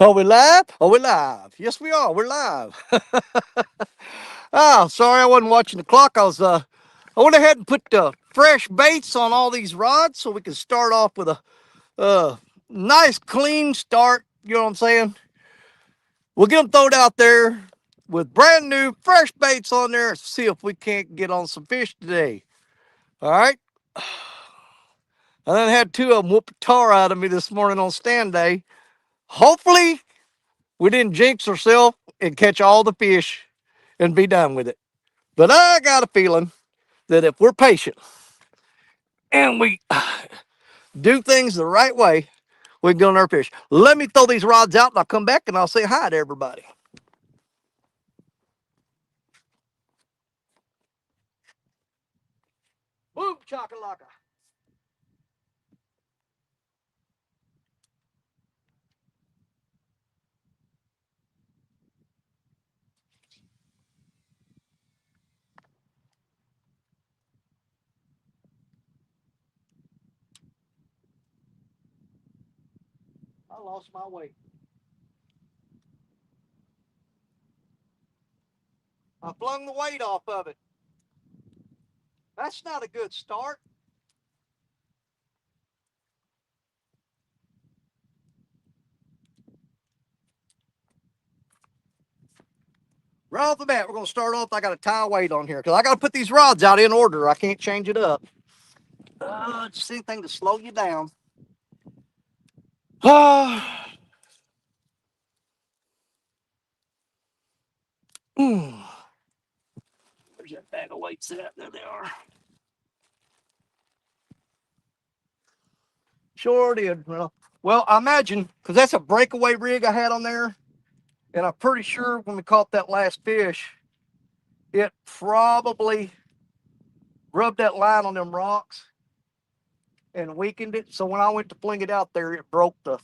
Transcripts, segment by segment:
Are we live? Are we live? Yes, we are. We're live. Oh, sorry, I wasn't watching the clock. I went ahead and put fresh baits on all these rods so we can start off with a nice, clean start. You know what I'm saying? We'll get them thrown out there with brand new, fresh baits on there. See if we can't get on some fish today. All right. I then had two of them whoop the tar out of me this morning on stand day. Hopefully, we didn't jinx ourselves and catch all the fish and be done with it. But I got a feeling that if we're patient and we do things the right way, we can get on our fish. Let me throw these rods out and I'll come back and I'll say hi to everybody. Boom, chakalaka. I lost my weight. I flung the weight off of it. That's not a good start. Right off the bat, we're going to start off. I got to tie a weight on here because I got to put these rods out in order. I can't change it up. Just anything to slow you down. Where's that bag of weights at? There they are. Sure did. Well, I imagine because that's a breakaway rig I had on there, and I'm pretty sure when we caught that last fish, it probably rubbed that line on them rocks and weakened it. So when I went to fling it out there, it broke the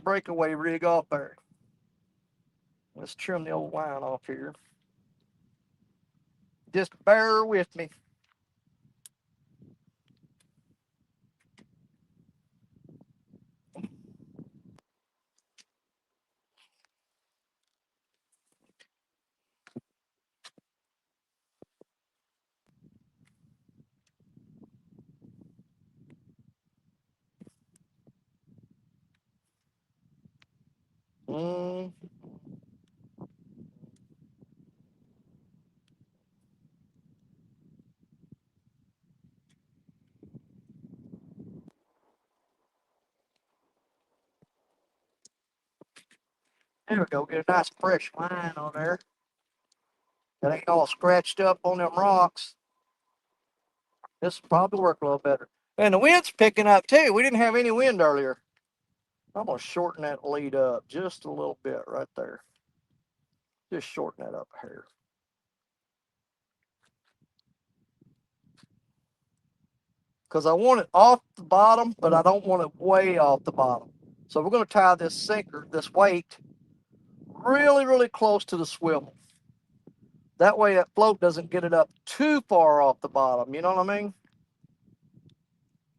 breakaway rig off there. Let's trim the old line off here. Just bear with me. Mm. There we go. Get a nice fresh line on there. That ain't all scratched up on them rocks. This will probably work a little better. And the wind's picking up too. We didn't have any wind earlier. I'm going to shorten that lead up just a little bit right there. Just shorten that up here. Because I want it off the bottom, but I don't want it way off the bottom. So we're going to tie this sinker, this weight, really, really close to the swivel. That way that float doesn't get it up too far off the bottom. You know what I mean?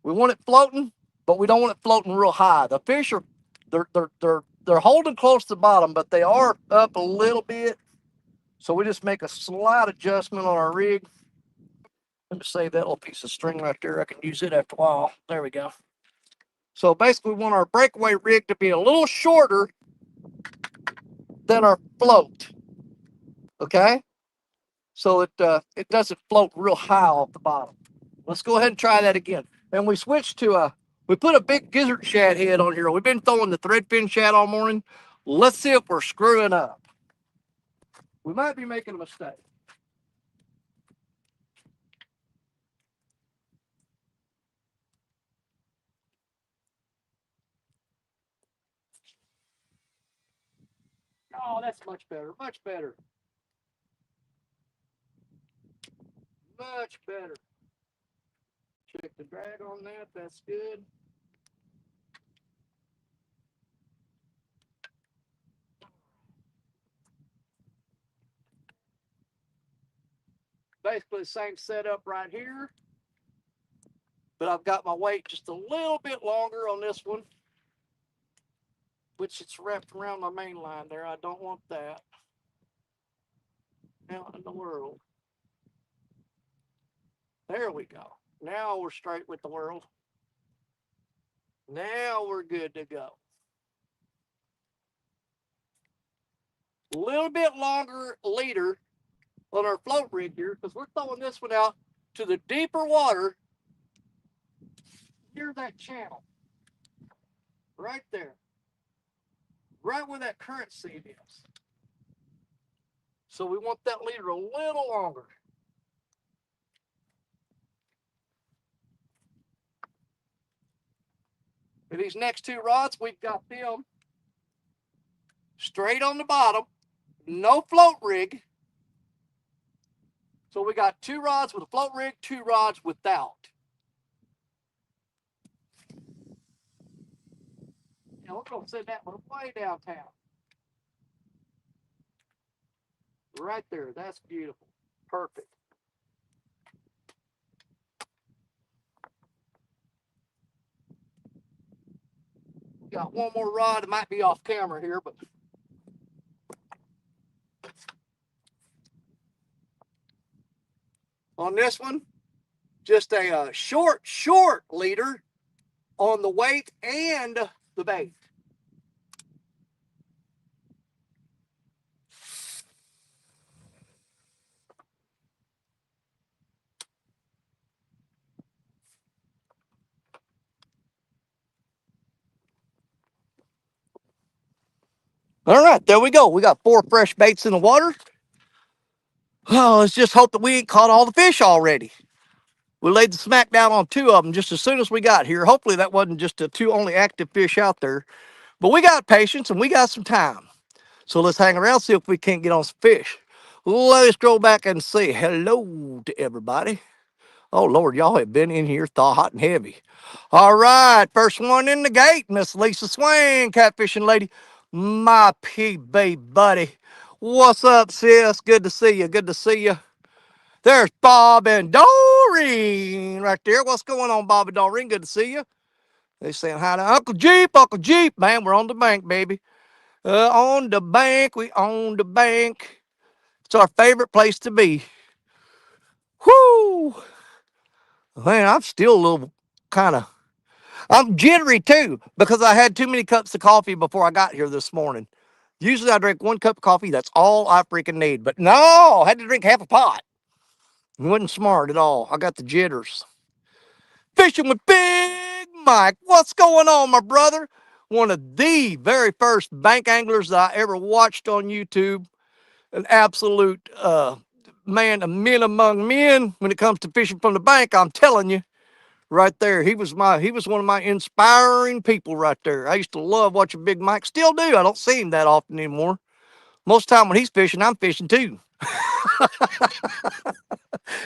We want it floating, but we don't want it floating real high. The fish are they're holding close to the bottom, but they are up a little bit. So we just make a slight adjustment on our rig. Let me save that little piece of string right there. I can use it after a while. There we go. So basically, we want our breakaway rig to be a little shorter than our float. Okay? So it doesn't float real high off the bottom. Let's go ahead and try that again. And we switched to we put a big gizzard shad head on here. We've been throwing the threadfin shad all morning. Let's see if we're screwing up. We might be making a mistake. Oh, that's much better. Much better. Much better. Check the drag on that. That's good. Basically the same setup right here. But I've got my weight just a little bit longer on this one. which it's wrapped around my main line there. I don't want that. Now in the world. There we go. Now we're straight with the world. Now we're good to go. A little bit longer leader on our float rig here because we're throwing this one out to the deeper water near that channel. Right there. Right where that current seed is. So we want that leader a little longer. And these next two rods, we've got them straight on the bottom, no float rig. So we got two rods with a float rig, two rods without. Now we're going to send that one way downtown. Right there. That's beautiful. Perfect. Got one more rod. It might be off camera here, but on this one, just a short leader on the weight and the bait. All right, there we go. We got 4 fresh baits in the water. Oh, let's just hope that we ain't caught all the fish already. We laid the smack down on 2 of them just as soon as we got here. Hopefully that wasn't just the 2 only active fish out there. But we got patience and we got some time. So let's hang around, see if we can't get on some fish. Let's go back and say hello to everybody. Oh, Lord, y'all have been in here thaw hot and heavy. All right, first one in the gate, Miss Lisa Swain, catfishing lady. My PB buddy. What's up, sis? Good to see you. Good to see you. There's Bob and Doreen right there. What's going on, Bob and Doreen? Good to see you. They saying hi to Uncle Jeep. Uncle Jeep, man, we're on the bank, baby. On the bank, we on the bank. It's our favorite place to be. Whoo! Man, I'm still a little kind of, I'm jittery too because I had too many cups of coffee before I got here this morning. Usually I drink 1 cup of coffee. That's all I freaking need. But no, I had to drink half a pot. It wasn't smart at all. I got the jitters. Fishing with Big Mike. What's going on, my brother? One of the very first bank anglers that I ever watched on YouTube. An absolute man, a men among men when it comes to fishing from the bank. I'm telling you, right there, he was one of my inspiring people right there. I used to love watching Big Mike. Still do. I don't see him that often anymore. Most of the time when he's fishing, I'm fishing too.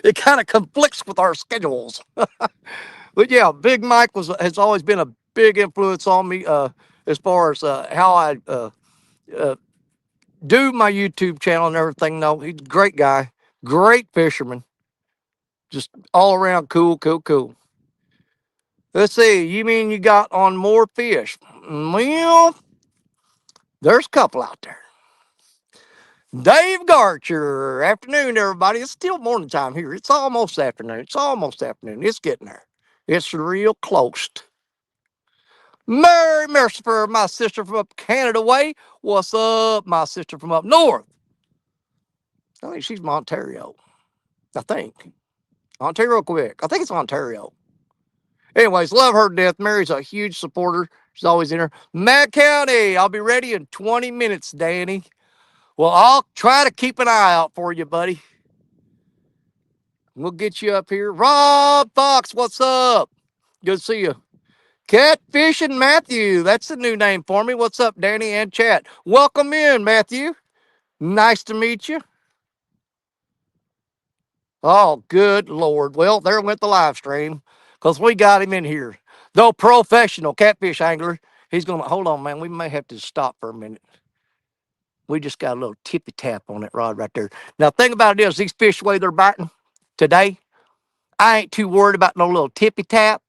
It kind of conflicts with our schedules. But yeah, Big Mike has always been a big influence on me as far as how I uh, do my YouTube channel and everything. No, he's a great guy, great fisherman, just all around cool, cool, cool. Let's see, you mean you got on more fish? Well, there's a couple out there. Dave Garcher, afternoon, everybody. It's still morning time here. It's almost afternoon. It's almost afternoon. It's getting there. It's real close. Mary Mercifer, my sister from up Canada way. What's up, my sister from up north? I think she's from Ontario. I think. Ontario, Quebec. I think it's Ontario. Anyways, love her to death. Mary's a huge supporter. She's always in her. Matt County, I'll be ready in 20 minutes, Danny. Well, I'll try to keep an eye out for you, buddy. We'll get you up here. Rob Fox, what's up? Good to see you. Catfish and Matthew. That's the new name for me. What's up, Danny and chat? Welcome in, Matthew. Nice to meet you. Oh, good Lord. Well, there went the live stream because we got him in here. Though professional catfish angler, he's going to, hold on, man. We may have to stop for a minute. We just got a little tippy tap on that rod right there. Now, the thing about it is, these fish, the way they're biting today, I ain't too worried about no little tippy tap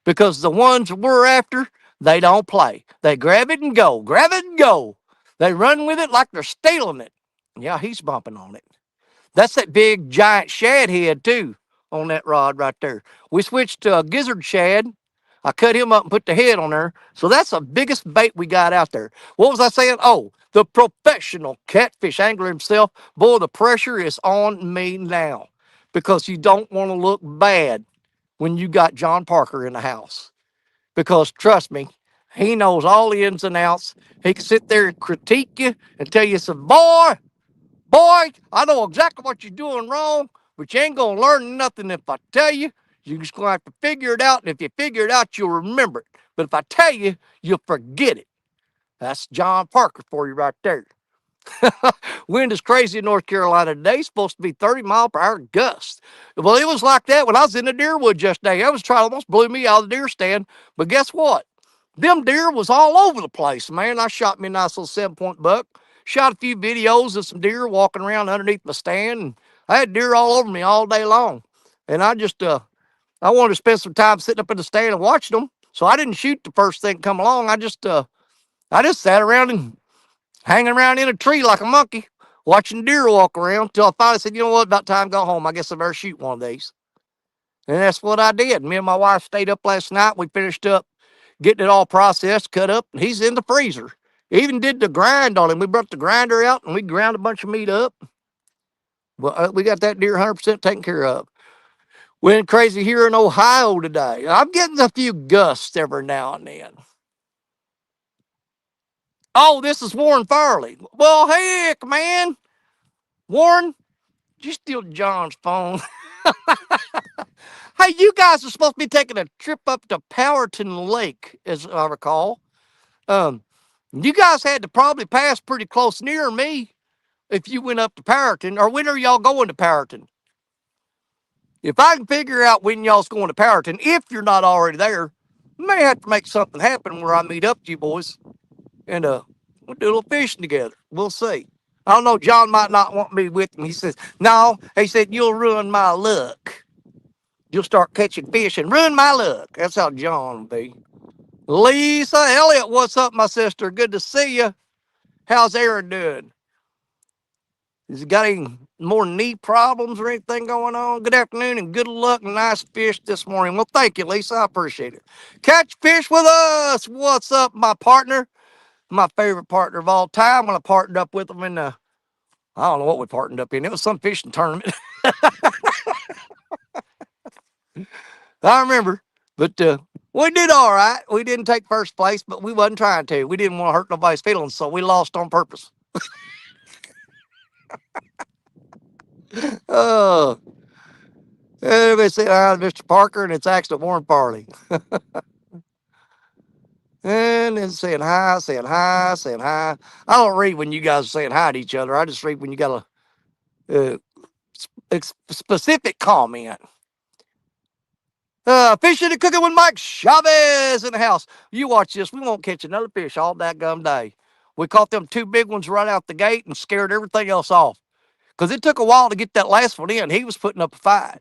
because the ones we're after, They don't play. They grab it and go, grab it and go. They run with it like they're stealing it. Yeah, he's bumping on it. That's that big giant shad head too on that rod right there. We switched to a gizzard shad. I cut him up and put the head on there. So that's the biggest bait we got out there. What was I saying? Oh, the professional catfish angler himself. Boy, the pressure is on me now because you don't want to look bad when you got John Parker in the house. Because trust me, he knows all the ins and outs. He can sit there and critique you and tell you, some boy, I know exactly what you're doing wrong, but you ain't gonna learn nothing if I tell you. You're just gonna have to figure it out, and if you figure it out, you'll remember it. But if I tell you, you'll forget it. That's John Parker for you right there. Wind is crazy in North Carolina today. It's supposed to be 30-mile-per-hour gusts. Well, it was like that when I was in the deer wood yesterday. I was trying, almost blew me out of the deer stand. But guess what? Them deer was all over the place, man. I shot me a nice little 7-point buck. Shot a few videos of some deer walking around underneath my stand. And I had deer all over me all day long. And I wanted to spend some time sitting up in the stand and watching them. So I didn't shoot the first thing come along. I just sat around and hanging around in a tree like a monkey, watching deer walk around until I finally said, you know what, about time to go home. I guess I better shoot one of these. And that's what I did. Me and my wife stayed up last night. We finished up getting it all processed, cut up, and he's in the freezer. Even did the grind on him. We brought the grinder out and we ground a bunch of meat up. Well, we got that deer 100% taken care of. Went crazy here in Ohio today. I'm getting a few gusts every now and then. Oh, this is Warren Farley. Well, heck, man. Warren, did you steal John's phone? Hey, you guys are supposed to be taking a trip up to Powderton Lake, as I recall. Um, you guys had to probably pass pretty close near me if you went up to Powderton. Or when are y'all going to Powderton? If I can figure out when y'all's going to Powderton, if you're not already there, may have to make something happen where I meet up with you boys and we'll do a little fishing together. We'll see. I don't know. John might not want me with him. He says, no, he said, you'll ruin my luck. You'll start catching fish and ruin my luck. That's how John will be. Lisa Elliott, what's up, my sister? Good to see you. How's Aaron doing? Has he got any more knee problems or anything going on? Good afternoon and good luck and nice fish this morning. Well, thank you, Lisa. I appreciate it. Catch fish with us. What's up, my partner? My favorite partner of all time. When I partnered up with him in I don't know what we partnered up in. It was some fishing tournament. I remember. But we did all right. We didn't take first place, but we wasn't trying to. We didn't want to hurt nobody's feelings, so we lost on purpose. Oh, everybody say hi to Mr. Parker, and it's actually Warren Farley. And then saying hi, saying hi, saying hi. I don't read when you guys are saying hi to each other. I just read when you got a specific comment. Fishing and cooking with Mike Chavez in the house. You watch this. We won't catch another fish all that gum day. We caught them 2 big ones right out the gate and scared everything else off. Because it took a while to get that last one in. He was putting up a fight.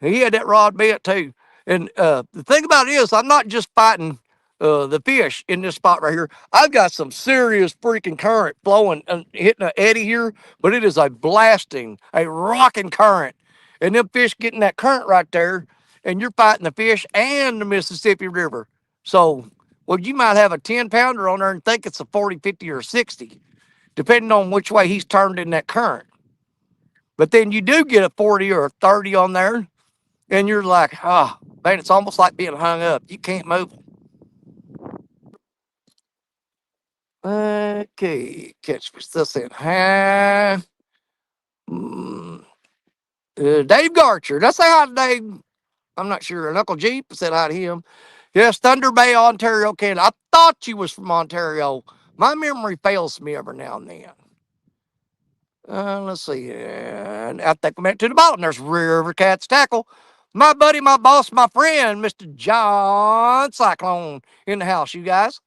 He had that rod bent too. And the thing about it is, I'm not just fighting the fish in this spot right here. I've got some serious freaking current flowing and hitting an eddy here, but it is a blasting, a rocking current. And them fish getting that current right there, and you're fighting the fish and the Mississippi River. So, well, you might have a 10-pounder on there and think it's a 40, 50, or 60, depending on which way he's turned in that current. But then you do get a 40 or a 30 on there, and you're like, oh, man, it's almost like being hung up. You can't move. Okay, catch me this in. Dave Garcher. That's how Dave. I'm not sure. And Uncle Jeep said hi to him. Yes, Thunder Bay, Ontario, Canada. I thought you was from Ontario. My memory fails me every now and then. Let's see. And I think we went to the bottom. There's River Cats Tackle. My buddy, my boss, my friend, Mr. John Cyclone in the house, you guys.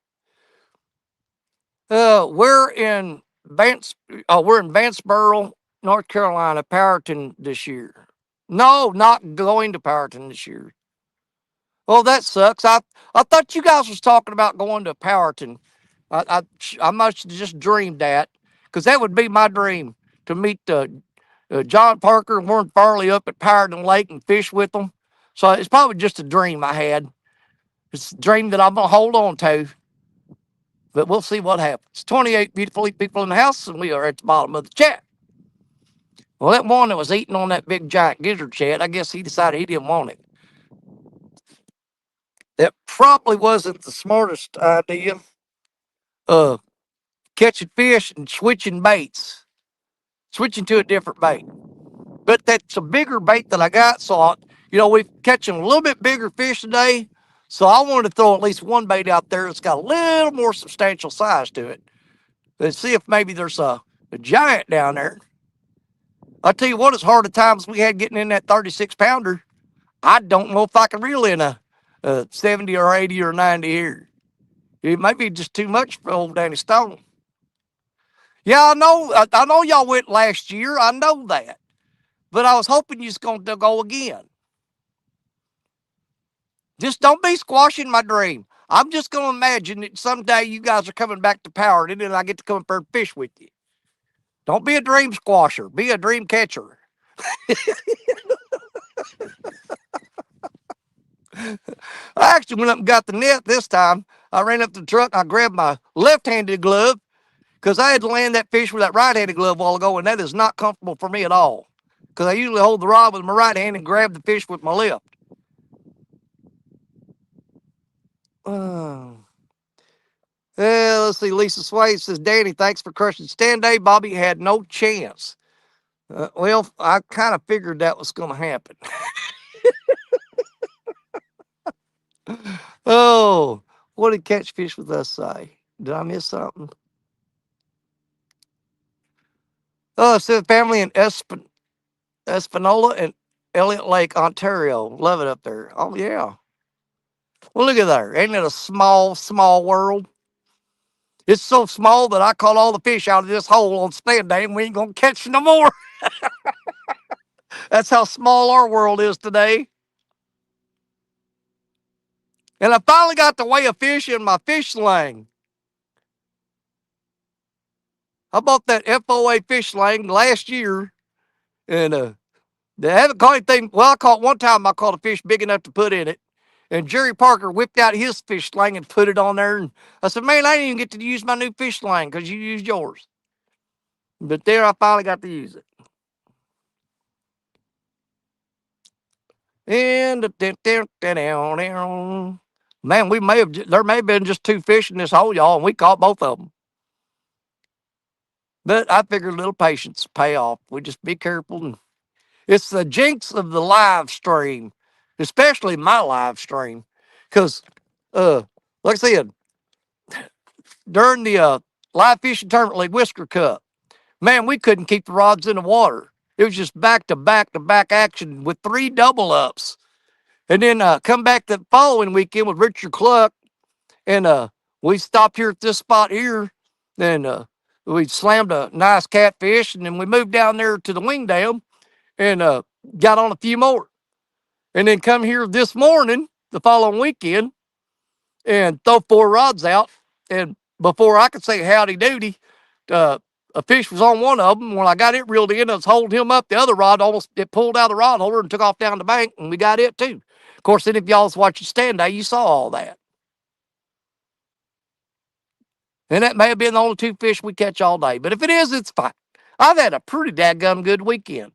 We're in Vanceboro, North Carolina, Powderton this year. No, not going to Powderton this year. Oh, that sucks. I thought you guys was talking about going to Powerton. I must have just dreamed that, because that would be my dream to meet John Parker and Warren Farley up at Powerton Lake and fish with them. So it's probably just a dream I had. It's a dream that I'm gonna hold on to, but we'll see what happens. 28 beautiful people in the house, and we are at the bottom of the chat. Well, that one that was eating on that big giant gizzard, Chad, I guess he decided he didn't want it. That probably wasn't the smartest idea. Uh, Catching fish and switching baits, switching to a different bait. But that's a bigger bait that I got, so we're catching a little bit bigger fish today. So I wanted to throw at least one bait out there that's got a little more substantial size to it. Let's see if maybe there's a giant down there. I tell you what, as hard a time as we had getting in that 36 pounder, I don't know if I can reel in a 70 or 80 or 90 here. It might be just too much for old Danny Stone. Yeah, I know. I know y'all went last year. I know that. But I was hoping you was going to go again. Just don't be squashing my dream. I'm just going to imagine that someday you guys are coming back to Power, and then I get to come up there and fish with you. Don't be a dream squasher. Be a dream catcher. I actually went up and got the net this time. I ran up to the truck. I grabbed my left-handed glove because I had to land that fish with that right-handed glove a while ago, and that is not comfortable for me at all because I usually hold the rod with my right hand and grab the fish with my left. Uh, let's see. Lisa Sway says, Danny, thanks for crushing stand day. Bobby had no chance. Well, I kind of figured that was going to happen. Oh, what did Catch Fish with Us say? Did I miss something? Oh, it said family in Espanola and Elliott Lake, Ontario. Love it up there. Oh, yeah. Well, look at there. Ain't it a small, small world? It's so small that I caught all the fish out of this hole on stand day, and we ain't going to catch no more. That's how small our world is today. And I finally got to weigh a fish in my fish sling. I bought that FOA fish sling last year, and they haven't caught anything. Well, I caught one time. I caught a fish big enough to put in it, and Jerry Parker whipped out his fish sling and put it on there. And I said, "Man, I didn't even get to use my new fish sling because you used yours." But there, I finally got to use it. And man, there may have been just two fish in this hole, y'all, and we caught both of them. But I figured a little patience pay off. We just be careful. And it's the jinx of the live stream, especially my live stream, because like I said, during the live fishing tournament league Whisker Cup, man, we couldn't keep the rods in the water. It was just back to back to back action with 3 double ups. And then come back the following weekend with Richard Cluck, and we stopped here at this spot here, and we slammed a nice catfish, and then we moved down there to the wing dam and got on a few more. And then come here this morning, the following weekend, and throw 4 rods out. And before I could say howdy doody, uh, a fish was on one of them. When I got it reeled in, I was holding him up. The other rod it pulled out of the rod holder and took off down the bank, and we got it too. Of course, then if y'all was watching stand day, you saw all that. And that may have been the only 2 fish we catch all day. But if it is, it's fine. I've had a pretty dadgum good weekend.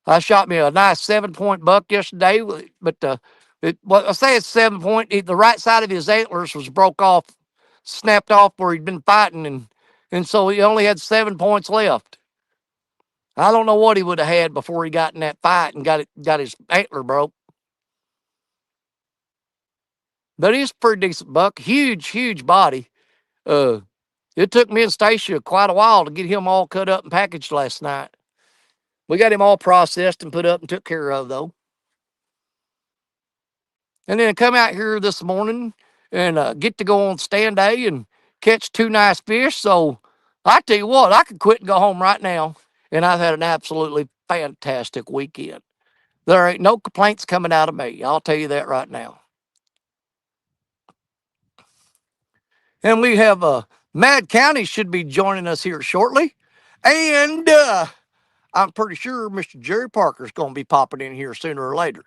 I shot me a nice 7-point buck yesterday, but I say it's 7-point. The right side of his antlers was broke off, snapped off where he'd been fighting, and so he only had 7 points left. I don't know what he would have had before he got in that fight and got his antler broke. But he's a pretty decent buck, huge body. It took me and Stacia quite a while to get him all cut up and packaged last night. We got him all processed and put up and took care of, though. And then come out here this morning and get to go on stand day and catch 2 nice fish. So I tell you what, I could quit and go home right now. And I've had an absolutely fantastic weekend. There ain't no complaints coming out of me. I'll tell you that right now. And we have Mad County should be joining us here shortly. And I'm pretty sure Mr. Jerry Parker's going to be popping in here sooner or later.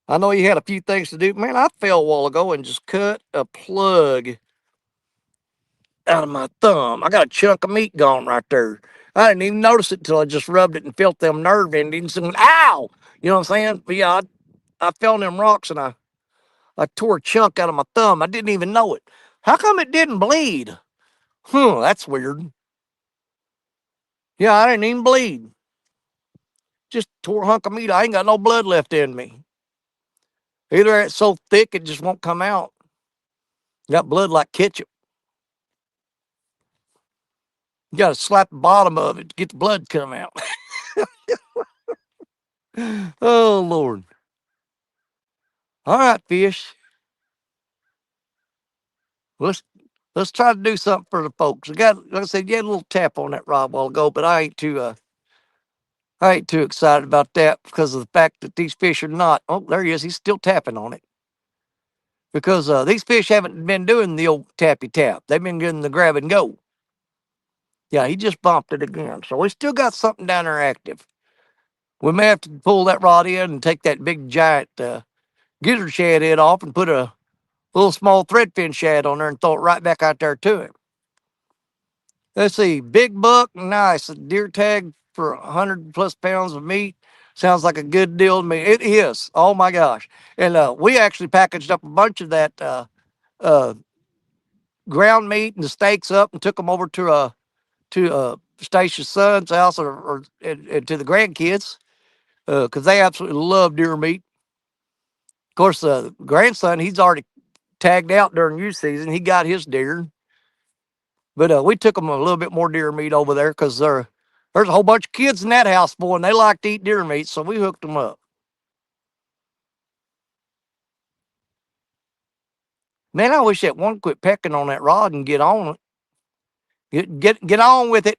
I know he had a few things to do. Man, I fell a while ago and just cut a plug out of my thumb. I got a chunk of meat gone right there. I didn't even notice it until I just rubbed it and felt them nerve endings and went, ow! You know what I'm saying? But yeah, I fell in them rocks and I tore a chunk out of my thumb. I didn't even know it. How come it didn't bleed? That's weird. Yeah, I didn't even bleed. Just tore a hunk of meat. I ain't got no blood left in me. Either it's so thick it just won't come out. Got blood like ketchup. You got to slap the bottom of it to get the blood to come out. Oh Lord! All right, fish. Let's let's try to do something for the folks. I got, like I said, you had a little tap on that rod a while ago, but I ain't too excited about that because of the fact that these fish are not. Oh, there he is. He's still tapping on it because these fish haven't been doing the old tappy tap. They've been doing the grab and go. Yeah, he just bumped it again. So we still got something down there active. We may have to pull that rod in and take that big giant gizzard shad head off and put a little small threadfin shad on there and throw it right back out there to him. Let's see, big buck, nice. A deer tag for 100+ pounds of meat. Sounds like a good deal to me. It is. Oh my gosh. And we actually packaged up a bunch of that uh, ground meat and the steaks up and took them over to Stacia's son's house or to the grandkids because they absolutely love deer meat. Of course, the grandson, he's already tagged out during youth season. He got his deer. But we took them a little bit more deer meat over there because there's a whole bunch of kids in that house, boy, and they like to eat deer meat, so we hooked them up. Man, I wish that one quit pecking on that rod and get on it. Get on with it.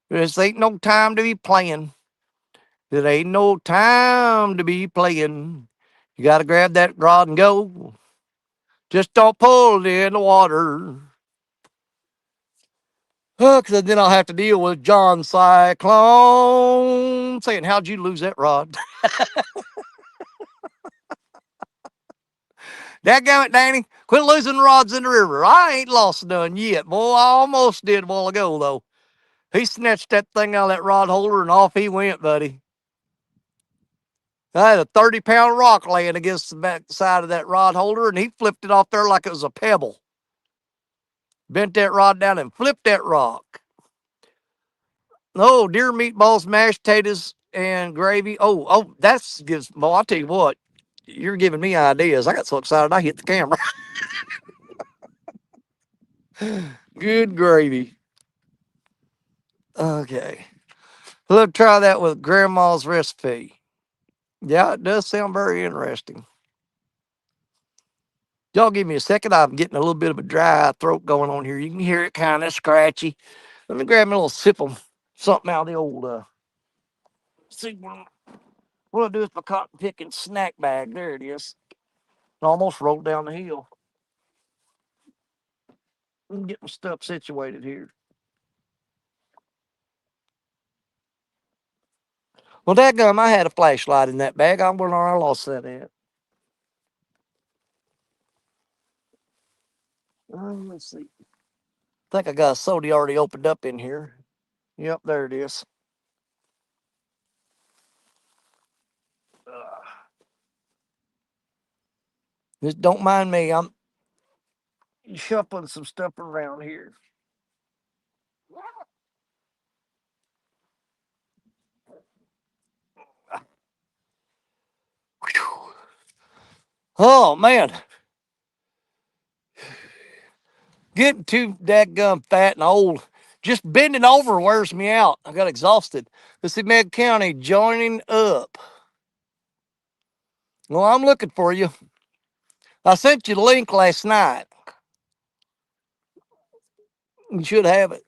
This ain't no time to be playing. It ain't no time to be playing. You got to grab that rod and go. Just don't pull it in the water. Because then I'll have to deal with John Cyclone saying, how'd you lose that rod? Dadgummit, Danny, quit losing rods in the river. I ain't lost none yet, boy. I almost did a while ago, though. He snatched that thing out of that rod holder and off he went, buddy. I had a 30-pound rock laying against the back side of that rod holder, and he flipped it off there like it was a pebble. Bent that rod down and flipped that rock. Oh, deer meatballs, mashed potatoes, and gravy. That's gives. Well, I'll tell you what, you're giving me ideas. I got so excited I hit the camera. Good gravy. Okay. Let's try that with Grandma's recipe. Yeah, it does sound very interesting. Y'all give me a second. I'm getting a little bit of a dry throat going on here. You can hear it kind of scratchy. Let me grab me a little sip of something out of the old, see what I do is my cotton picking snack bag. There it is. I almost rolled down the hill. Let me get my stuff situated here. Well, dadgum, I had a flashlight in that bag. I'm wondering where I lost that at. Let's see. I think I got a soda already opened up in here. Yep, there it is. Just don't mind me. I'm shuffling some stuff around here. Oh man, getting too dadgum fat and old. Just bending over wears me out. I got exhausted. Let's see, Meg County joining up. Well, I'm looking for you. I sent you the link last night. You should have it.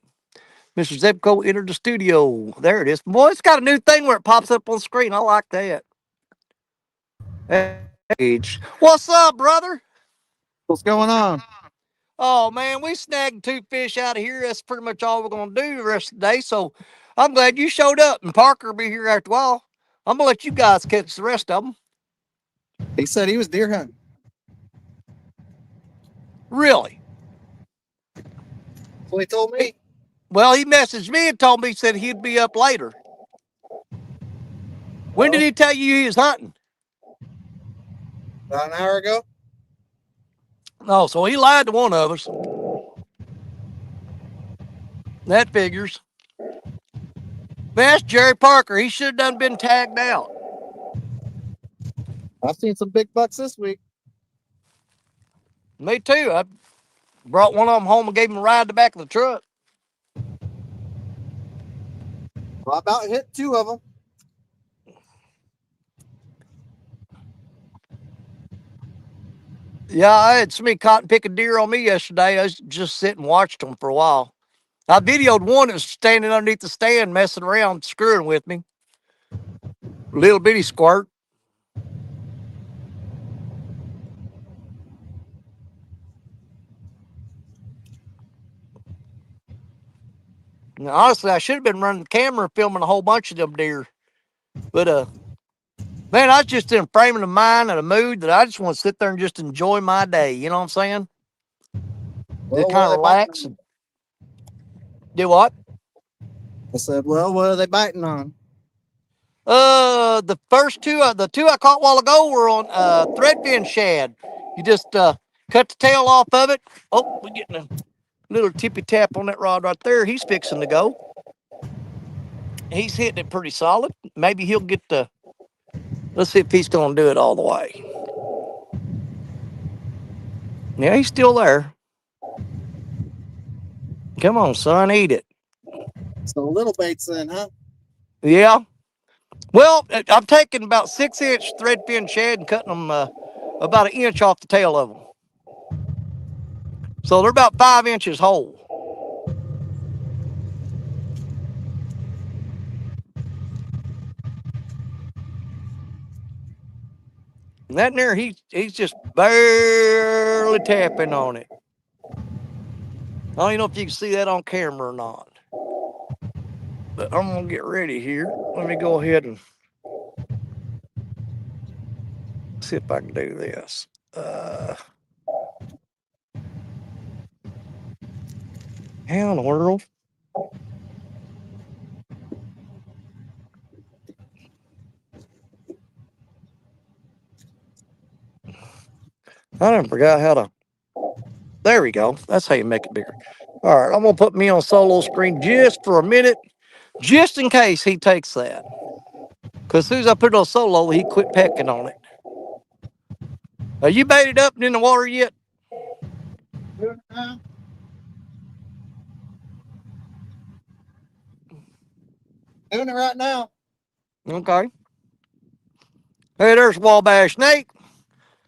Mr. Zebco entered the studio. There it is. Boy, it's got a new thing where it pops up on the screen. I like that. Age. What's up, brother? What's going on? Oh man, we snagged 2 fish out of here. That's pretty much all we're gonna do the rest of the day. So I'm glad you showed up, and Parker will be here after a while. I'm gonna let you guys catch the rest of them. He said he was deer hunting. Really? So he told He, me well, he messaged me and told me he said he'd be up later. When did well, he tell you he was hunting? about an hour ago. Oh, so he lied to one of us. That figures. Man, that's Jerry Parker. He should have done been tagged out. I've seen some big bucks this week. Me too. I brought one of them home and gave him a ride to the back of the truck. Well, I about hit 2 of them. Yeah, I had somebody caught and pick a deer on me yesterday. I was just sitting and watched them for a while. I videoed one that was standing underneath the stand messing around, screwing with me. Little bitty squirt. Now, honestly, I should have been running the camera filming a whole bunch of them deer. But man, I was just in a frame of mind and a mood that I just want to sit there and just enjoy my day. You know what I'm saying? Just Well, what kind are of they biting relax on? and do what? I said, well, what are they biting on? The first two, the two I caught a while ago were on threadfin shad. You just cut the tail off of it. Oh, we're getting a little tippy tap on that rod right there. He's fixing to go. He's hitting it pretty solid. Maybe he'll get the. Let's see if he's going to do it all the way. Yeah, he's still there. Come on, son, eat it. So little baits then, huh? Yeah. Well, I'm taking about 6-inch threadfin shad and cutting them about an inch off the tail of them. So they're about 5 inches whole. And that there, he's just barely tapping on it. I don't even know if you can see that on camera or not. But I'm gonna get ready here. Let me go ahead and see if I can do this. How in the world? I done forgot how to. There we go. That's how you make it bigger. All right, I'm gonna put me on solo screen just for a minute, just in case he takes that. Cause as soon as I put it on solo, he quit pecking on it. Are you baited up and in the water yet? Doing it now. Doing it right now. Okay. Hey, there's Wabash Nate.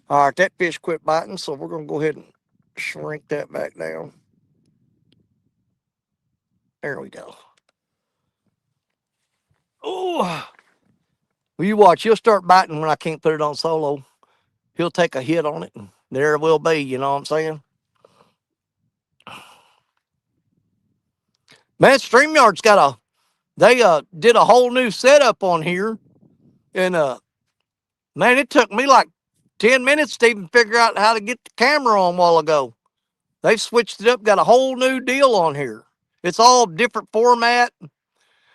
All right, that fish quit biting, so we're gonna go ahead and shrink that back down. There we go. Oh, well, you watch. He'll start biting when I can't put it on solo. He'll take a hit on it, and there it will be. You know what I'm saying? Man, StreamYard's got a. They did a whole new setup on here, and man, it took me like 10 minutes to even figure out how to get the camera on a while ago. They've switched it up, got a whole new deal on here. It's all different format.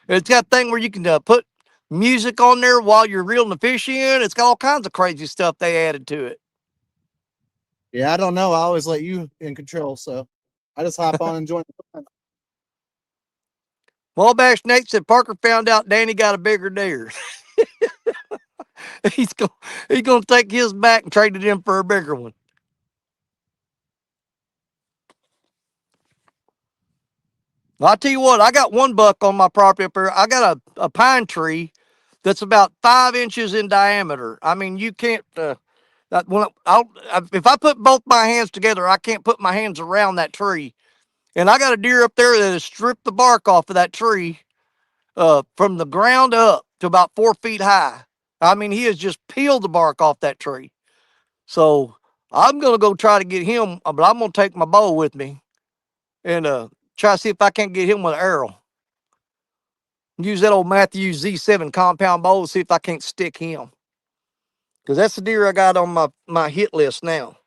It's got a thing where you can put music on there while you're reeling the fish in. It's got all kinds of crazy stuff they added to it. Yeah, I don't know. I always let you in control, so I just hop on and join the fun. Wabash Nate said Parker found out Danny got a bigger deer. he's going he's gonna take his back and trade it in for a bigger one. I'll tell you what, I got one buck on my property up here. I got a pine tree that's about 5 inches in diameter. I mean, you can't. When if I put both my hands together, I can't put my hands around that tree. And I got a deer up there that has stripped the bark off of that tree from the ground up to about 4 feet high. I mean, he has just peeled the bark off that tree. So I'm gonna go try to get him, but I'm gonna take my bow with me and try to see if I can't get him with an arrow. Use that old Matthew Z7 compound bow, see if I can't stick him. Because that's the deer I got on my hit list now.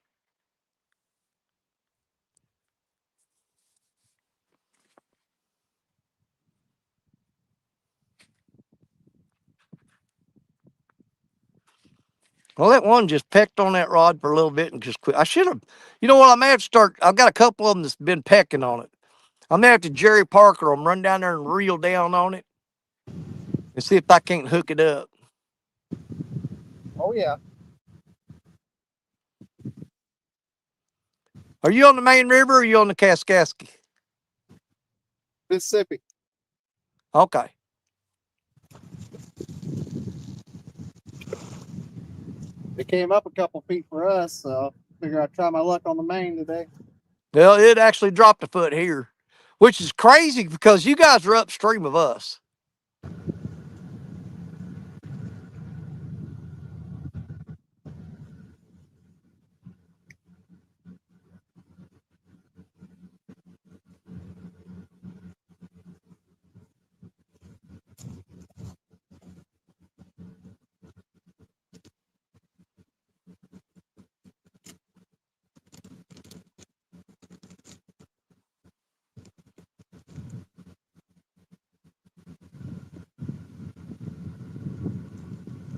Well, that one just pecked on that rod for a little bit and just quit. I should have, you know what? I may have to start. I've got a couple of them that's been pecking on it. I may have to Jerry Parker them, run down there and reel down on it and see if I can't hook it up. Oh yeah. Are you on the main river or are you on the Kaskasky? Mississippi. Okay. It came up a couple feet for us, so I figure I'd try my luck on the main today. Well, it actually dropped a foot here, which is crazy because you guys are upstream of us.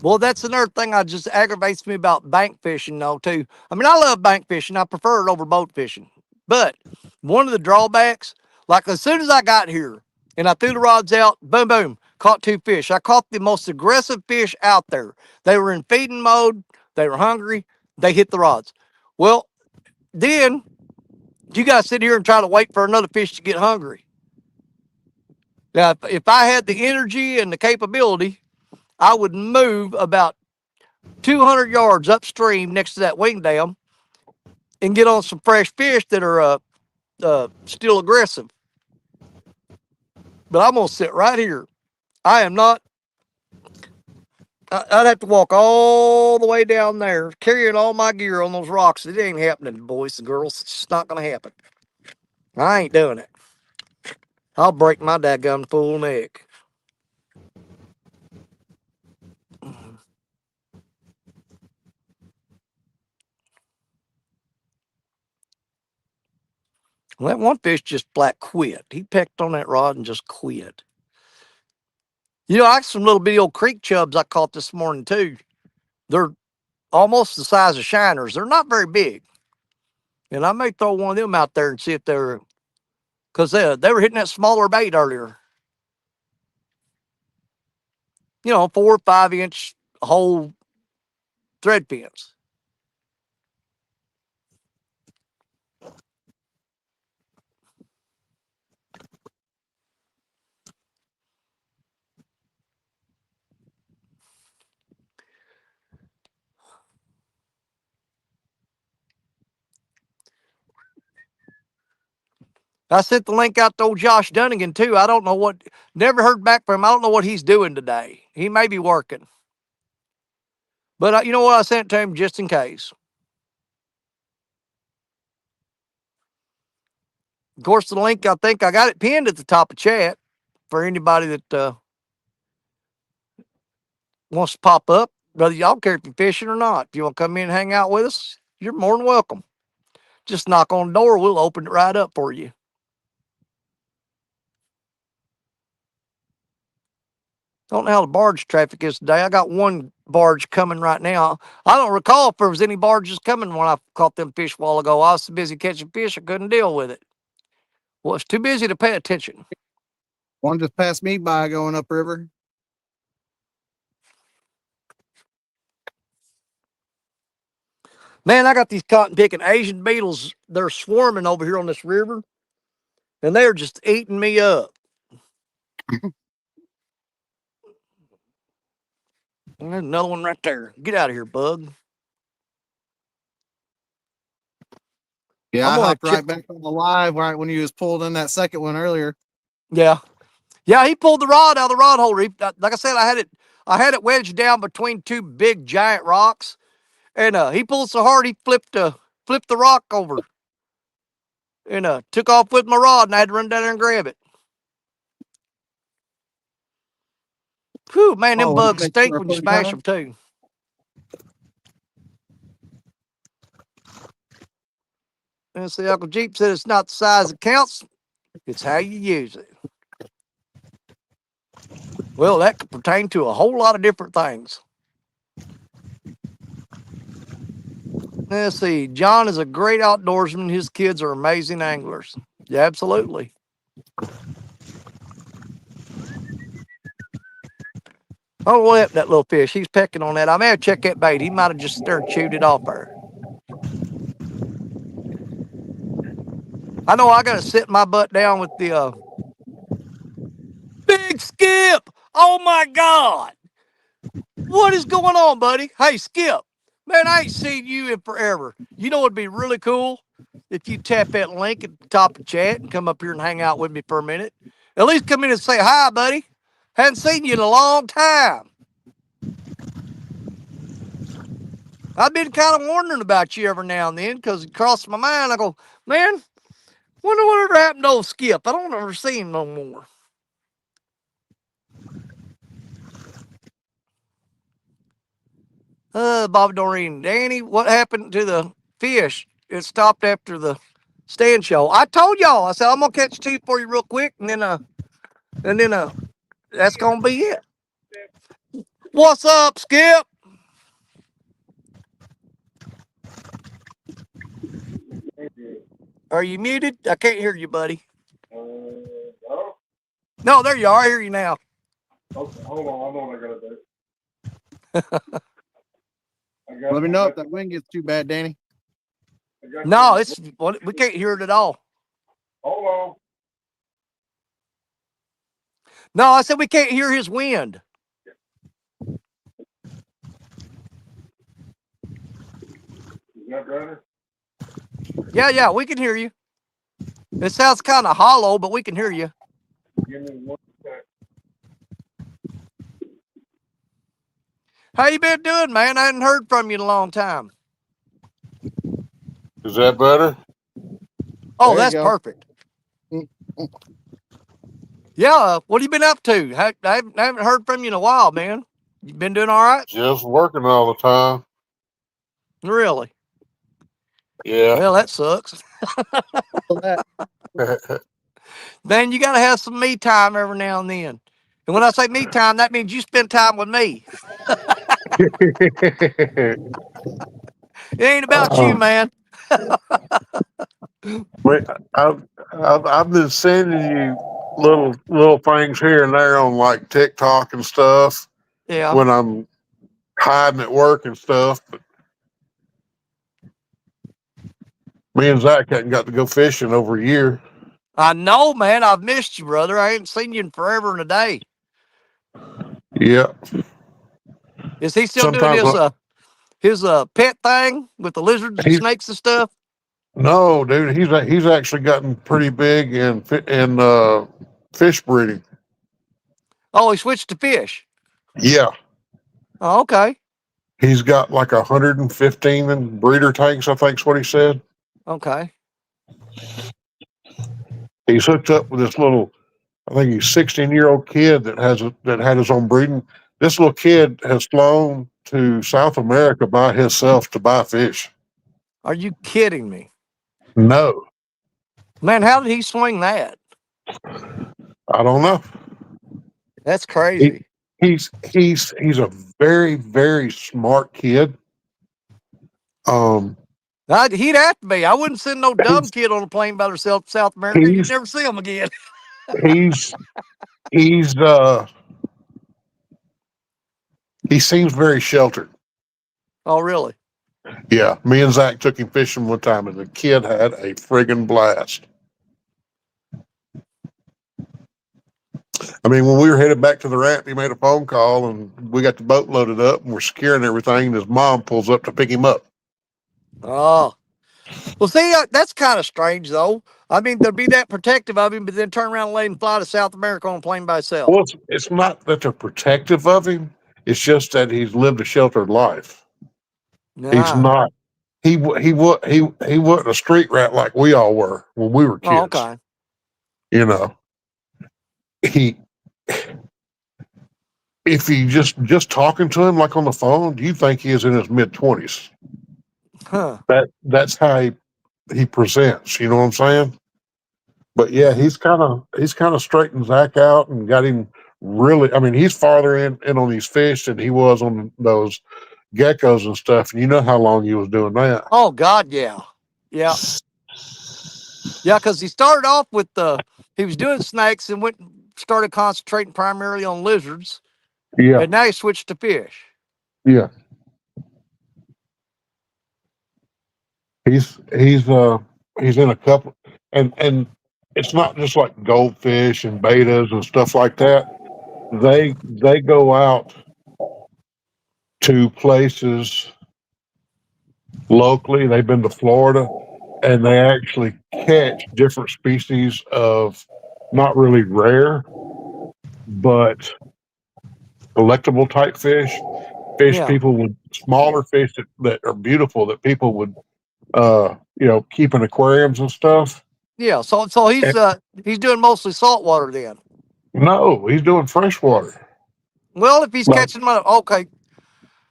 Well, that's another thing that just aggravates me about bank fishing, though, too. I mean, I love bank fishing. I prefer it over boat fishing. But one of the drawbacks, like as soon as I got here and I threw the rods out, boom, boom, caught two fish. I caught the most aggressive fish out there. They were in feeding mode. They were hungry. They hit the rods. Well, then you got to sit here and try to wait for another fish to get hungry. Now, if I had the energy and the capability, I would move about 200 yards upstream next to that wing dam and get on some fresh fish that are still aggressive. But I'm going to sit right here. I am not, I'd have to walk all the way down there carrying all my gear on those rocks. It ain't happening, boys and girls. It's just not going to happen. I ain't doing it. I'll break my daggum fool neck. Well, that one fish just flat quit. He pecked on that rod and just quit. You know, I got some little bitty old creek chubs I caught this morning too. They're almost the size of shiners. They're not very big. And I may throw one of them out there and see if they're, because they were hitting that smaller bait earlier. You know, 4 or 5 inch whole thread fins. I sent the link out to old Josh Dunnigan too. I don't know what, never heard back from him. I don't know what he's doing today. He may be working. But you know what? I sent it to him just in case. Of course, the link, I think I got it pinned at the top of chat for anybody that wants to pop up. Brother, y'all care if you're fishing or not. If you want to come in and hang out with us, you're more than welcome. Just knock on the door. We'll open it right up for you. Don't know how the barge traffic is today. I got one barge coming right now. I don't recall if there was any barges coming when I caught them fish a while ago. I was so busy catching fish, I couldn't deal with it. Well, it's too busy to pay attention. One just passed me by going upriver. Man, I got these cotton picking Asian beetles. They're swarming over here on this river, and they're just eating me up. And there's another one right there. Get out of here, bug. Yeah, I'm I gonna hopped check. right back on the live right when you was pulled in that second one earlier. Yeah, yeah. He pulled the rod out of the rod holder. Like I said, I had it wedged down between two big giant rocks, and he pulled so hard he flipped the rock over, and took off with my rod, and I had to run down there and grab it. Whew, man, them Oh, let me bugs make sure stink I when you put it smash on. them too. And see, Uncle Jeep said it's not the size that counts; it's how you use it. Well, that could pertain to a whole lot of different things. Let's see. John is a great outdoorsman. His kids are amazing anglers. Yeah, absolutely. Oh, what happened to that little fish? He's pecking on that. I may have checked that bait. He might have just there and chewed it off there. I know I got to sit my butt down with the big Skip. Oh my God. What is going on, buddy? Hey, Skip. Man, I ain't seen you in forever. You know it'd be really cool if you tap that link at the top of the chat and come up here and hang out with me for a minute. At least come in and say hi, buddy. Hadn't seen you in a long time. I've been kind of wondering about you every now and then because it crosses my mind. I go, man, wonder whatever happened to old Skip. I don't ever see him no more. Bobby Doreen, Danny, what happened to the fish? It stopped after the stand show. I told y'all. I said I'm gonna catch two for you real quick, and then that's gonna be it. What's up, Skip? Are you muted? I can't hear you, buddy. No? No, there you are. I hear you now. Okay, hold on. I know what I gotta do. Let me know if that wind gets too bad, Danny. No, we can't hear it at all. Hold on. No, I said we can't hear his wind. Is that better? Yeah, we can hear you. It sounds kind of hollow, but we can hear you. Give me 1 sec. How you been doing, man? I hadn't heard from you in a long time. Is that better? Oh, There you that's go. perfect. Yeah, what have you been up to? I haven't heard from you in a while, man. You been doing all right? Just working all the time. Really? Yeah. Well, that sucks. That. Man, you got to have some me time every now and then. And when I say me time, that means you spend time with me. It ain't about you, man. Wait, I've been sending you little things here and there on like TikTok and stuff Yeah. when I'm hiding at work and stuff. But me and Zach hadn't got to go fishing over a year. I know, man. I've missed you, brother. I ain't seen you in forever and a day. Yeah. Is he still doing Sometimes his pet thing with the lizards and he's snakes and stuff? no, dude. He's actually gotten pretty big in fish breeding. Oh, he switched to fish. Yeah. Oh, okay. He's got like 115 in breeder tanks, I think's what he said. Okay. He's hooked up with this little, I think he's 16-year-old kid that had his own breeding. This little kid has flown to South America by himself to buy fish. Are you kidding me? No, Man, how did he swing that? I don't know. That's He, crazy. he's a very smart kid. Um, He'd have to be. I wouldn't send no dumb he's kid on a plane by herself to South America. You'd he's never see him again. he's he's he seems very sheltered. Oh, really? Yeah, me and Zach took him fishing one time, and the kid had a friggin' blast. I mean, when we were headed back to the ramp, he made a phone call, and we got the boat loaded up, and we're securing everything. And his mom pulls up to pick him up. Oh. Well, see, that's kind of strange, though. I mean, they'd be that protective of him, but then turn around and let him fly to South America on a plane by himself. Well, it's not that they're protective of him; it's just that he's lived a sheltered life. He's Nah. not. He wasn't a street rat like we all were when we were Oh, kids. okay. You know, he if you just talking to him like on the phone, you think he is in his mid-20s. Huh. That's how he presents. You know what I'm saying? But yeah, he's kind of straightened Zach out and got him really. I mean, he's farther in on these fish than he was on those geckos and stuff. And you know how long he was doing that. Oh God, yeah. Yeah. Yeah, because he started off with he was doing snakes and went and started concentrating primarily on lizards, Yeah, and now he switched to fish. yeah. He's in a couple, and it's not just like goldfish and betas and stuff like that. They go out to places locally. They've been to Florida, and they actually catch different species of not really rare but collectible type fish Yeah, people would smaller fish that are beautiful that people would keep in aquariums and stuff. yeah. So he's doing mostly saltwater then. No, he's doing freshwater. Well, if he's Like, catching my okay,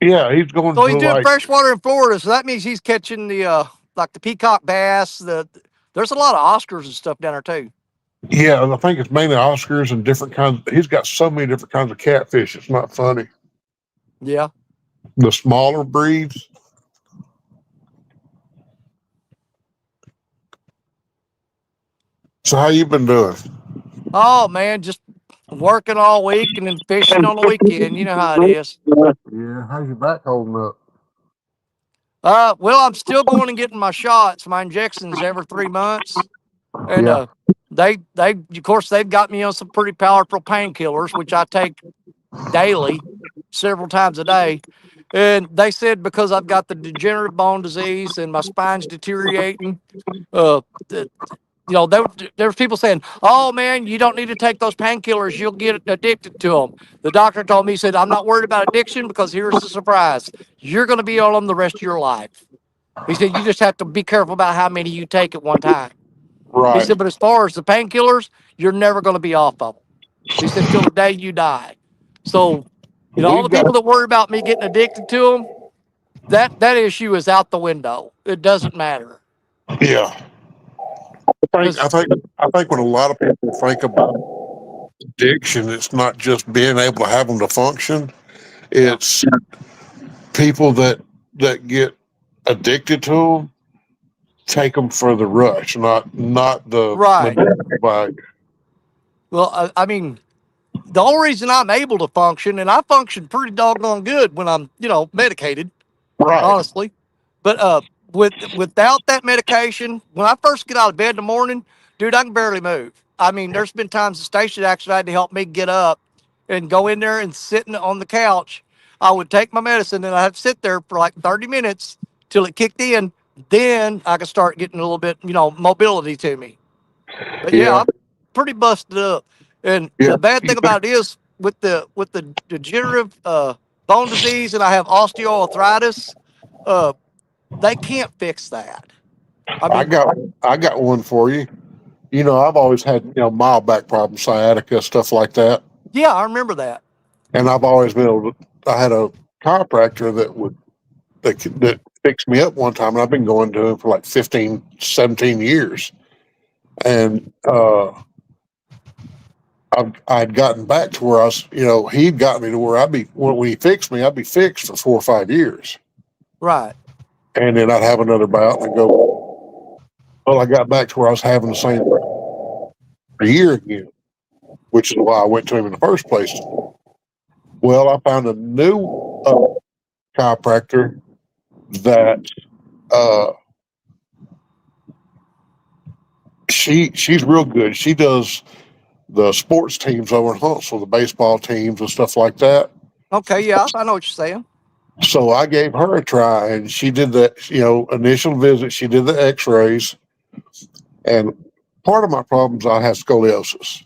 yeah, he's going so to he's doing like, freshwater in Florida, so that means he's catching the like the peacock bass. There's a lot of Oscars and stuff down there too. yeah, I think it's mainly Oscars and different kinds. He's got so many different kinds of catfish. It's not funny. Yeah. The smaller breeds. So how you been doing? Oh man, just working all week and then fishing on the weekend. You know how it is. Yeah, how's your back holding up? Well, I'm still going and getting my shots, my injections every 3 months, and Yeah, they of course they've got me on some pretty powerful painkillers, which I take daily, several times a day. And they said because I've got the degenerative bone disease and my spine's deteriorating, that there was people saying, "Oh man, you don't need to take those painkillers; you'll get addicted to them." The doctor told me, he said, "I'm not worried about addiction because here's the surprise: you're going to be on them the rest of your life." He said, "You just have to be careful about how many you take at one time." He right. said, "But as far as the painkillers, you're never going to be off of them." He said, "Till the day you die." So, all We've the got people that worry about me getting addicted to them, that issue is out the window. It doesn't matter yeah. I think I because think I think when a lot of people think about addiction, it's not just being able to have them to function. yeah, It's people that get addicted to them take them for the rush, not the right. medicinal value. Well, I mean, the only reason I'm able to function, and I function pretty doggone good when I'm, medicated, Right. honestly. But without that medication, when I first get out of bed in the morning, dude, I can barely move. I mean, there's been times the station actually had to help me get up and go in there and sitting on the couch. I would take my medicine and I'd sit there for like 30 minutes till it kicked in. Then I could start getting a little bit, mobility to me. But yeah, Yeah. I'm pretty busted up. And Yeah. the bad thing about it is with the degenerative bone disease, and I have osteoarthritis. Uh, they can't fix that. I I mean, got I got one for you. I've always had mild back problems, sciatica, stuff like that, yeah, I remember that. and I've always been able to. I had a chiropractor that fixed me up one time, and I've been going to him for like 15, 17 years, and I'd gotten back to where I was. He'd got me to where when he fixed me, I'd be fixed for 4 or 5 years, Right, and then I'd have another bout and go. Well, I got back to where I was having the same a year again, which is why I went to him in the first place. Well, I found a new chiropractor that uh, she's real good. She does the sports teams over in Huntsville, the baseball teams and stuff like that. okay, yeah, I know what you're saying. So I gave her a try, and she did the initial visit. She did the X-rays, and part of my problems I have scoliosis.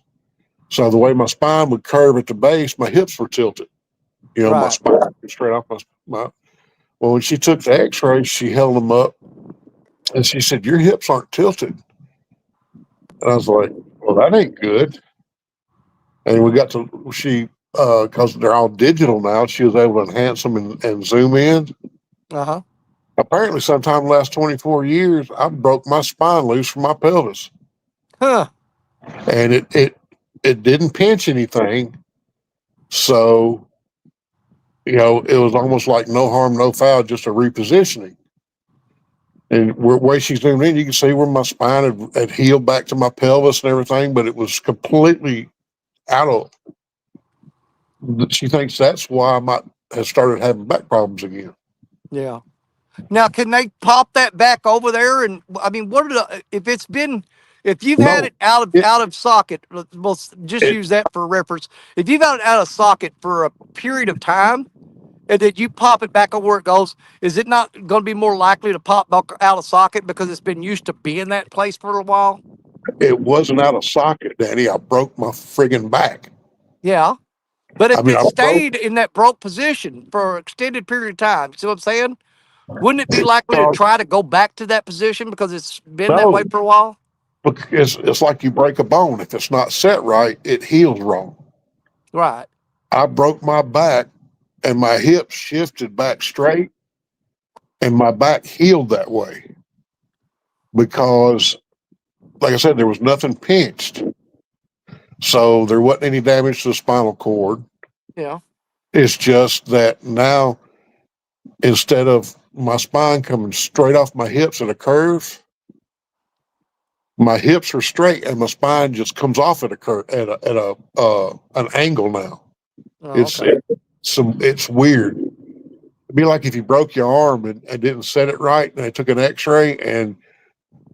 So the way my spine would curve at the base, my hips were tilted. My Right, spine straight off my. Well, when she took the X-ray, she held them up and she said, "Your hips aren't tilted." And I was like, "Well, that ain't good." And we got to she because they're all digital now. She was able to enhance them and zoom in. Uh huh. Apparently, sometime in the last 24 years, I broke my spine loose from my pelvis, Huh. and it didn't pinch anything. So it was almost like no harm, no foul, just a repositioning. And where she zoomed in, you can see where my spine had healed back to my pelvis and everything, but it was completely out of. She thinks that's why I might have started having back problems again. Yeah. Now, can they pop that back over there? And I mean, what are if you've had No, it out it, of socket, we'll just it use that for reference. If you've had it out of socket for a period of time, and then you pop it back over where it goes, is it not going to be more likely to pop back out of socket because it's been used to being that place for a while? it wasn't out of socket, Danny. I broke my friggin' back. Yeah. But I if mean, it I broke. stayed in that broke position for an extended period of time, see what I'm saying? Wouldn't it be It's likely to because try to go back to that position because it's been that way no, for a while? it's like you break a bone. If it's not set right, it heals wrong. Right. I broke my back, and my hips shifted back straight, and my back healed that way because, like I said, there was nothing pinched. So there wasn't any damage to the spinal cord. Yeah. It's just that now, instead of my spine coming straight off my hips at a curve, my hips are straight and my spine just comes off at a curve at a an angle now. Oh, It's okay. it's weird. It'd be like if you broke your arm and didn't set it right, and they took an X-ray, and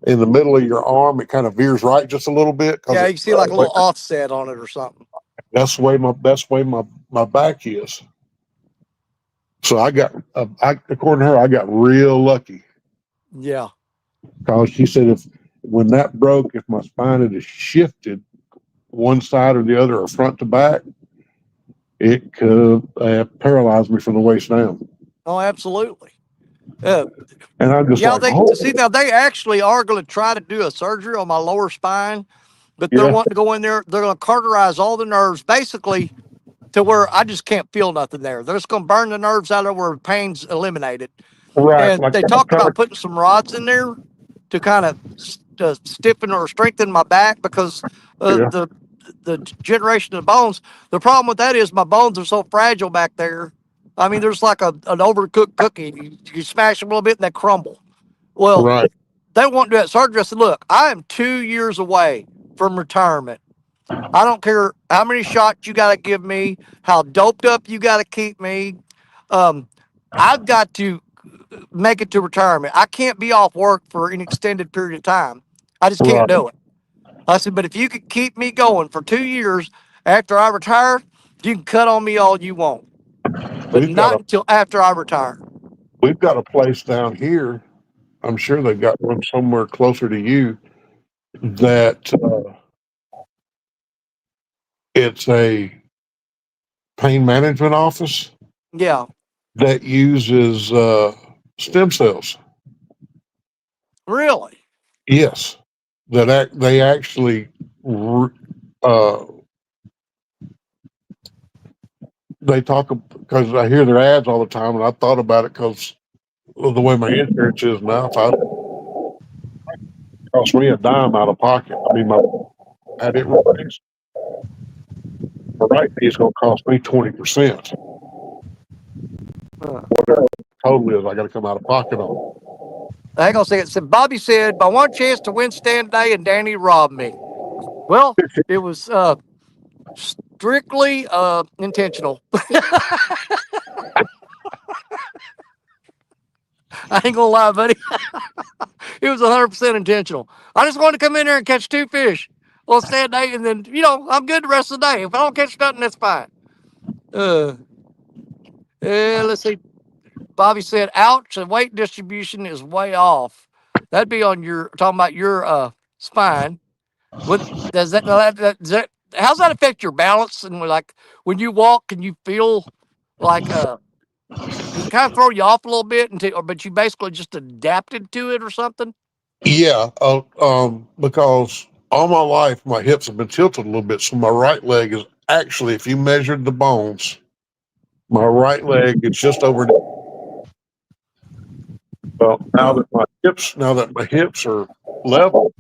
in the middle of your arm it kind of veers right just a little bit because Yeah, you see like a little offset on it or something. that's the way my back is. So according to her, I got real lucky Yeah. because she said if when that broke, if my spine had shifted one side or the other or front to back, it could paralyze me from the waist down. Oh, absolutely. Uh, And I'm just yeah, like, they oh, see now they actually are going to try to do a surgery on my lower spine, but they're yeah, wanting to go in there. They're going to cauterize all the nerves basically to where I just can't feel nothing there. They're just going to burn the nerves out of where pain's eliminated. right, And like they talked about putting some rods in there to kind of stiffen or strengthen my back because yeah, the generation of the bones. The problem with that is my bones are so fragile back there. I mean, there's like an overcooked cookie. You smash them a little bit and they crumble. Well, right, they won't do that surgery. I said, look, I am 2 years away from retirement. I don't care how many shots you got to give me, how doped up you got to keep me. Um, I've got to make it to retirement. I can't be off work for an extended period of time. I just can't right. do it. I said, but if you could keep me going for 2 years after I retire, you can cut on me all you want, but We've got not a until after I retire. we've got a place down here. I'm sure they've got one somewhere closer to you that it's a pain management office Yeah, that uses stem cells. really. Yes, they actually uh, they talk because I hear their ads all the time, and I thought about it because of the way my insurance is now. If I cost me a dime out of pocket, I mean, my had it replaced. For right, it's going to cost me 20%. Uh, Whatever the total is, I got to come out of pocket on. Hang on a second. So Bobby said, "My one chance to win stand day, and Danny robbed me." Well, it was strictly intentional. I ain't gonna lie, buddy. It was 100% intentional. I just wanted to come in there and catch 2 fish on stand day, and then I'm good the rest of the day. If I don't catch nothing, that's fine. Uh, let's see. Bobby said, "Ouch, the weight distribution is way off." That'd be on your talking about your spine. What does that, does that how's that affect your balance? And like when you walk, can you feel like Does it kind of throw you off a little bit, but you basically just adapted to it or something? Yeah, because all my life my hips have been tilted a little bit, so my right leg is actually, if you measured the bones, my right leg is just over. Well, now that my hips are level,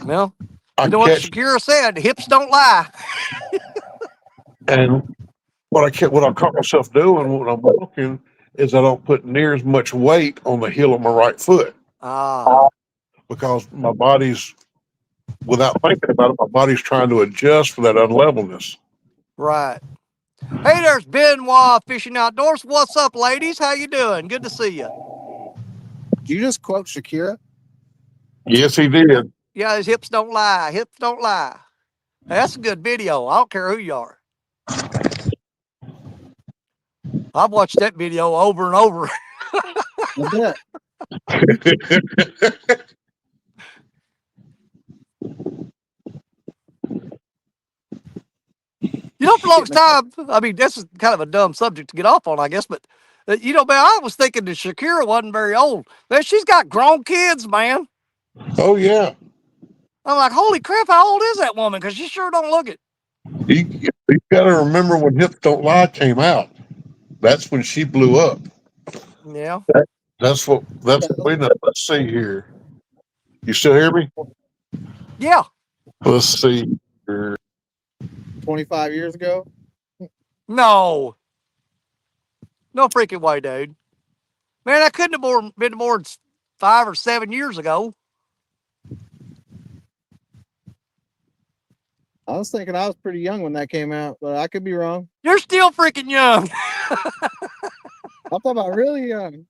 Well, I you can know what catch. Shakira said? Hips don't lie. And what I caught myself doing when I'm walking is I don't put near as much weight on the heel of my right foot Ah, because my body's, without thinking about it, my body's trying to adjust for that unlevelness. right. Hey, there's Benoit Fishing Outdoors. What's up, ladies? How you doing? Good to see you. Did you just quote Shakira? Yes, he did. Yeah, his hips don't lie. Hips don't lie. Hey, that's a good video. I don't care who you are. I've watched that video over and over. I bet. For the longest Getting a time, I mean, this is kind of a dumb subject to get off on, I guess, but, man, I was thinking that Shakira wasn't very old. Man, she's got grown kids, man. Oh yeah, I'm like, holy crap, how old is that woman? Because she sure don't look it. you got to remember when Hips Don't Lie came out. That's when she blew up. Yeah. That's what we know. Let's see here. You still hear me? Yeah. Let's see here. 25 years ago. No. No freaking way, dude. Man, that couldn't have been more than 5 or 7 years ago. I was thinking I was pretty young when that came out, but I could be wrong. You're still freaking young. I'm talking about really young.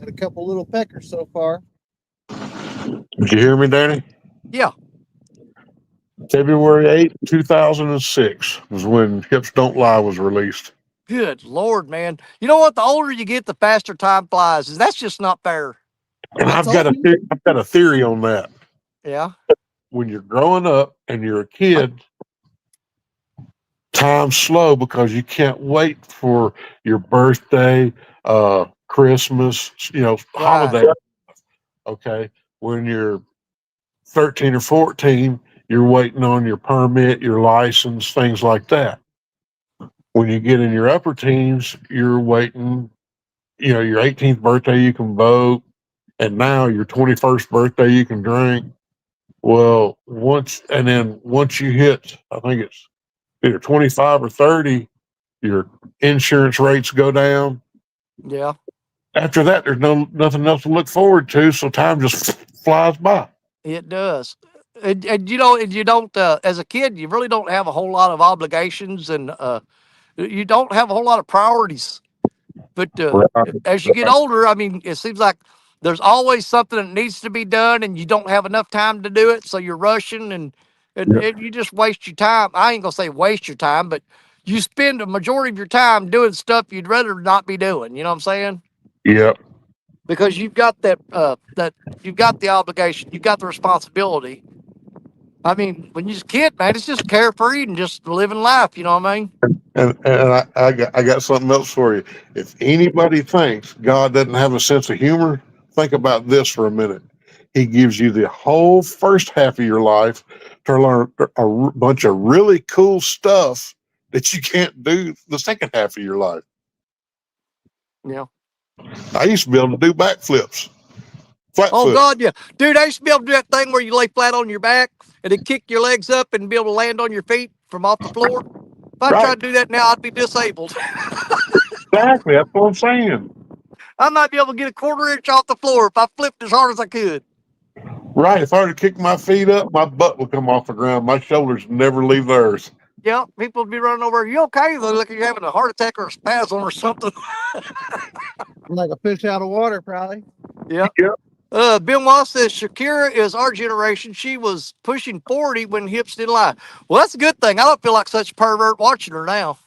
Had a couple little peckers so far. Did you hear me, Danny? Yeah. February 8th, 2006 was when Hips Don't Lie was released. Good Lord, man. You know what? The older you get, the faster time flies. That's just not fair. And I've got a theory on that. Yeah. When you're growing up and you're a kid, time's slow because you can't wait for your birthday, Christmas, Right. holiday. Okay. When you're 13 or 14, you're waiting on your permit, your license, things like that. When you get in your upper teens, you're waiting, your 18th birthday, you can vote. And now your 21st birthday, you can drink. Well, once you hit, I think it's either 25 or 30, your insurance rates go down. Yeah. After that, there's nothing else to look forward to, so time just flies by. It does. And you don't, as a kid, you really don't have a whole lot of obligations and you don't have a whole lot of priorities. But Right. as you get older, I mean, it seems like there's always something that needs to be done and you don't have enough time to do it. So you're rushing and you just waste your time. I ain't going to say waste your time, but you spend a majority of your time doing stuff you'd rather not be doing. You know what I'm saying? Yep. Because you've got that you've got the obligation, you've got the responsibility. I mean, when you're a kid, man, it's just carefree and just living life. You know what I mean? And I got something else for you. If anybody thinks God doesn't have a sense of humor, think about this for a minute. He gives you the whole first half of your life to learn a bunch of really cool stuff that you can't do the second half of your life. Yeah. I used to be able to do backflips, flat Oh foot. God, yeah, dude. I used to be able to do that thing where you lay flat on your back and then kick your legs up and be able to land on your feet from off the floor. If I Right. tried to do that now, I'd be disabled. Exactly. That's what I'm saying. I might be able to get a quarter inch off the floor if I flipped as hard as I could. Right. If I were to kick my feet up, my butt would come off the ground. My shoulders never leave the earth. Yeah, people would be running over. Are you okay? They look like you're having a heart attack or a spasm or something. I'm like a fish out of water, probably. Yeah. Yep. Benoit says Shakira is our generation. She was pushing 40 when hips didn't lie. Well, that's a good thing. I don't feel like such a pervert watching her now.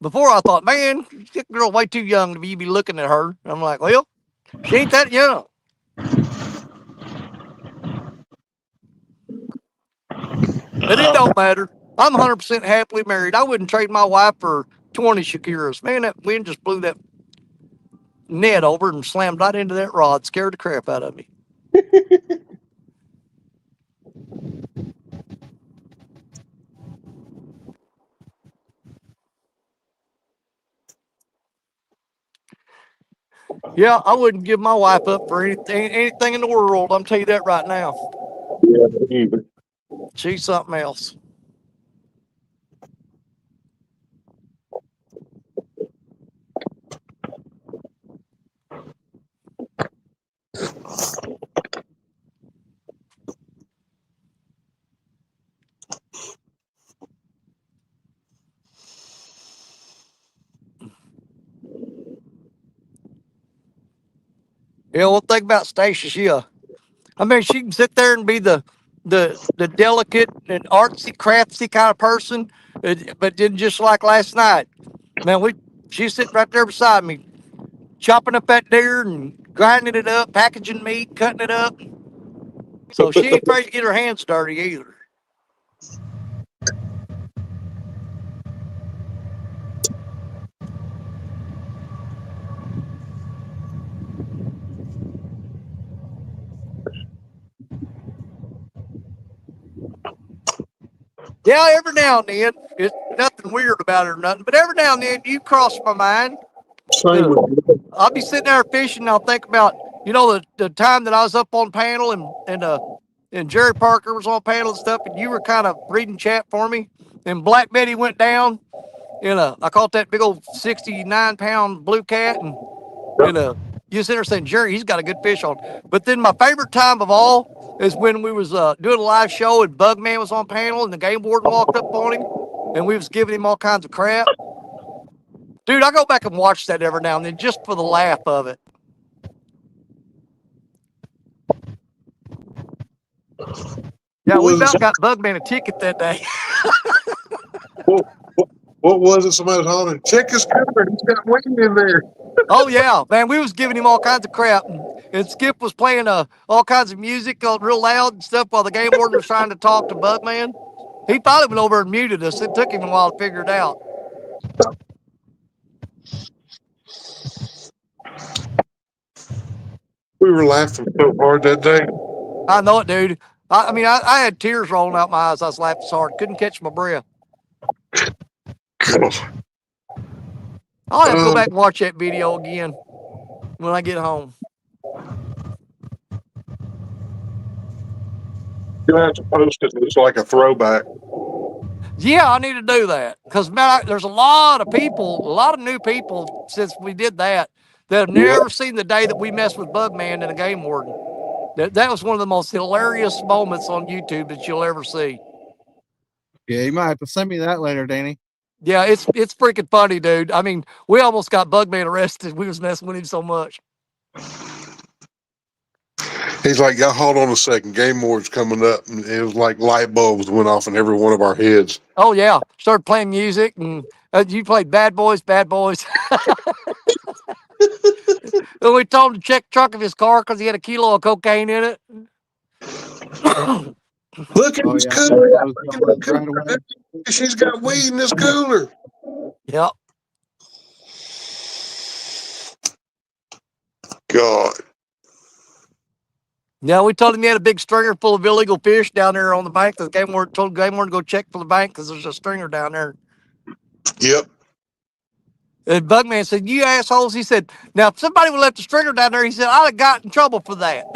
Before I thought, man, that girl way too young to be looking at her. I'm like, well, she ain't that young. But it don't matter. I'm 100% happily married. I wouldn't trade my wife for 20 Shakiras. Man, that wind just blew that net over and slammed right into that rod. Scared the crap out of me. Yeah, I wouldn't give my wife up for anything in the world. I'm telling you that right now. Yeah, me either. She's something else. Yeah, one thing about Stacia, I mean, she can sit there and be the delicate and artsy, craftsy kind of person, but then just like last night, man, she's sitting right there beside me, chopping up that deer and grinding it up, packaging meat, cutting it up. So she ain't afraid to get her hands dirty either. Yeah, every now and then, it's nothing weird about it or nothing, but every now and then you cross my mind. Same Uh, with me. I'll be sitting there fishing and I'll think about, the time that I was up on panel and Jerry Parker was on panel and stuff, and you were kind of reading chat for me. And Black Betty went down, I caught that big old 69-pound blue cat, and you sit there saying, Jerry, he's got a good fish on. But then my favorite time of all is when we was doing a live show and Bugman was on panel and the game warden walked up on him and we was giving him all kinds of crap. Dude, I go back and watch that every now and then just for the laugh of it. Yeah, What we was about it? got Bugman a ticket that day. What, what was it? Somebody was hollering, check his cover. He's got wind in there. Oh yeah, man, we was giving him all kinds of crap, and Skip was playing all kinds of music real loud and stuff while the game warden was trying to talk to Bugman. He probably went over and muted us. It took him a while to figure it out. We were laughing so hard that day. I know it, dude. I mean, I had tears rolling out my eyes. I was laughing so hard, couldn't catch my breath. God. I'll have to go back and watch that video again when I get home. You'll have to post it. It's like a throwback. Yeah, I need to do that because man, there's a lot of people, a lot of new people since we did that have never seen the day that we messed with Bugman and a game warden. That was one of the most hilarious moments on YouTube that you'll ever see. Yeah, you might have to send me that later, Danny. Yeah, it's freaking funny, dude. I mean, we almost got Bugman arrested. We was messing with him so much. He's like, y'all hold on a second. Game Ward's coming up. And it was like light bulbs went off in every one of our heads. Oh yeah, started playing music and you played Bad Boys, Bad Boys. And we told him to check the trunk of his car because he had a kilo of cocaine in it. Look at Oh, this yeah. cooler. I was doing that right away. She's got weed in this cooler. Yep. God. Yeah, we told him he had a big stringer full of illegal fish down there on the bank. The game warden told the game warden to go check for the bank because there's a stringer down there. Yep. And Bugman said, "You assholes." He said, "Now, if somebody would left the stringer down there," he said, "I'd have got in trouble for that."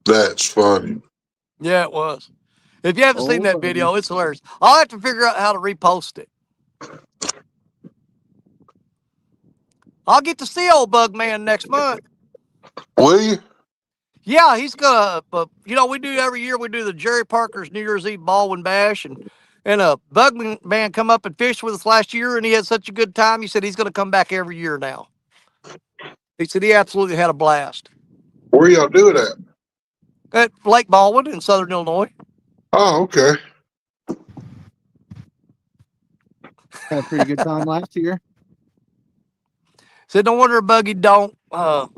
That's funny. Yeah, it was. If you haven't seen that video, it's hilarious. I'll have to figure out how to repost it. I'll get to see old Bugman next month. Will you? Yeah, he's gonna. We do every year. We do the Jerry Parker's New Year's Eve Baldwin Bash, and Bugman come up and fished with us last year, and he had such a good time. He said he's gonna come back every year now. He said he absolutely had a blast. Where y'all do it at? at Lake Baldwin in southern Illinois. Oh, okay. Had a pretty good time last year. Said, no wonder Buggy don't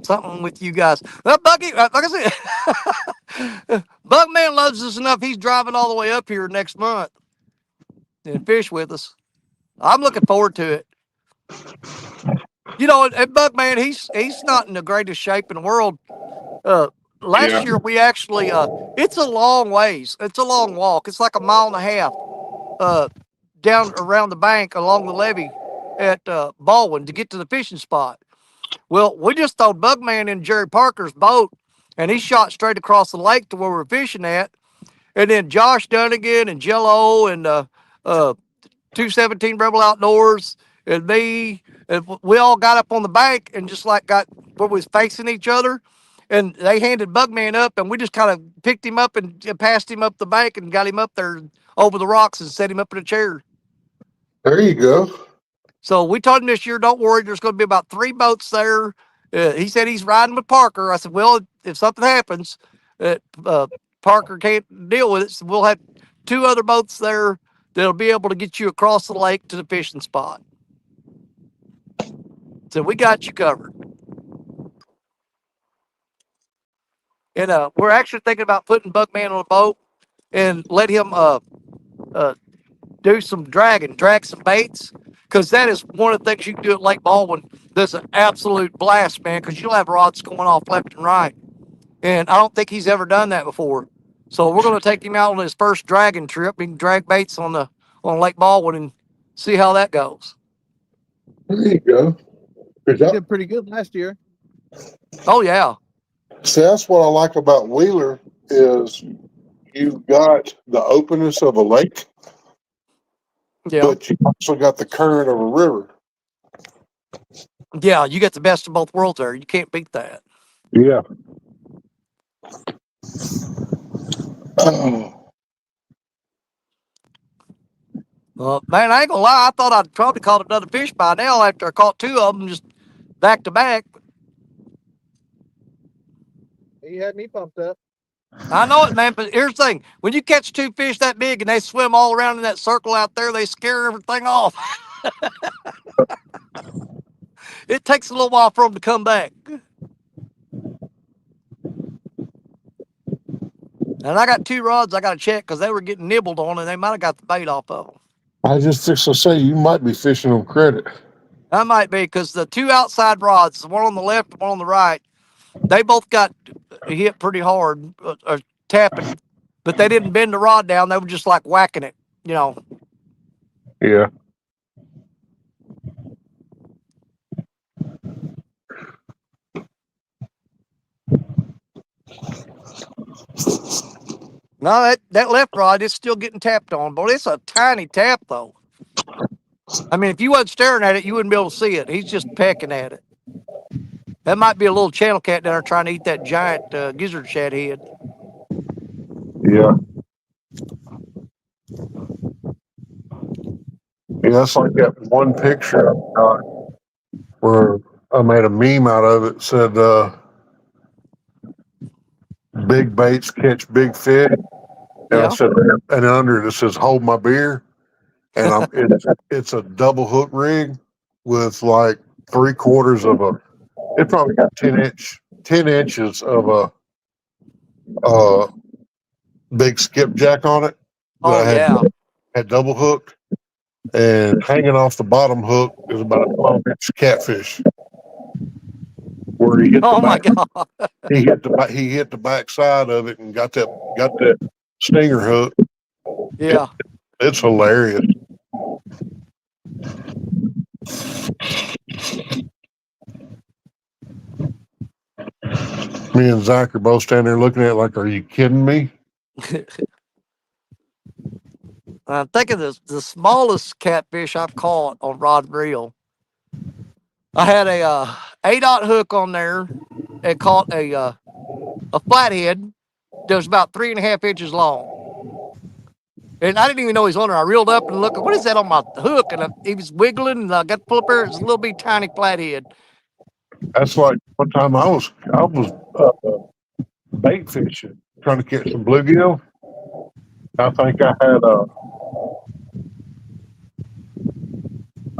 something with you guys. Well, Buggy, like I said, Bugman loves us enough. He's driving all the way up here next month and fish with us. I'm looking forward to it. You know, and Bugman, he's not in the greatest shape in the world. Last year we actually, it's a long ways. It's a long walk. It's like a mile and a half down around the bank along the levee at Baldwin to get to the fishing spot. Well, we just threw Bugman in Jerry Parker's boat, and he shot straight across the lake to where we're fishing at. And then Josh Dunnigan and Jello and 217 Rebel Outdoors and me, and we all got up on the bank and just like got where we was facing each other. And they handed Bugman up, and we just kind of picked him up and passed him up the bank and got him up there over the rocks and set him up in a chair. There you go. So we told him this year, don't worry, there's going to be about 3 boats there. He said he's riding with Parker. I said, well, if something happens that Parker can't deal with it, so we'll have 2 other boats there that'll be able to get you across the lake to the fishing spot. So we got you covered. And we're actually thinking about putting Bugman on a boat and let him do some drag some baits, because that is one of the things you can do at Lake Baldwin. That's an absolute blast, man, because you'll have rods going off left and right. And I don't think he's ever done that before. So we're going to take him out on his first dragging trip. He can drag baits on Lake Baldwin and see how that goes. There you go. Good You job. did pretty good last year. Oh yeah. See, that's what I like about Wheeler is you've got the openness of a lake, Yeah. but you also got the current of a river. Yeah, you get the best of both worlds there. You can't beat that. Yeah. Man, I ain't gonna lie. I thought I'd probably caught another fish by now after I caught 2 of them just back to back. You had me pumped up. I know it, man, but here's the thing. When you catch 2 fish that big and they swim all around in that circle out there, they scare everything off. It takes a little while for them to come back. And I got 2 rods I got to check because they were getting nibbled on and they might have got the bait off of them. I just fixed to say you might be fishing on credit. I might be, because the 2 outside rods, the one on the left and one on the right, they both got hit pretty hard, or tapping, but they didn't bend the rod down. They were just like whacking it, you know. Yeah. No, that left rod is still getting tapped on, but it's a tiny tap, though. I mean, if you wasn't staring at it, you wouldn't be able to see it. He's just pecking at it. That might be a little channel cat down there trying to eat that giant gizzard shad head. Yeah. Yeah, that's like that one picture I got where I made a meme out of it. Said, big baits catch big fish. And Yeah. I said, and under it says, hold my beer. And it's a double hook rig with like 3/4 of a, it probably got 10 inches of a big skipjack on it. Oh, That yeah. had double hooked, and hanging off the bottom hook is about a 12-inch catfish. Where he hit Oh, the my back, God. he hit the back side of it and got that stinger hook. Yeah. It's hilarious. Me and Zach are both standing there looking at it like, are you kidding me? I'm thinking the smallest catfish I've caught on rod and reel. I had a 8/0 hook on there and caught a flathead that was about 3.5 inches long. And I didn't even know he was on there. I reeled up and looked, what is that on my hook? And he was wiggling, and I got to pull up there. It was a little bitty tiny flathead. That's like one time I was bait fishing, trying to catch some bluegill. I think I had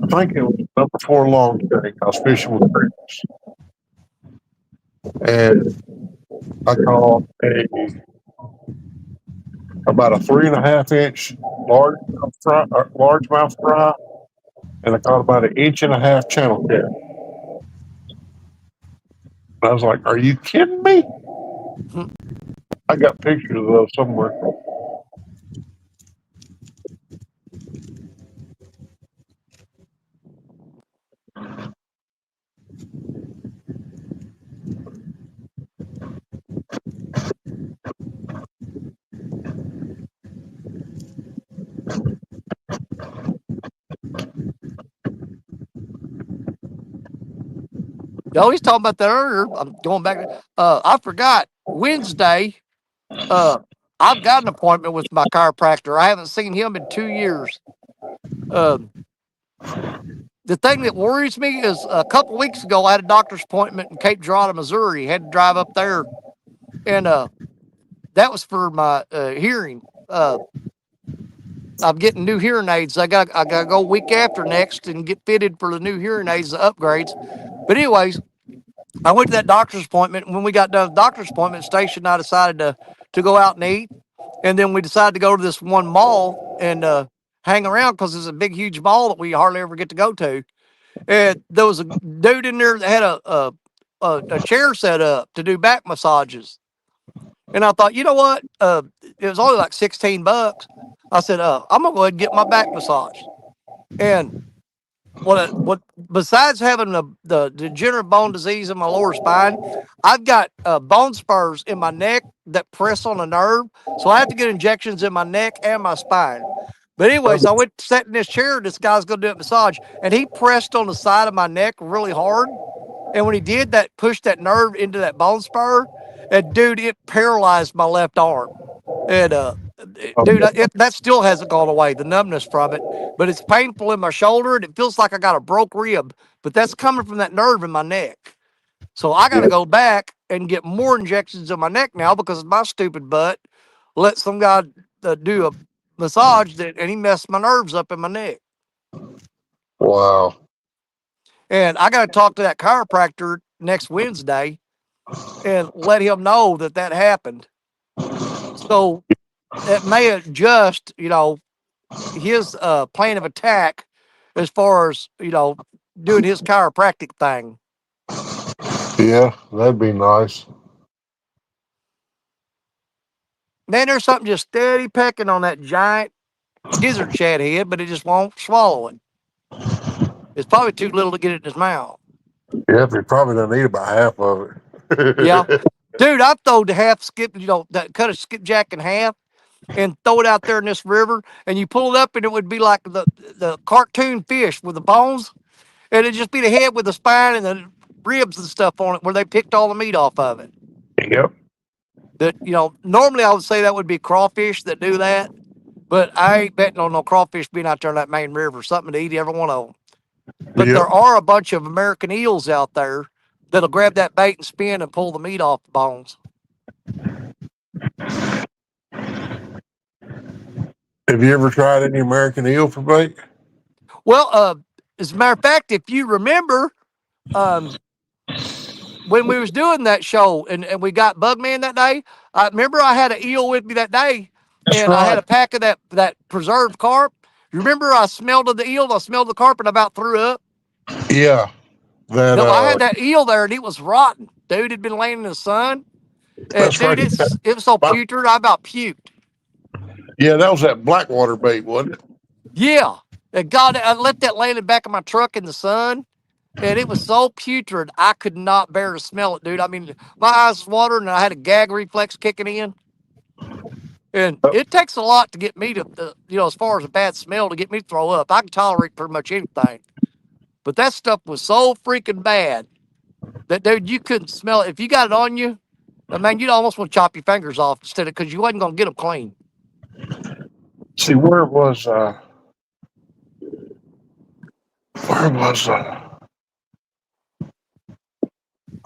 I think it was number 4 long tank. I was fishing with friends, and I caught about a 3.5 inch largemouth fry, and I caught about an inch and a half channel cat. I was like, "Are you kidding me?" I got pictures of those somewhere. No, he's talking about that earlier. I'm going back. I forgot Wednesday. Uh, I've got an appointment with my chiropractor. I haven't seen him in 2 years. Um, the thing that worries me is a couple weeks ago I had a doctor's appointment in Cape Girardeau, Missouri. Had to drive up there, and that was for my hearing. I'm getting new hearing aids. I got to go week after next and get fitted for the new hearing aids, the upgrades. But anyways, I went to that doctor's appointment. When we got done with the doctor's appointment station, I decided to go out and eat, and then we decided to go to this one mall and hang around because it's a big, huge mall that we hardly ever get to go to. And there was a dude in there that had a chair set up to do back massages. And I thought, you know what? It was only like $16. I said, I'm gonna go ahead and get my back massage. And what besides having the degenerative bone disease in my lower spine, I've got bone spurs in my neck that press on a nerve. So I have to get injections in my neck and my spine. But anyways, I went sat in this chair. This guy's gonna do a massage, and he pressed on the side of my neck really hard. And when he did that, pushed that nerve into that bone spur, and dude, it paralyzed my left arm. And dude, that still hasn't gone away, the numbness from it. But it's painful in my shoulder, and it feels like I got a broke rib. But that's coming from that nerve in my neck. So I got to Yeah, go back and get more injections in my neck now because my stupid butt let some guy do a massage that, and he messed my nerves up in my neck. wow. And I got to talk to that chiropractor next Wednesday and let him know that that happened. So it may adjust, his plan of attack as far as, doing his chiropractic thing. Yeah, that'd be nice. Man, there's something just steady pecking on that giant gizzard shad head, but it just won't swallow it. It's probably too little to get it in his mouth. Yeah, they probably don't eat about half of Yeah. it. Dude, I've thrown the half skip, that cut a skipjack in half and throw it out there in this river, and you pull it up, and it would be like the cartoon fish with the bones, and it'd just be the head with the spine and the ribs and stuff on it where they picked all the meat off of it. Yep. That normally I would say that would be crawfish that do that, but I ain't betting on no crawfish being out there in that main river. Something to eat every one of them. But Yep. there are a bunch of American eels out there that'll grab that bait and spin and pull the meat off the bones. Have you ever tried any American eel for bait? Well, as a matter of fact, if you remember, um, when we was doing that show and we got Bugman that day, I remember I had an eel with me that day, That's and I had right. a pack of that preserved carp. You remember I smelled of the eel, I smelled the carp, and I about threw up. Yeah. That No, I had that eel there, and it was rotten. Dude had been laying in the sun, and that's dude, right. it was so putrid, I about puked. Yeah, that was that blackwater bait, wasn't it? Yeah, and God, I left that laying in the back of my truck in the sun, and it was so putrid, I could not bear to smell it, dude. I mean, my eyes was watering, and I had a gag reflex kicking in. And Oh, it takes a lot to get me to, as far as a bad smell, to get me to throw up. I can tolerate pretty much anything. But that stuff was so freaking bad that, dude, you couldn't smell it. If you got it on you, man, you'd almost want to chop your fingers off instead of, because you wasn't going to get them clean. see where was I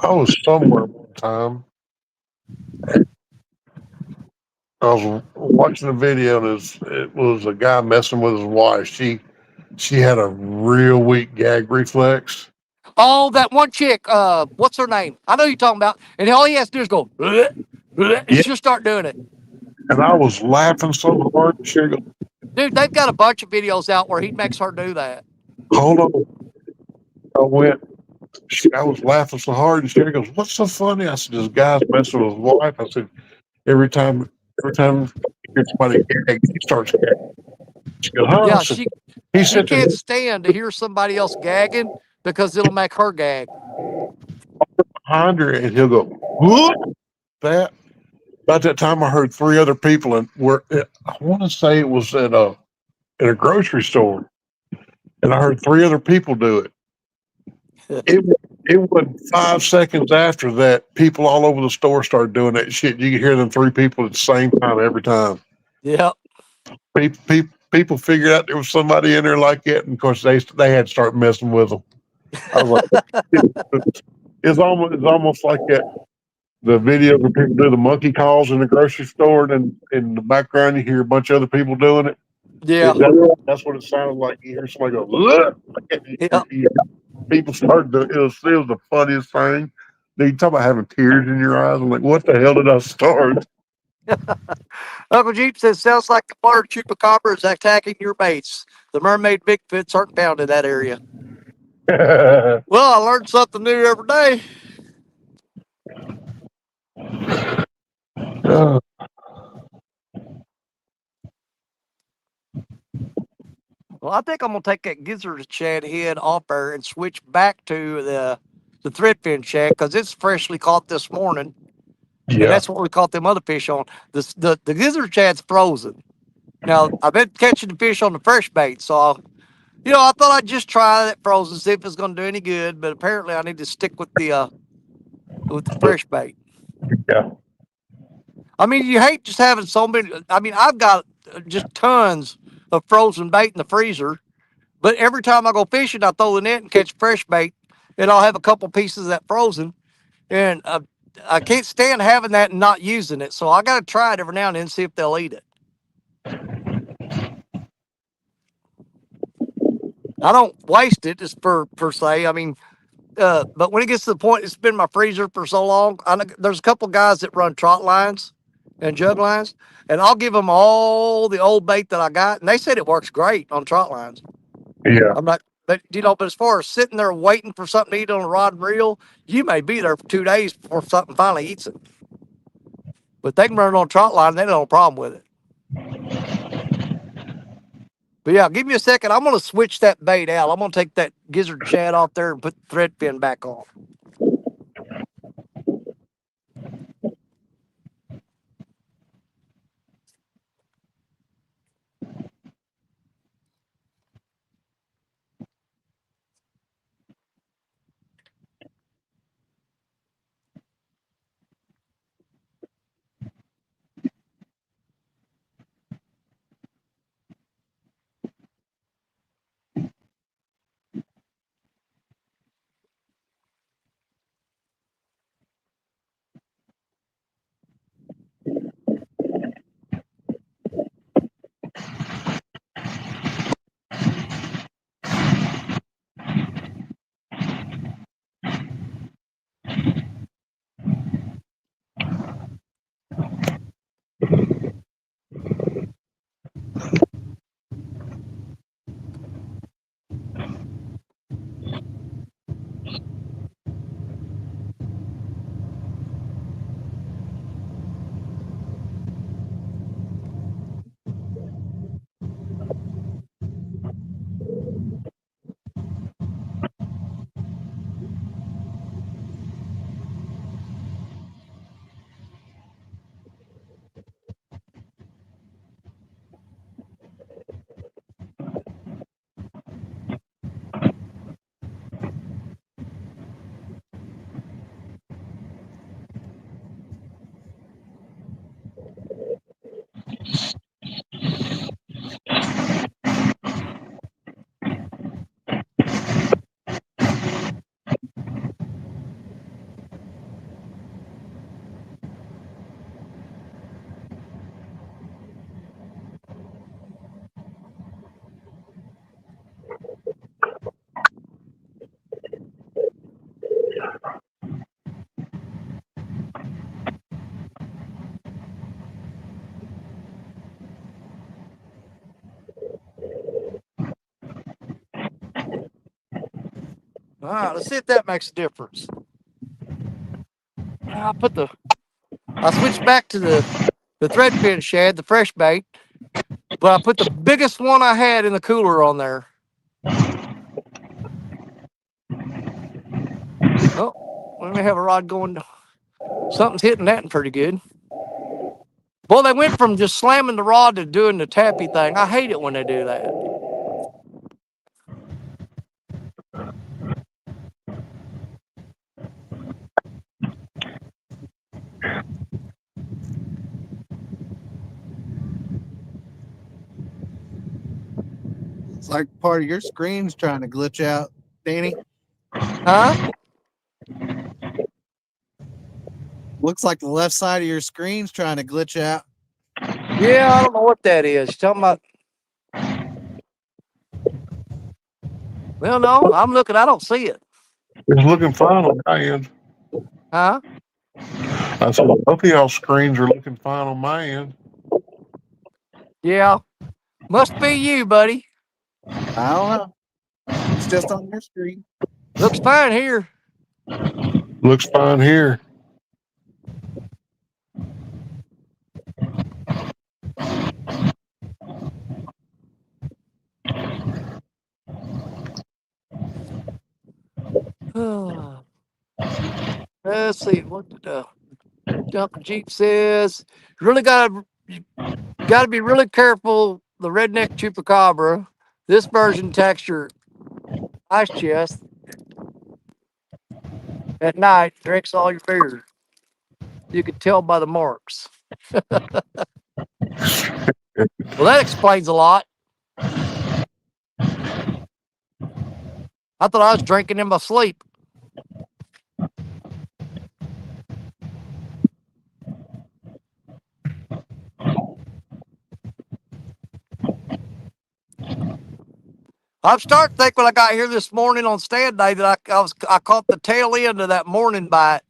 was somewhere one time, I was watching a video and it was a guy messing with his wife. She had a real weak gag reflex. Oh, that one chick, what's her name? I know you're talking about. And all he has to do is go, "Bleh, bleh," and Yeah, she'll start doing it. and I was laughing so hard. She goes, Dude, they've got a bunch of videos out where he makes her do that. "Hold on." I went. I was laughing so hard, and she goes, "What's so funny?" I said, "This guy's messing with his wife." I said, every time he hears somebody gag, he starts gagging. She goes, "Huh?" I Yeah, said, she "He she sits there can't stand to hear somebody else gagging because it'll make her gag. behind her, and he'll go, what?" That about that time, I heard three other people, and I want to say it was at a grocery store, and I heard three other people do it. It it was 5 seconds after that, people all over the store started doing that shit. You could hear them three people at the same time every time. Yeah. People figured out there was somebody in there like that, and of course they had to start messing with them. I was like, it's almost like that. The video where people do the monkey calls in the grocery store, and then in the background you hear a bunch of other people doing it. Yeah. That's what it sounded like. You hear somebody go, "Ugh!" Yeah. People started to. It was the funniest thing. You talk about having tears in your eyes. I'm like, what the hell did I start? Uncle Jeep says, sounds like the water chupacabra is attacking your mates. The mermaid Bigfoots aren't found in that area. Well, I learned something new every day. Uh, Well, I think I'm gonna take that gizzard shad head off there and switch back to the threadfin shad because it's freshly caught this morning, and yeah, that's what we caught them other fish on. The gizzard shad's frozen. Now I've been catching the fish on the fresh bait, so I thought I'd just try that frozen, see if it's gonna do any good. But apparently, I need to stick with the fresh bait. yeah, I mean, you hate just having so many. I mean, I've got just tons of frozen bait in the freezer. But every time I go fishing, I throw the net and catch fresh bait, and I'll have a couple pieces of that frozen. And I can't stand having that and not using it. So I got to try it every now and then, see if they'll eat it. I don't waste it just per se. I mean, but when it gets to the point, it's been in my freezer for so long. There's a couple guys that run trot lines and jug lines, and I'll give them all the old bait that I got, and they said it works great on trot lines. yeah. I'm not, but as far as sitting there waiting for something to eat on a rod and reel, you may be there for 2 days before something finally eats it. But they can run it on a trot line, they don't have a problem with it. But yeah, give me a second. I'm gonna switch that bait out. I'm gonna take that gizzard shad off there and put the thread fin back on. All right, let's see if that makes a difference. I switched back to the threadfin shad, the fresh bait, but I put the biggest one I had in the cooler on there. Oh, we may have a rod going. Something's hitting that one pretty good. Well, they went from just slamming the rod to doing the tappy thing. I hate it when they do that. It's like part of your screen's trying to glitch out, Danny. Huh? Looks like the left side of your screen's trying to glitch out. Yeah, I don't know what that is. You're talking about. Well, no, I'm looking. I don't see it. It's looking fine on my end. Huh? I said, both of y'all screens are looking fine on my end. Yeah. Must be you, buddy. I don't know. It's just on your screen. Looks fine here. Looks fine here. Let's see what the Junker Jeep says. You really gotta be really careful. The redneck chupacabra. This version attacks your ice chest at night, drinks all your beer. You can tell by the marks. Well, that explains a lot. I thought I was drinking in my sleep. I'm starting to think when I got here this morning on stand day that I caught the tail end of that morning bite.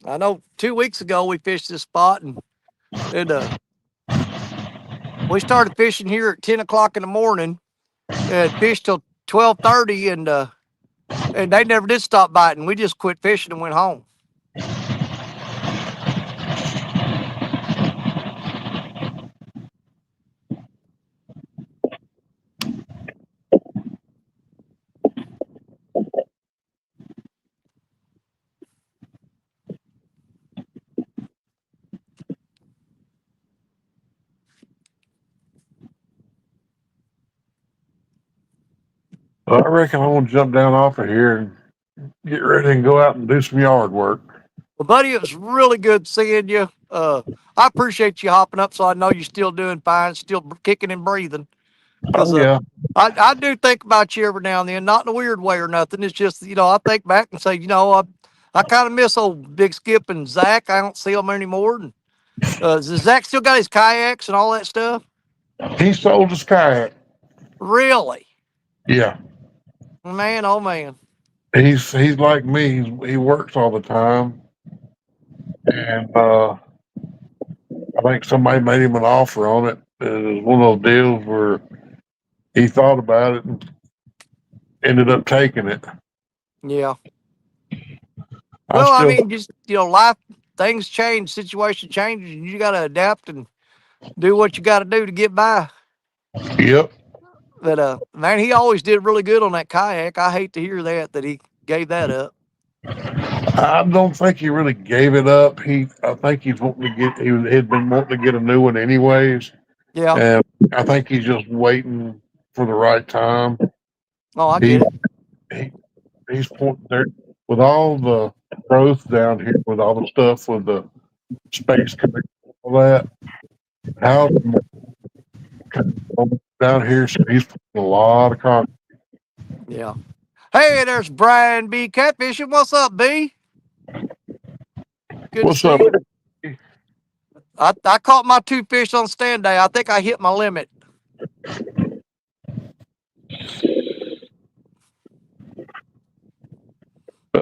I know 2 weeks ago we fished this spot and we started fishing here at 10 o'clock in the morning and fished till 12:30 and they never did stop biting. We just quit fishing and went home. Well, I reckon I'm gonna jump down off of here and get ready and go out and do some yard work. Well, buddy, it was really good seeing you. I appreciate you hopping up so I know you're still doing fine, still kicking and breathing. Because Oh yeah. I do think about you every now and then, not in a weird way or nothing. It's just, I think back and say, I kind of miss old Big Skip and Zach. I don't see them anymore. And does Zach still got his kayaks and all that stuff? He sold his kayak. Really? Yeah. Man, oh man. He's like me. He works all the time, and I think somebody made him an offer on it. It was one of those deals where he thought about it and ended up taking it. Yeah. Well, I mean, just, life, things change, situation changes, and you got to adapt and do what you got to do to get by. Yep. But, man, he always did really good on that kayak. I hate to hear that he gave that up. I don't think he really gave it up. I think he's wanting to get. Had been wanting to get a new one anyways. Yeah. And I think he's just waiting for the right time. Oh, I get it. He's pointing there with all the growth down here, with all the stuff with the space coming, all that. How down here, so he's putting a lot of concrete. Yeah. Hey, there's Brian B. Catfishing. What's up, B? Good What's to up? see you. I caught my 2 fish on stand day. I think I hit my limit.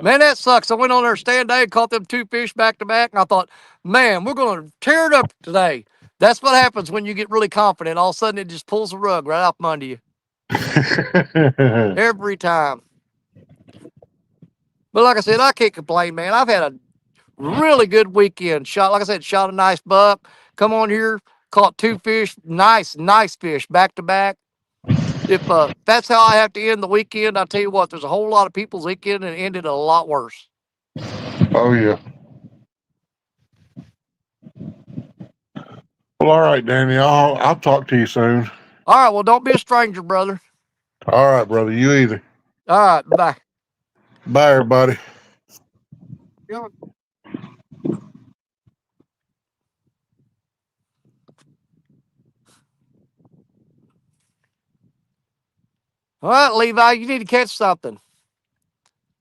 Man, that sucks. I went on there stand day and caught them 2 fish back to back, and I thought, man, we're going to tear it up today. That's what happens when you get really confident. All of a sudden, it just pulls the rug right out from under you every time. But like I said, I can't complain, man. I've had a really good weekend. Like I said, shot a nice buck. Come on here, caught 2 fish, nice fish back to back. If that's how I have to end the weekend, I tell you what, there's a whole lot of people's weekend and it ended a lot worse. Oh yeah. Well, all right, Danny. I'll talk to you soon. All right, well, don't be a stranger, brother. All right, brother. You either. All right, bye. Bye, everybody. All right, Levi, you need to catch something.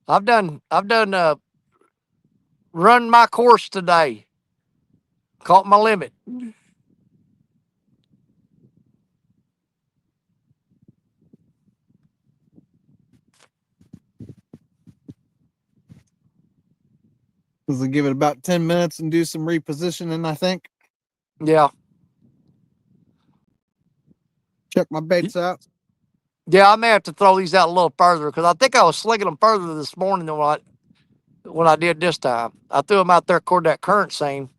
I've done run my course today. Caught my limit. Does it give it about 10 minutes and do some repositioning, I think? Yeah. Check my baits out. Yeah, I may have to throw these out a little further because I think I was slinging them further this morning than when I did this time. I threw them out there toward that current seam.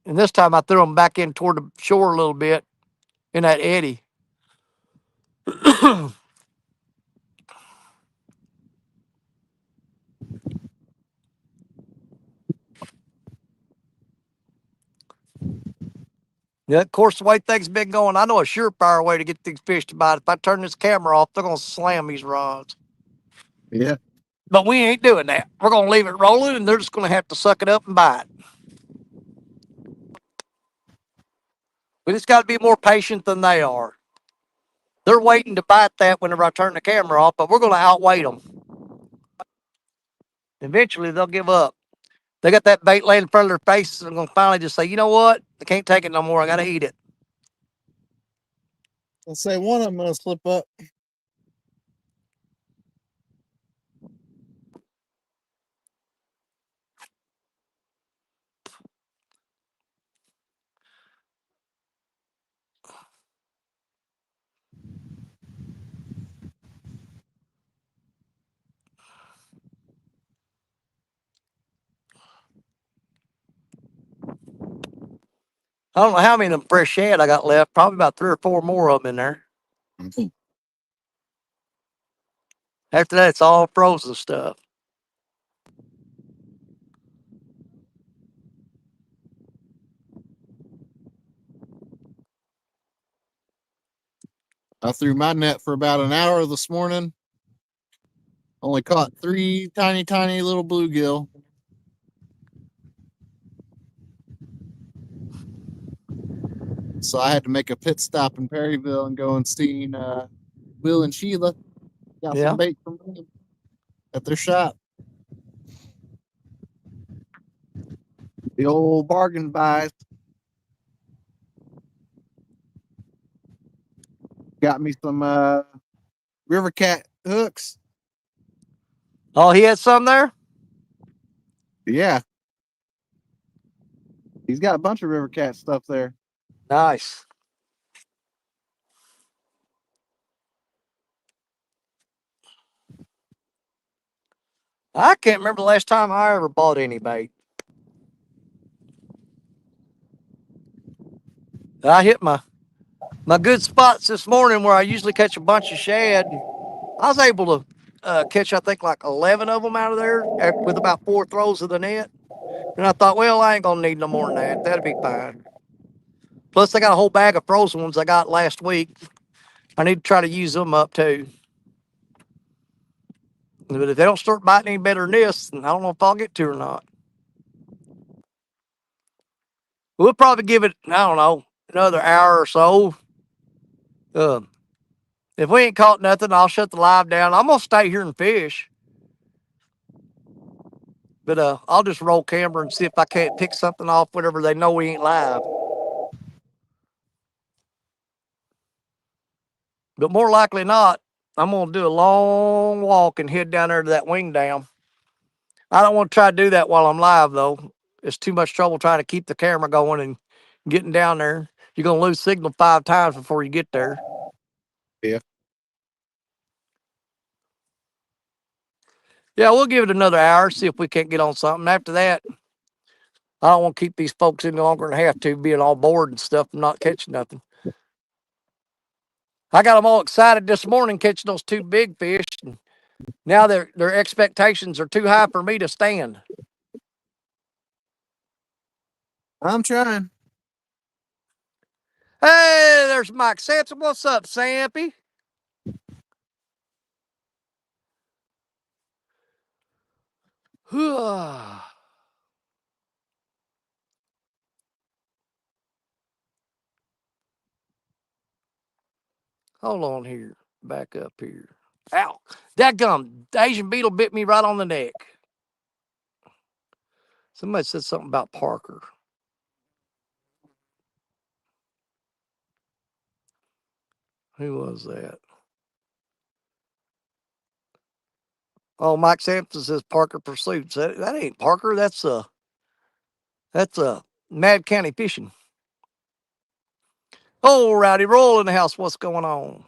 And this time I threw them back in toward the shore a little bit in that eddy. Yeah, of course, the way things been going, I know a surefire way to get these fish to bite. If I turn this camera off, they're going to slam these rods. Yeah. But we ain't doing that. We're going to leave it rolling, and they're just going to have to suck it up and bite. We just got to be more patient than they are. They're waiting to bite that whenever I turn the camera off, but we're going to outweight them. Eventually, they'll give up. They got that bait laying in front of their faces, and they're going to finally just say, you know what? I can't take it no more. I got to eat it. I'll say one of them going to slip up. I don't know how many of them fresh shad I got left. Probably about 3 or 4 more of them in there. After that, it's all frozen stuff. I threw my net for about an hour this morning. Only caught 3 tiny little bluegill. So I had to make a pit stop in Perryville and go and see Will and Sheila. Got Yeah. some bait from them at their shop. The old bargain buys. Got me some river cat hooks. Oh, he had some there? Yeah. He's got a bunch of river cat stuff there. Nice. I can't remember the last time I ever bought any bait. I hit my good spots this morning where I usually catch a bunch of shad. I was able to catch, I think, like 11 of them out of there with about 4 throws of the net. And I thought, well, I ain't going to need no more than that. That'll be fine. Plus, I got a whole bag of frozen ones I got last week. I need to try to use them up, too. But if they don't start biting any better than this, then I don't know if I'll get to or not. We'll probably give it, I don't know, another hour or so. If we ain't caught nothing, I'll shut the live down. I'm going to stay here and fish. But I'll just roll camera and see if I can't pick something off whenever they know we ain't live. But more likely not, I'm gonna do a long walk and head down there to that wing dam. I don't want to try to do that while I'm live though. It's too much trouble trying to keep the camera going and getting down there. You're gonna lose signal 5 times before you get there. Yeah. Yeah, we'll give it another hour, see if we can't get on something. After that, I don't want to keep these folks any longer than I have to, being all bored and stuff and not catching nothing. I got them all excited this morning catching those 2 big fish. And now their expectations are too high for me to stand. I'm trying. Hey, there's Mike Sampson. What's up, Sampy? Hold on here. Back up here. Ow. That gum. The Asian beetle bit me right on the neck. Somebody said something about Parker. Who was that? Oh, Mike Sampson says Parker Pursuits. That ain't Parker. That's Mad County Fishing. Oh, Rowdy Roll in the house. What's going on?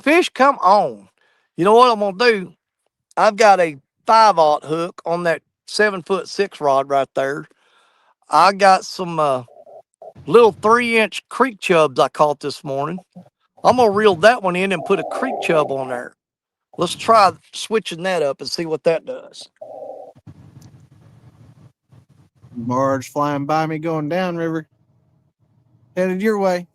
Fish, come on. You know what I'm gonna do? I've got a 5/0 hook on that 7'6" rod right there. I got some little 3-inch creek chubs I caught this morning. I'm gonna reel that one in and put a creek chub on there. Let's try switching that up and see what that does. Barge flying by me going downriver. Headed your way.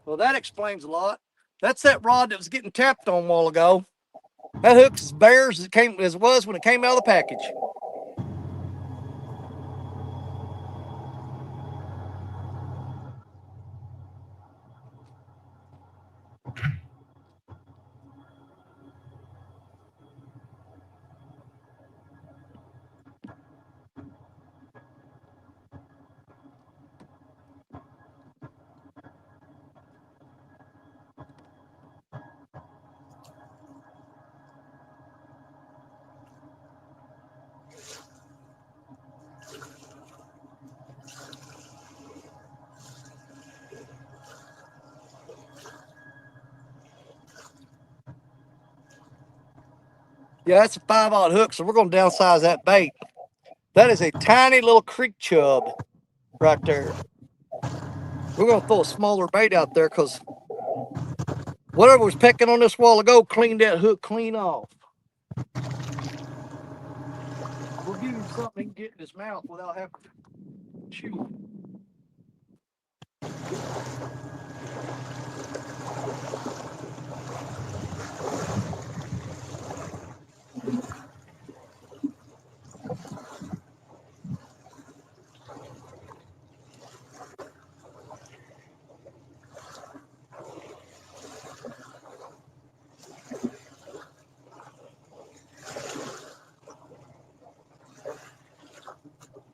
Well, that explains a lot. That's that rod that was getting tapped on a while ago. That hook's as bare as it was when it came out of the package. Yeah, that's a 5/0 hook, so we're gonna downsize that bait. That is a tiny little creek chub right there. We're gonna throw a smaller bait out there because whatever was pecking on this while ago cleaned that hook clean off. We'll give him something he can get in his mouth without having to chew.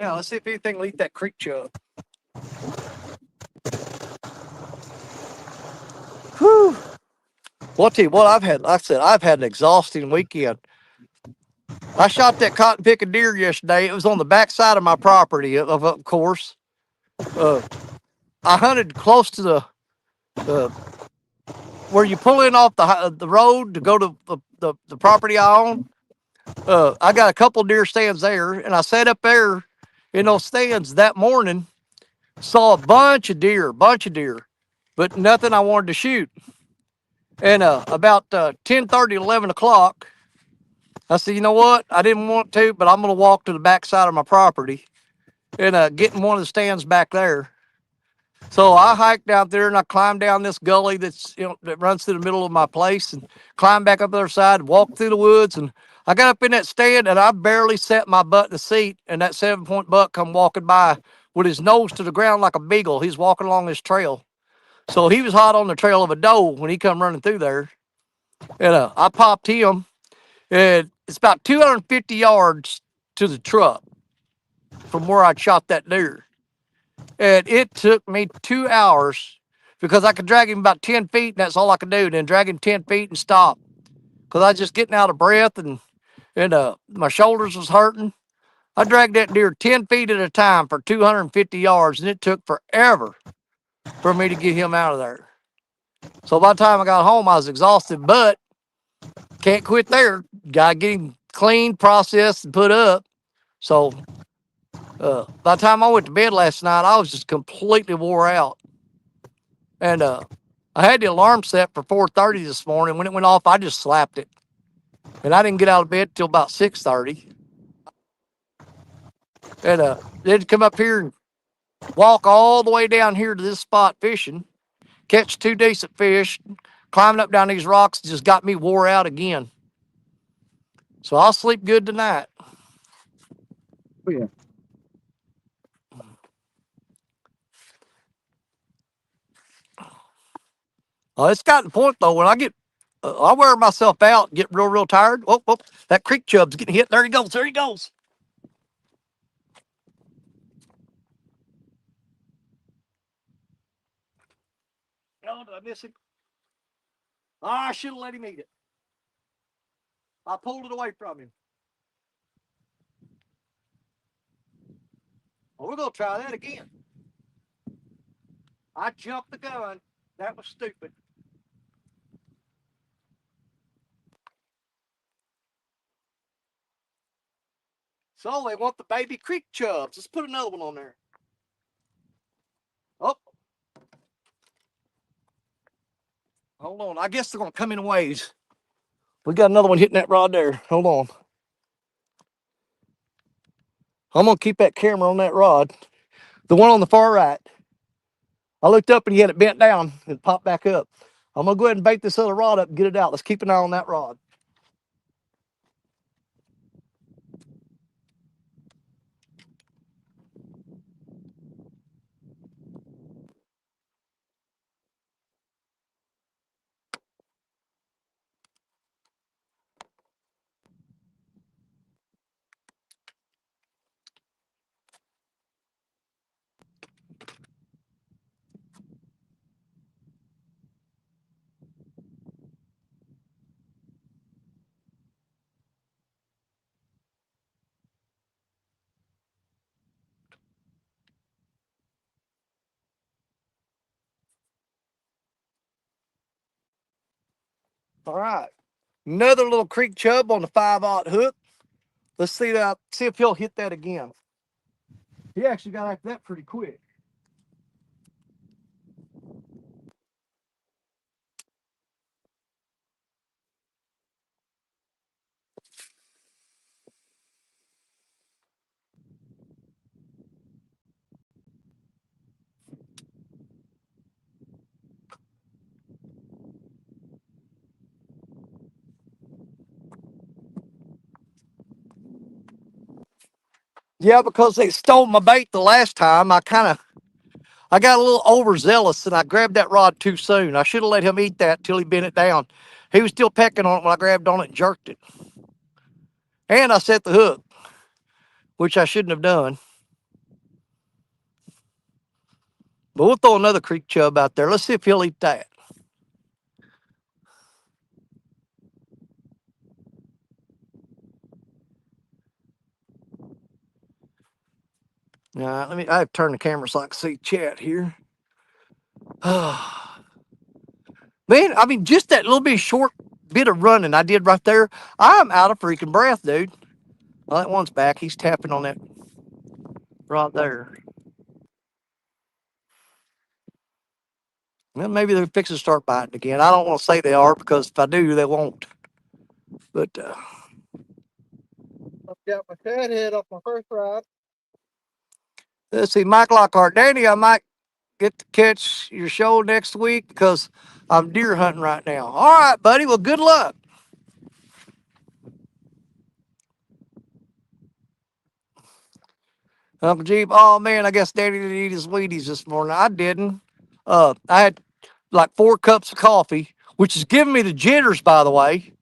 Now let's see if anything will eat that creek chub. Whew. Well, I'll tell you what I've had. Like I said, I've had an exhausting weekend. I shot that cotton picking deer yesterday. It was on the back side of my property, of course. I hunted close to the where you pull in off the road to go to the property I own. I got a couple deer stands there, and I sat up there in those stands that morning, saw a bunch of deer, but nothing I wanted to shoot. And about 10:30, 11 o'clock, I said, you know what? I didn't want to, but I'm going to walk to the back side of my property and get in one of the stands back there. So I hiked out there and I climbed down this gully that runs through the middle of my place and climbed back up the other side, walked through the woods, and I got up in that stand and I barely set my butt in the seat, and that 7 point buck come walking by with his nose to the ground like a beagle. He's walking along this trail. So he was hot on the trail of a doe when he come running through there. And I popped him, and it's about 250 yards to the truck from where I shot that deer. And it took me 2 hours because I could drag him about 10 feet, and that's all I could do. Then drag him 10 feet and stop because I was just getting out of breath, and my shoulders was hurting. I dragged that deer 10 feet at a time for 250 yards, and it took forever for me to get him out of there. So by the time I got home, I was exhausted, but can't quit there. Got to get him clean, processed, and put up. So by the time I went to bed last night, I was just completely wore out. And I had the alarm set for 4:30 this morning. When it went off, I just slapped it. And I didn't get out of bed till about 6:30. And then come up here and walk all the way down here to this spot fishing, catch 2 decent fish, climbing up down these rocks just got me wore out again. So I'll sleep good tonight. Oh, yeah. It's gotten to the point though when I wear myself out, get real tired. Oh, that creek chub's getting hit. There he goes. There he goes. Oh, did I miss him? Oh, I should have let him eat it. I pulled it away from him. Well, we're gonna try that again. I jumped the gun. That was stupid. So they want the baby creek chubs. Let's put another one on there. Oh. Hold on. I guess they're gonna come in waves. We got another one hitting that rod there. Hold on. I'm gonna keep that camera on that rod. The one on the far right. I looked up and he had it bent down and popped back up. I'm gonna go ahead and bait this other rod up and get it out. Let's keep an eye on that rod. All right. Another little creek chub on the 5/0 hook. Let's see that. See if he'll hit that again. He actually got after that pretty quick. Yeah, because they stole my bait the last time. I got a little overzealous and I grabbed that rod too soon. I should have let him eat that till he bent it down. He was still pecking on it when I grabbed on it and jerked it. And I set the hook, which I shouldn't have done. But we'll throw another creek chub out there. Let's see if he'll eat that. I have to turn the camera so I can see chat here. Man, I mean, just that little bit short bit of running I did right there, I'm out of freaking breath, dude. Well, that one's back. He's tapping on that right there. Well, maybe they're fixing to start biting again. I don't want to say they are because if I do, they won't. But I've got my fat head off my first rod. let's see, Mike Lockhart. Danny, I might get to catch your show next week because I'm deer hunting right now. All right, buddy. Well, good luck. Uncle Jeep, oh man, I guess Daddy didn't eat his Wheaties this morning. I didn't. I had like 4 cups of coffee, which is giving me the jitters, by the way.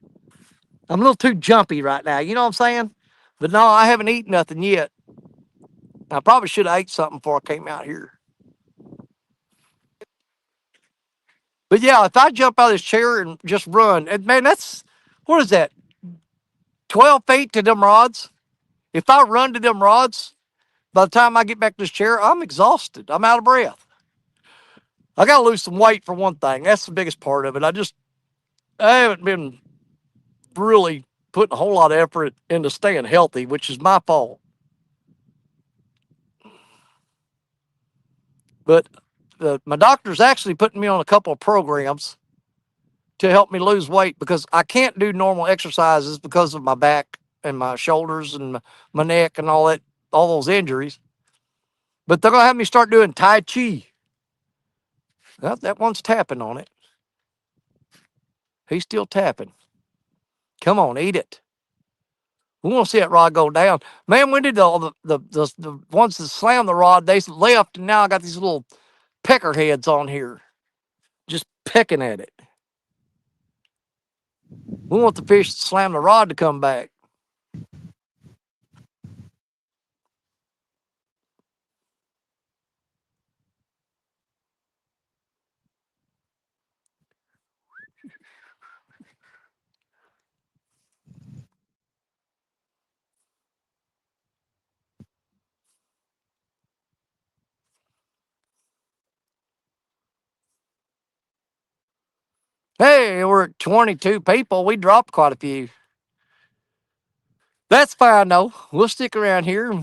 I'm a little too jumpy right now. You know what I'm saying? But no, I haven't eaten nothing yet. I probably should have ate something before I came out here. But yeah, if I jump out of this chair and just run, and man, that's what is that? 12 feet to them rods. If I run to them rods, by the time I get back to this chair, I'm exhausted. I'm out of breath. I got to lose some weight for one thing. That's the biggest part of it. I haven't been really putting a whole lot of effort into staying healthy, which is my fault. But my doctor's actually putting me on a couple of programs to help me lose weight because I can't do normal exercises because of my back and my shoulders and my neck and all that, all those injuries. But they're gonna have me start doing Tai Chi. Well, that one's tapping on it. He's still tapping. Come on, eat it. We want to see that rod go down. Man, when did all the ones that slam the rod, they left, and now I got these little pecker heads on here just pecking at it. We want the fish to slam the rod to come back. Hey, we're at 22 people. We dropped quite a few. That's fine, though. We'll stick around here.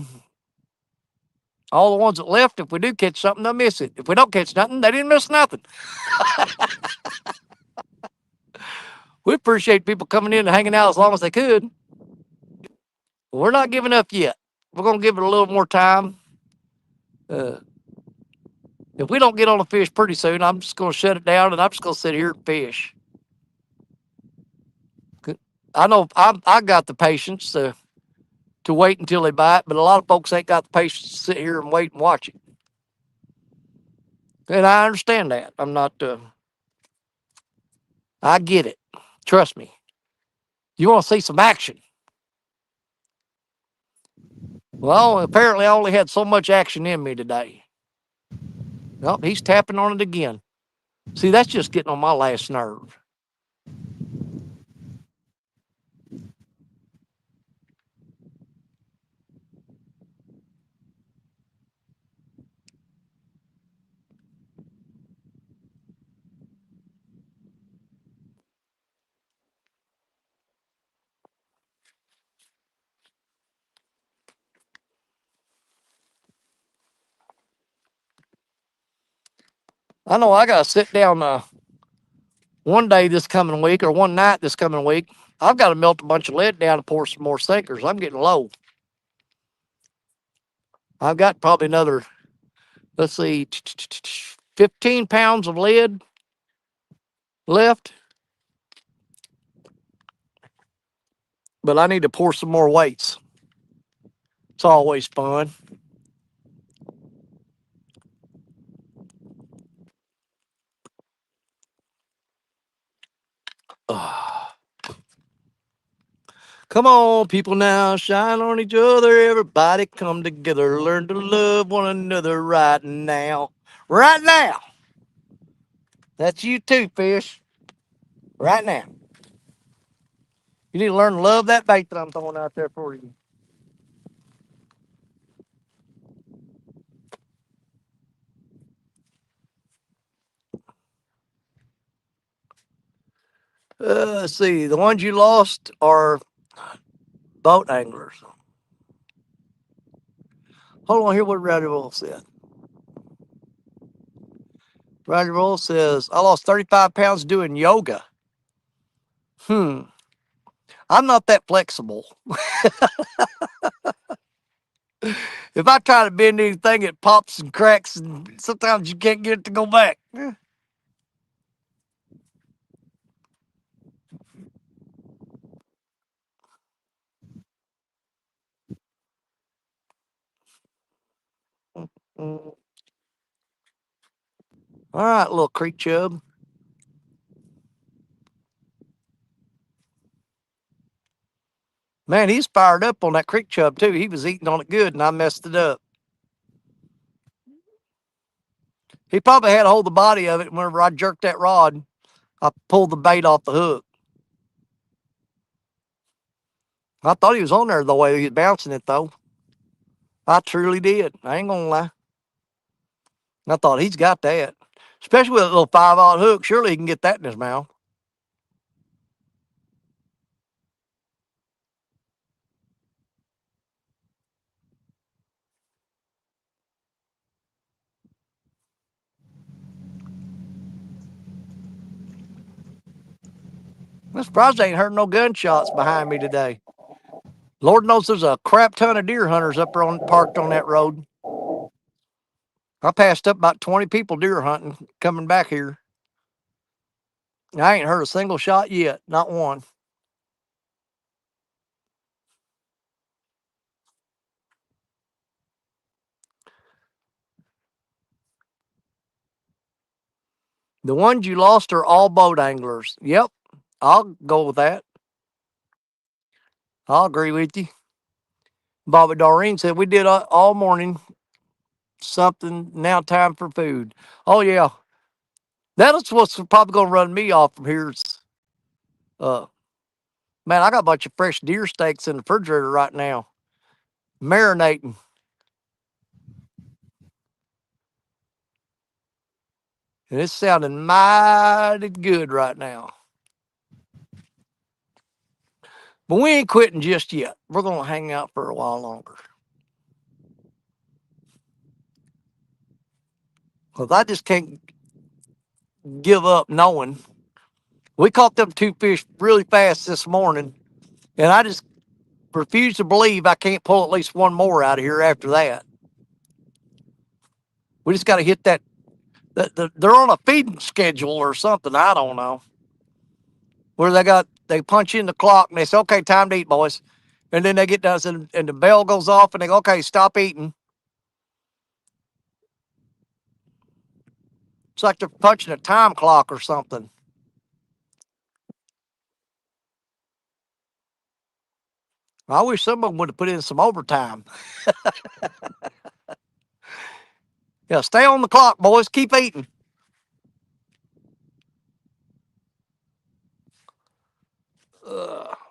All the ones that left, if we do catch something, they'll miss it. If we don't catch nothing, they didn't miss nothing. We appreciate people coming in and hanging out as long as they could. We're not giving up yet. We're going to give it a little more time. Uh, if we don't get on a fish pretty soon, I'm just going to shut it down and I'm just going to sit here and fish. I know I got the patience to wait until they bite, but a lot of folks ain't got the patience to sit here and wait and watch it. And I understand that. I'm not, I get it. Trust me. You want to see some action. Well, apparently I only had so much action in me today. Oh, he's tapping on it again. See, that's just getting on my last nerve. I know I got to sit down one day this coming week or one night this coming week. I've got to melt a bunch of lead down and pour some more sinkers. I'm getting low. I've got probably another, let's see, 15 pounds of lead left, but I need to pour some more weights. It's always fun. Come on, people now, shine on each other. Everybody come together, learn to love one another right now. Right now. That's you too, fish. Right now. You need to learn to love that bait that I'm throwing out there for you. Let's see. The ones you lost are boat anglers. Hold on here. What Rowdy Roll said. Rowdy Roll says, I lost 35 pounds doing yoga. I'm not that flexible. If I try to bend anything, it pops and cracks, and sometimes you can't get it to go back. All right, little creek chub. Man, he's fired up on that creek chub too. He was eating on it good, and I messed it up. He probably had a hold of the body of it. Whenever I jerked that rod, I pulled the bait off the hook. I thought he was on there the way he was bouncing it, though. I truly did. I ain't gonna lie. I thought he's got that, especially with a little 5/0 hook. Surely he can get that in his mouth. I'm surprised I ain't heard no gunshots behind me today. Lord knows there's a crap ton of deer hunters up there parked on that road. I passed up about 20 people deer hunting coming back here. I ain't heard a single shot yet, not one. The ones you lost are all boat anglers. Yep, I'll go with that. I'll agree with you. Bobby Doreen said we did all morning something. Now time for food. Oh yeah, that's what's probably gonna run me off from here. Uh, man, I got a bunch of fresh deer steaks in the refrigerator right now, marinating, and it's sounding mighty good right now. But we ain't quitting just yet. We're gonna hang out for a while longer. Cause I just can't give up knowing we caught them two fish really fast this morning, and I just refuse to believe I can't pull at least one more out of here after that. We just got to hit that. They're on a feeding schedule or something. I don't know. Where they punch in the clock and they say, "Okay, time to eat, boys," and then they get done and the bell goes off and they go, "Okay, stop eating." It's like they're punching a time clock or something. I wish some of them would have put in some overtime. Yeah, stay on the clock, boys. Keep eating.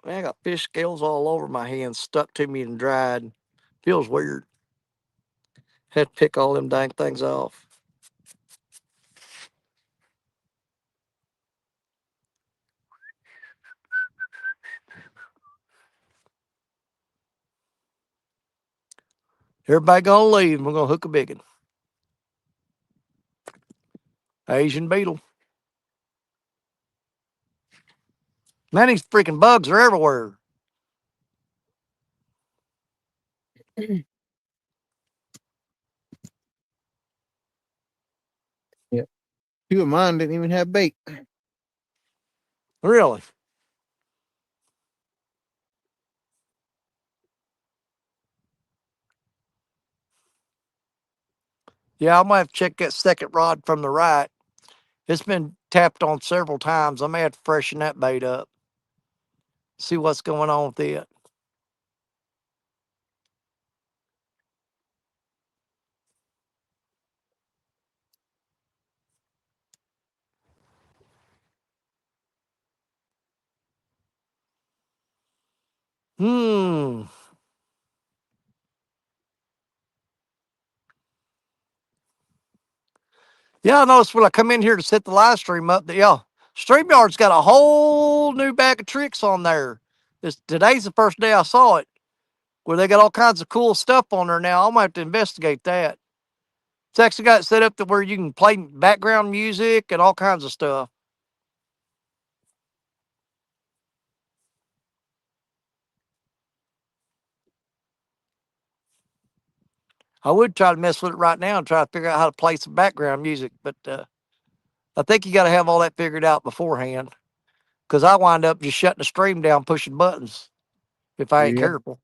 Man, I got fish scales all over my hands, stuck to me and dried. Feels weird. Had to pick all them dang things off. Everybody gonna leave. We're gonna hook a big one. Asian beetle. Man, these freaking bugs are everywhere. Yeah. Two of mine didn't even have bait. Really? Yeah, I might have to check that second rod from the right. It's been tapped on several times. I may have to freshen that bait up. See what's going on with it. Hmm. Yeah, I noticed when I come in here to set the live stream up that StreamYard's got a whole new bag of tricks on there. Today's the first day I saw it, where they got all kinds of cool stuff on there now. I'm gonna have to investigate that. It's actually got it set up to where you can play background music and all kinds of stuff. I would try to mess with it right now and try to figure out how to play some background music, but I think you got to have all that figured out beforehand. Because I wind up just shutting the stream down, pushing buttons if I ain't Yeah. careful.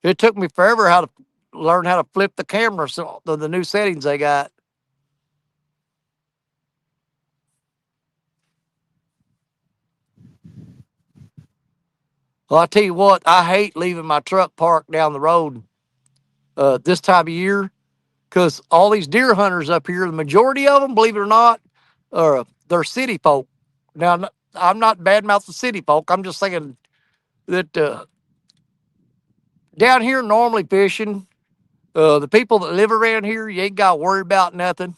It took me forever how to learn how to flip the camera, so the new settings they got. Well, I tell you what, I hate leaving my truck parked down the road this time of year because all these deer hunters up here, the majority of them, believe it or not, they're city folk. Now, I'm not bad mouthing city folk. I'm just saying that down here, normally fishing, the people that live around here, you ain't got to worry about nothing.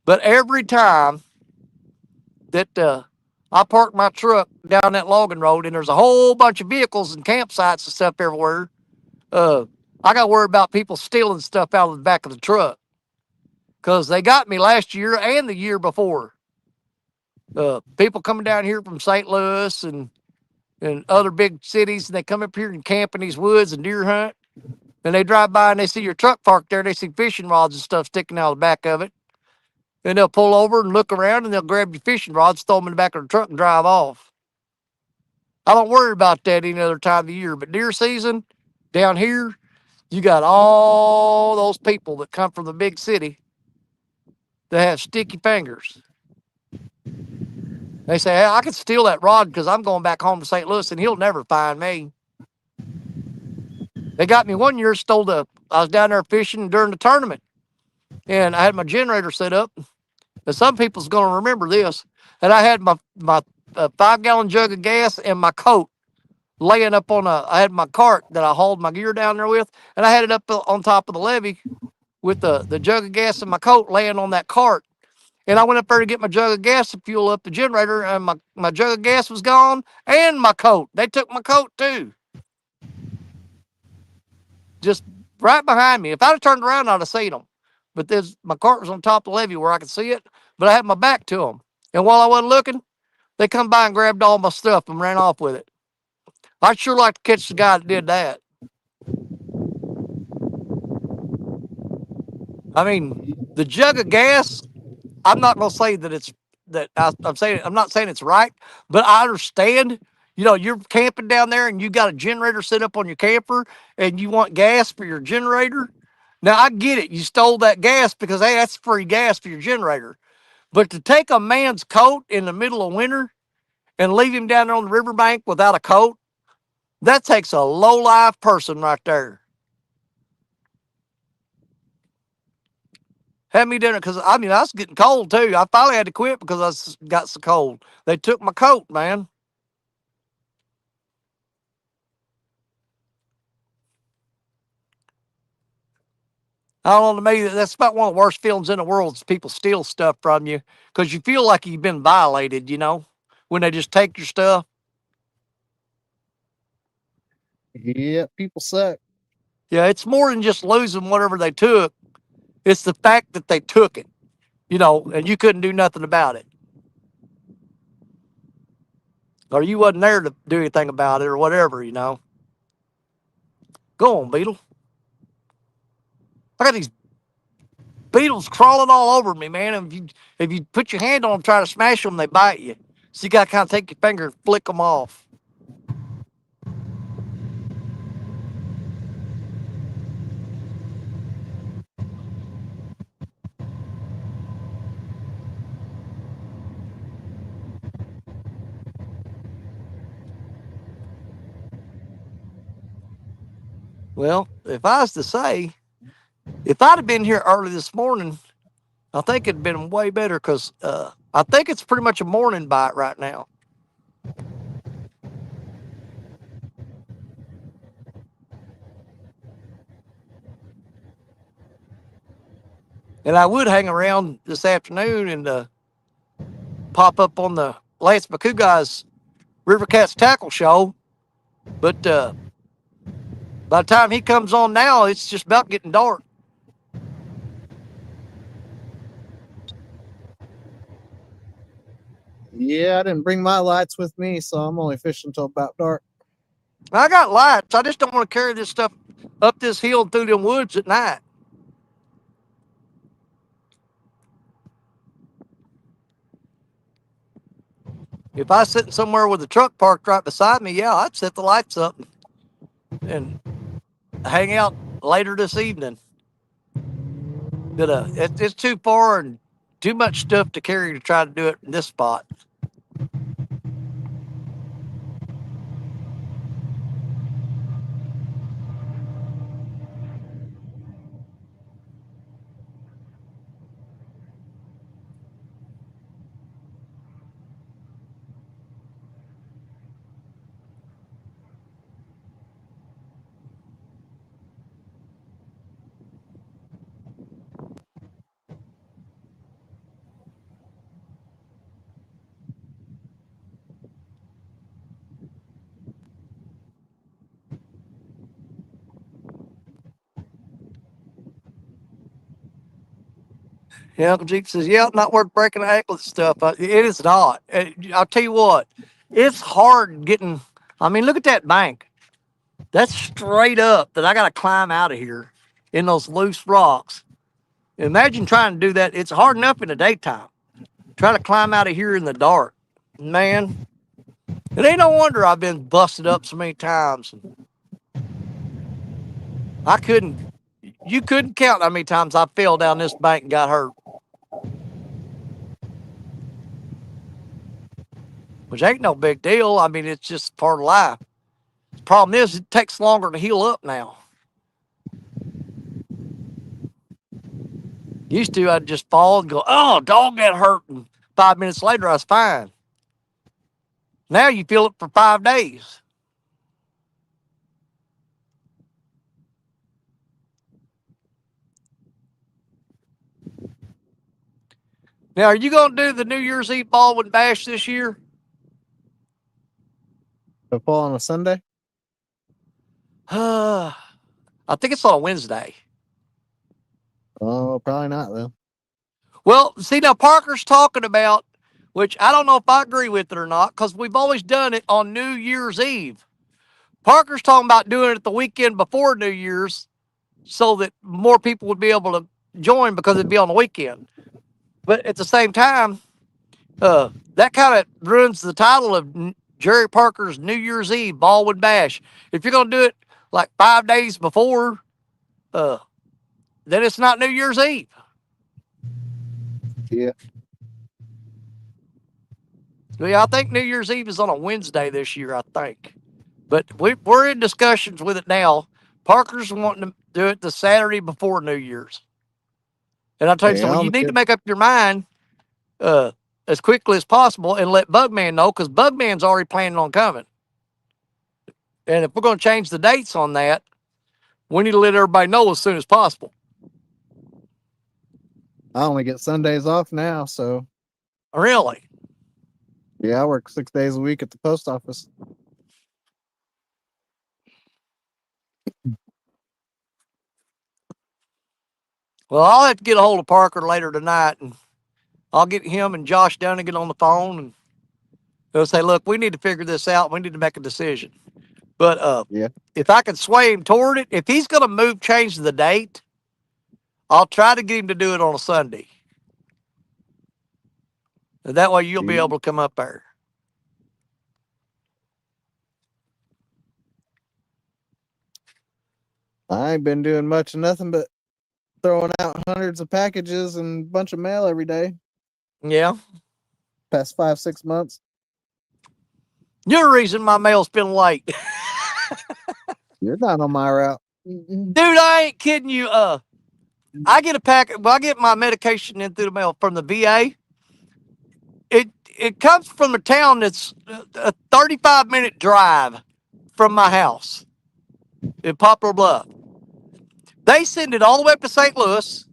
But every time that I park my truck down that logging road and there's a whole bunch of vehicles and campsites and stuff everywhere, uh, I got to worry about people stealing stuff out of the back of the truck because they got me last year and the year before. People coming down here from St. Louis and other big cities, and they come up here and camp in these woods and deer hunt. And they drive by and they see your truck parked there. They see fishing rods and stuff sticking out of the back of it. And they'll pull over and look around and they'll grab your fishing rods, throw them in the back of the truck, and drive off. I don't worry about that any other time of the year. But deer season, down here, you got all those people that come from the big city that have sticky fingers. They say, hey, I can steal that rod because I'm going back home to St. Louis and he'll never find me. They got me one year, I was down there fishing during the tournament and I had my generator set up. And some people's going to remember this. And I had my 5-gallon jug of gas and my coat laying up I had my cart that I hauled my gear down there with, and I had it up on top of the levee with the jug of gas and my coat laying on that cart. And I went up there to get my jug of gas to fuel up the generator, and my jug of gas was gone and my coat. They took my coat too. Just right behind me. If I'd have turned around, I'd have seen them. But my cart was on top of the levee where I could see it, but I had my back to them. And while I wasn't looking, they come by and grabbed all my stuff and ran off with it. I'd sure like to catch the guy that did that. I mean, the jug of gas, I'm not going to say that I'm not saying it's right, but I understand. You know, you're camping down there and you got a generator set up on your camper and you want gas for your generator. Now, I get it. You stole that gas because, hey, that's free gas for your generator. But to take a man's coat in the middle of winter and leave him down there on the riverbank without a coat, that takes a low-life person right there. Had me doing it because, I mean, I was getting cold too. I finally had to quit because I got so cold. They took my coat, man. I don't know, to me, that's about one of the worst feelings in the world is people steal stuff from you because you feel like you've been violated, when they just take your stuff. Yeah, people suck. Yeah, it's more than just losing whatever they took. It's the fact that they took it, and you couldn't do nothing about it. Or you wasn't there to do anything about it or whatever. Go on, beetle. I got these beetles crawling all over me, man. And if you put your hand on them, try to smash them, they bite you. So you got to kind of take your finger and flick them off. Well, if I was to say, if I'd have been here early this morning, I think it'd been way better because I think it's pretty much a morning bite right now. And I would hang around this afternoon and pop up on the Lance McCoo guy's River Cats Tackle Show. But by the time he comes on now, it's just about getting dark. Yeah, I didn't bring my lights with me, so I'm only fishing until about dark. I got lights. I just don't want to carry this stuff up this hill and through them woods at night. If I was sitting somewhere with a truck parked right beside me, yeah, I'd set the lights up and hang out later this evening. But it's too far and too much stuff to carry to try to do it in this spot. Yeah, Uncle Jeep says, yeah, not worth breaking the ankle and stuff. It is not. I'll tell you what, it's hard getting. I mean, look at that bank. That's straight up that I got to climb out of here in those loose rocks. Imagine trying to do that. It's hard enough in the daytime. Try to climb out of here in the dark. Man, it ain't no wonder I've been busted up so many times. I couldn't, you couldn't count how many times I fell down this bank and got hurt. Which ain't no big deal. I mean, it's just part of life. The problem is, it takes longer to heal up now. Used to, I'd just fall and go, oh, dog got hurt. And 5 minutes later, I was fine. Now you feel it for 5 days. Now, are you going to do the New Year's Eve Baldwin Bash this year? It'll fall on a Sunday? I think it's on a Wednesday. Oh, probably not, though. Well, see, now Parker's talking about, which I don't know if I agree with it or not, because we've always done it on New Year's Eve. Parker's talking about doing it the weekend before New Year's so that more people would be able to join because it'd be on the weekend. But at the same time, that kind of ruins the title of Jerry Parker's New Year's Eve Baldwin Bash. If you're going to do it like 5 days before, then it's not New Year's Eve. Yeah. Yeah, I think New Year's Eve is on a Wednesday this year, I think. But we're in discussions with it now. Parker's wanting to do it the Saturday before New Year's. And I tell you, Yeah, so well, you I'll need get to make up your mind as quickly as possible and let Bugman know, because Bugman's already planning on coming. And if we're going to change the dates on that, we need to let everybody know as soon as possible. I only get Sundays off now, so Really? yeah, I work 6 days a week at the post office. Well, I'll have to get a hold of Parker later tonight, and I'll get him and Josh down and get on the phone, and they'll say, look, we need to figure this out. We need to make a decision. But Yeah. if I can sway him toward it, if he's going to change the date, I'll try to get him to do it on a Sunday. And that way you'll be able to come up there. I ain't been doing much of nothing but throwing out hundreds of packages and a bunch of mail every day. Yeah. Past 5-6 months. You're the reason my mail's been late. You're not on my route. Dude, I ain't kidding you. I get a packet. Well, I get my medication in through the mail from the VA. It comes from a town that's a 35-minute drive from my house in Poplar Bluff. They send it all the way up to St. Louis.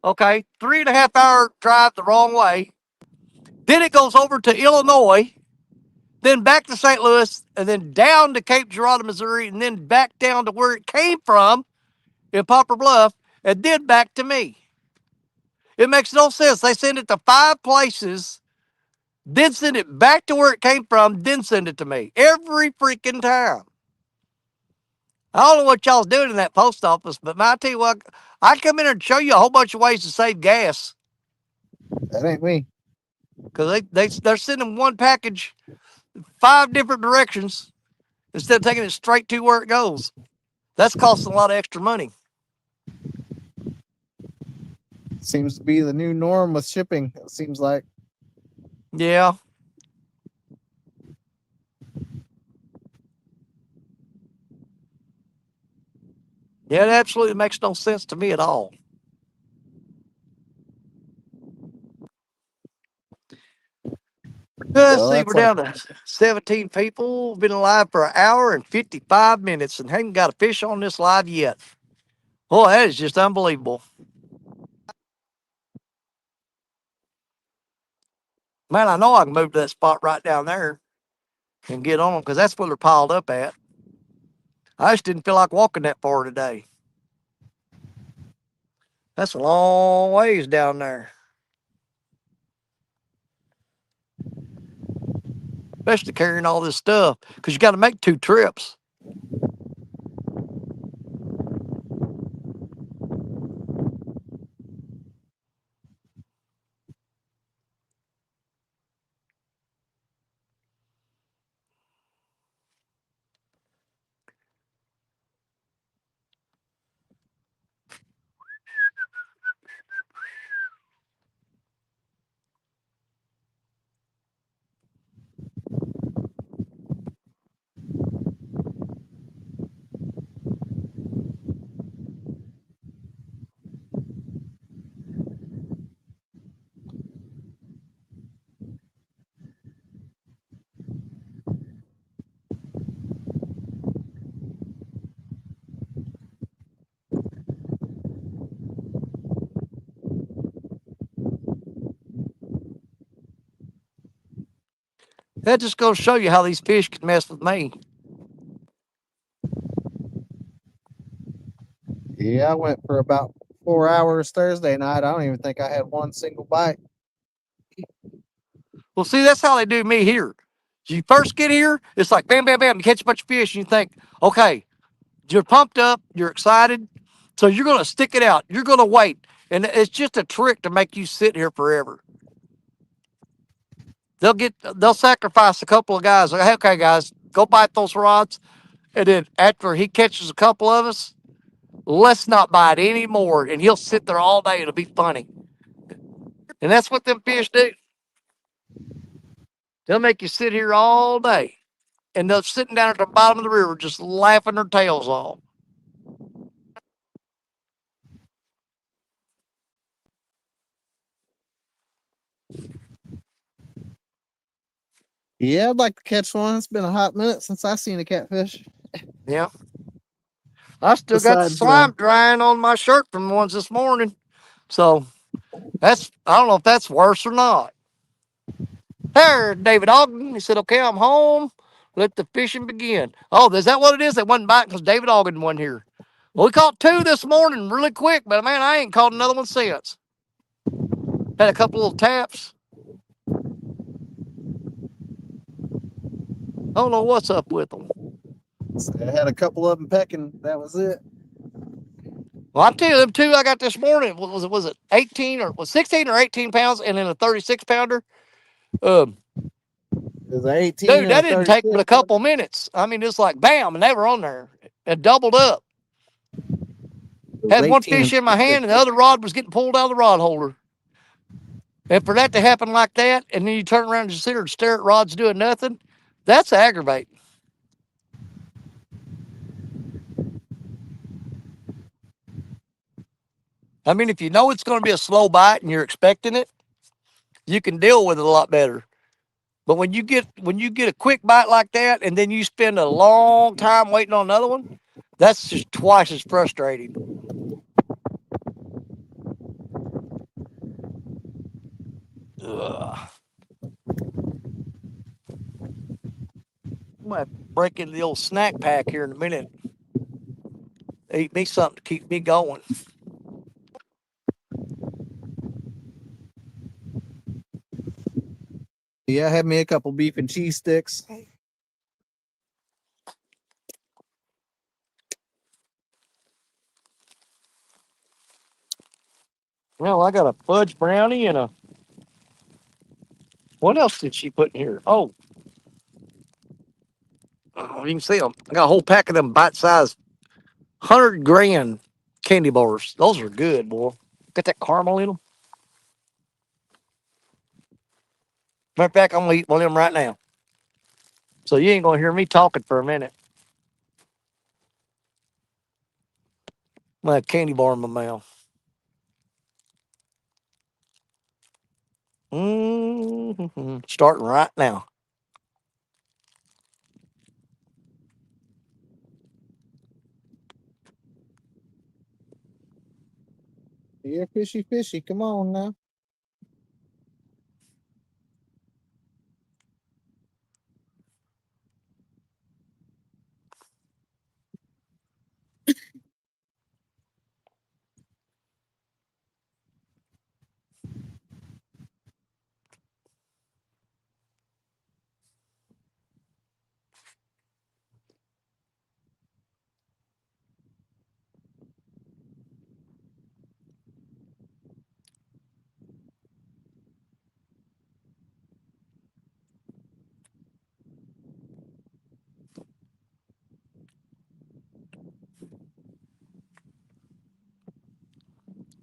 Okay, 3.5-hour drive the wrong way. Then it goes over to Illinois, then back to St. Louis, and then down to Cape Girardeau, Missouri, and then back down to where it came from in Poplar Bluff, and then back to me. It makes no sense. They send it to 5 places, then send it back to where it came from, then send it to me. Every freaking time. I don't know what y'all's doing in that post office, but I tell you what, I come in and show you a whole bunch of ways to save gas. That ain't me. Because they're sending one package 5 different directions instead of taking it straight to where it goes. That's costing a lot of extra money. Seems to be the new norm with shipping. It seems like. Yeah. Yeah, it absolutely makes no sense to me at all. Let's Well, see, that's we're like down to 17 people. Been alive for an hour and 55 minutes and haven't got a fish on this live yet. Boy, that is just unbelievable. Man, I know I can move to that spot right down there and get on them because that's where they're piled up at. I just didn't feel like walking that far today. That's a long ways down there, especially carrying all this stuff because you got to make 2 trips. That just goes to show you how these fish can mess with me. yeah. I went for about 4 hours Thursday night. I don't even think I had one single bite. Well, see, that's how they do me here. You first get here, it's like bam, bam, bam. You catch a bunch of fish, and you think, okay, you're pumped up, you're excited, so you're going to stick it out. You're going to wait, and it's just a trick to make you sit here forever. They'll sacrifice a couple of guys. Like, okay, guys, go bite those rods, and then after he catches a couple of us, let's not bite anymore, and he'll sit there all day. It'll be funny, and that's what them fish do. They'll make you sit here all day. And they're sitting down at the bottom of the river just laughing their tails off. Yeah, I'd like to catch one. It's been a hot minute since I seen a catfish. Yeah. I still got the Besides, slime drying on my shirt from the ones this morning. So I don't know if that's worse or not. There, David Ogden. He said, okay, I'm home. Let the fishing begin. Oh, is that what it is? They wasn't biting because David Ogden wasn't here. Well, we caught 2 this morning really quick, but man, I ain't caught another one since. Had a couple little taps. I don't know what's up with them. I had a couple of them pecking. That was it. Well, I tell you, them 2 I got this morning was it 18 or was 16 or 18 pounds, and then a 36 pounder. It was an 18 Dude, and that a didn't take 36. but a couple minutes. I mean, it's like bam, and they were on there. It doubled up. It was Had one 18 fish and in my 36. hand, and the other rod was getting pulled out of the rod holder. And for that to happen like that, and then you turn around and just sit there and stare at rods doing nothing, that's aggravating. I mean, if you know it's going to be a slow bite and you're expecting it, you can deal with it a lot better. But when you get a quick bite like that, and then you spend a long time waiting on another one, that's just twice as frustrating. Ugh. I'm gonna break into the old snack pack here in a minute. Eat me something to keep me going. Yeah, I had me a couple beef and cheese sticks. Well, I got a fudge brownie and a. What else did she put in here? Oh, you can see them. I got a whole pack of them bite-sized 100 grand candy bars. Those are good, boy. Got that caramel in them. Matter of fact, I'm gonna eat one of them right now. So you ain't gonna hear me talking for a minute. My candy bar in my mouth. Starting right now. Yeah, fishy, fishy. Come on now.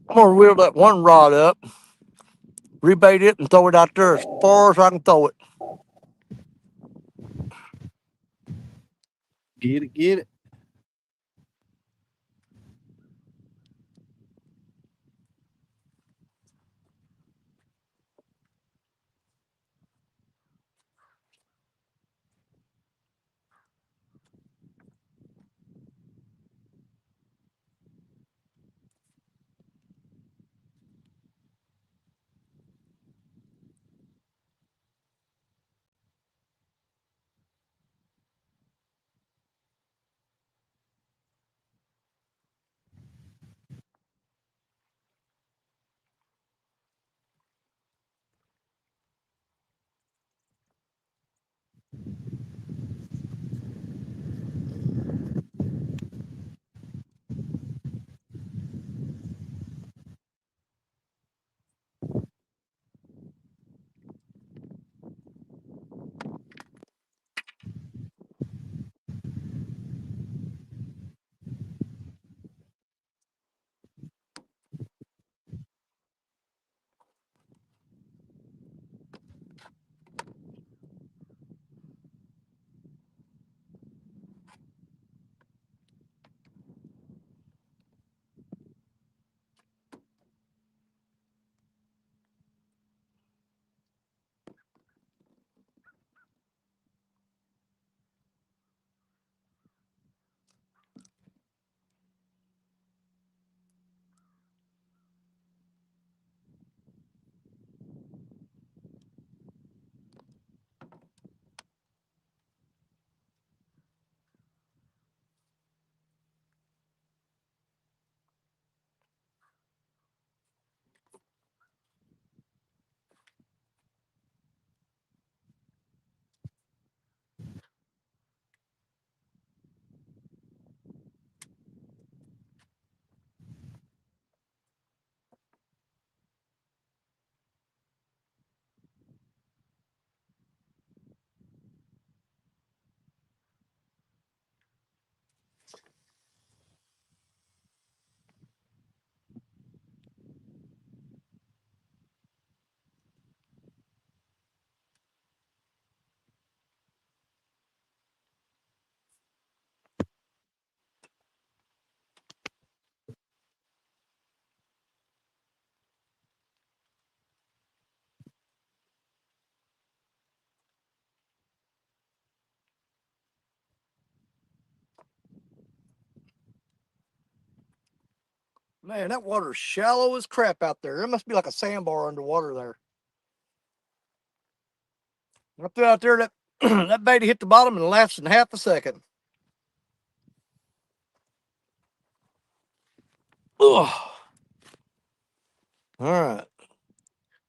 I'm gonna reel that one rod up, rebait it, and throw it out there as far as I can throw it. Get it, get it. Man, that water's shallow as crap out there. There must be like a sandbar underwater there. I threw out there that that bait hit the bottom in less than half a second. Ugh. All right.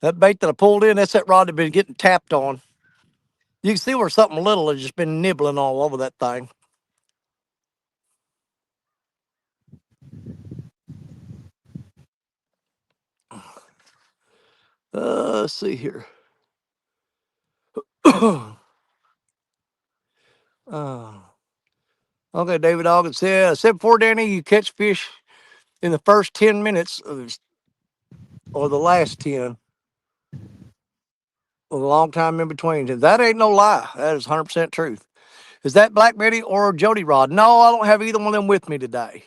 That bait that I pulled in, that's that rod that been getting tapped on. You can see where something little has just been nibbling all over that thing. Let's see here. uh, Okay, David August said before, Danny, you catch fish in the first 10 minutes or the last 10 with a long time in between. That ain't no lie. That is 100% truth. Is that Black Betty or Jody Rod? No, I don't have either one of them with me today.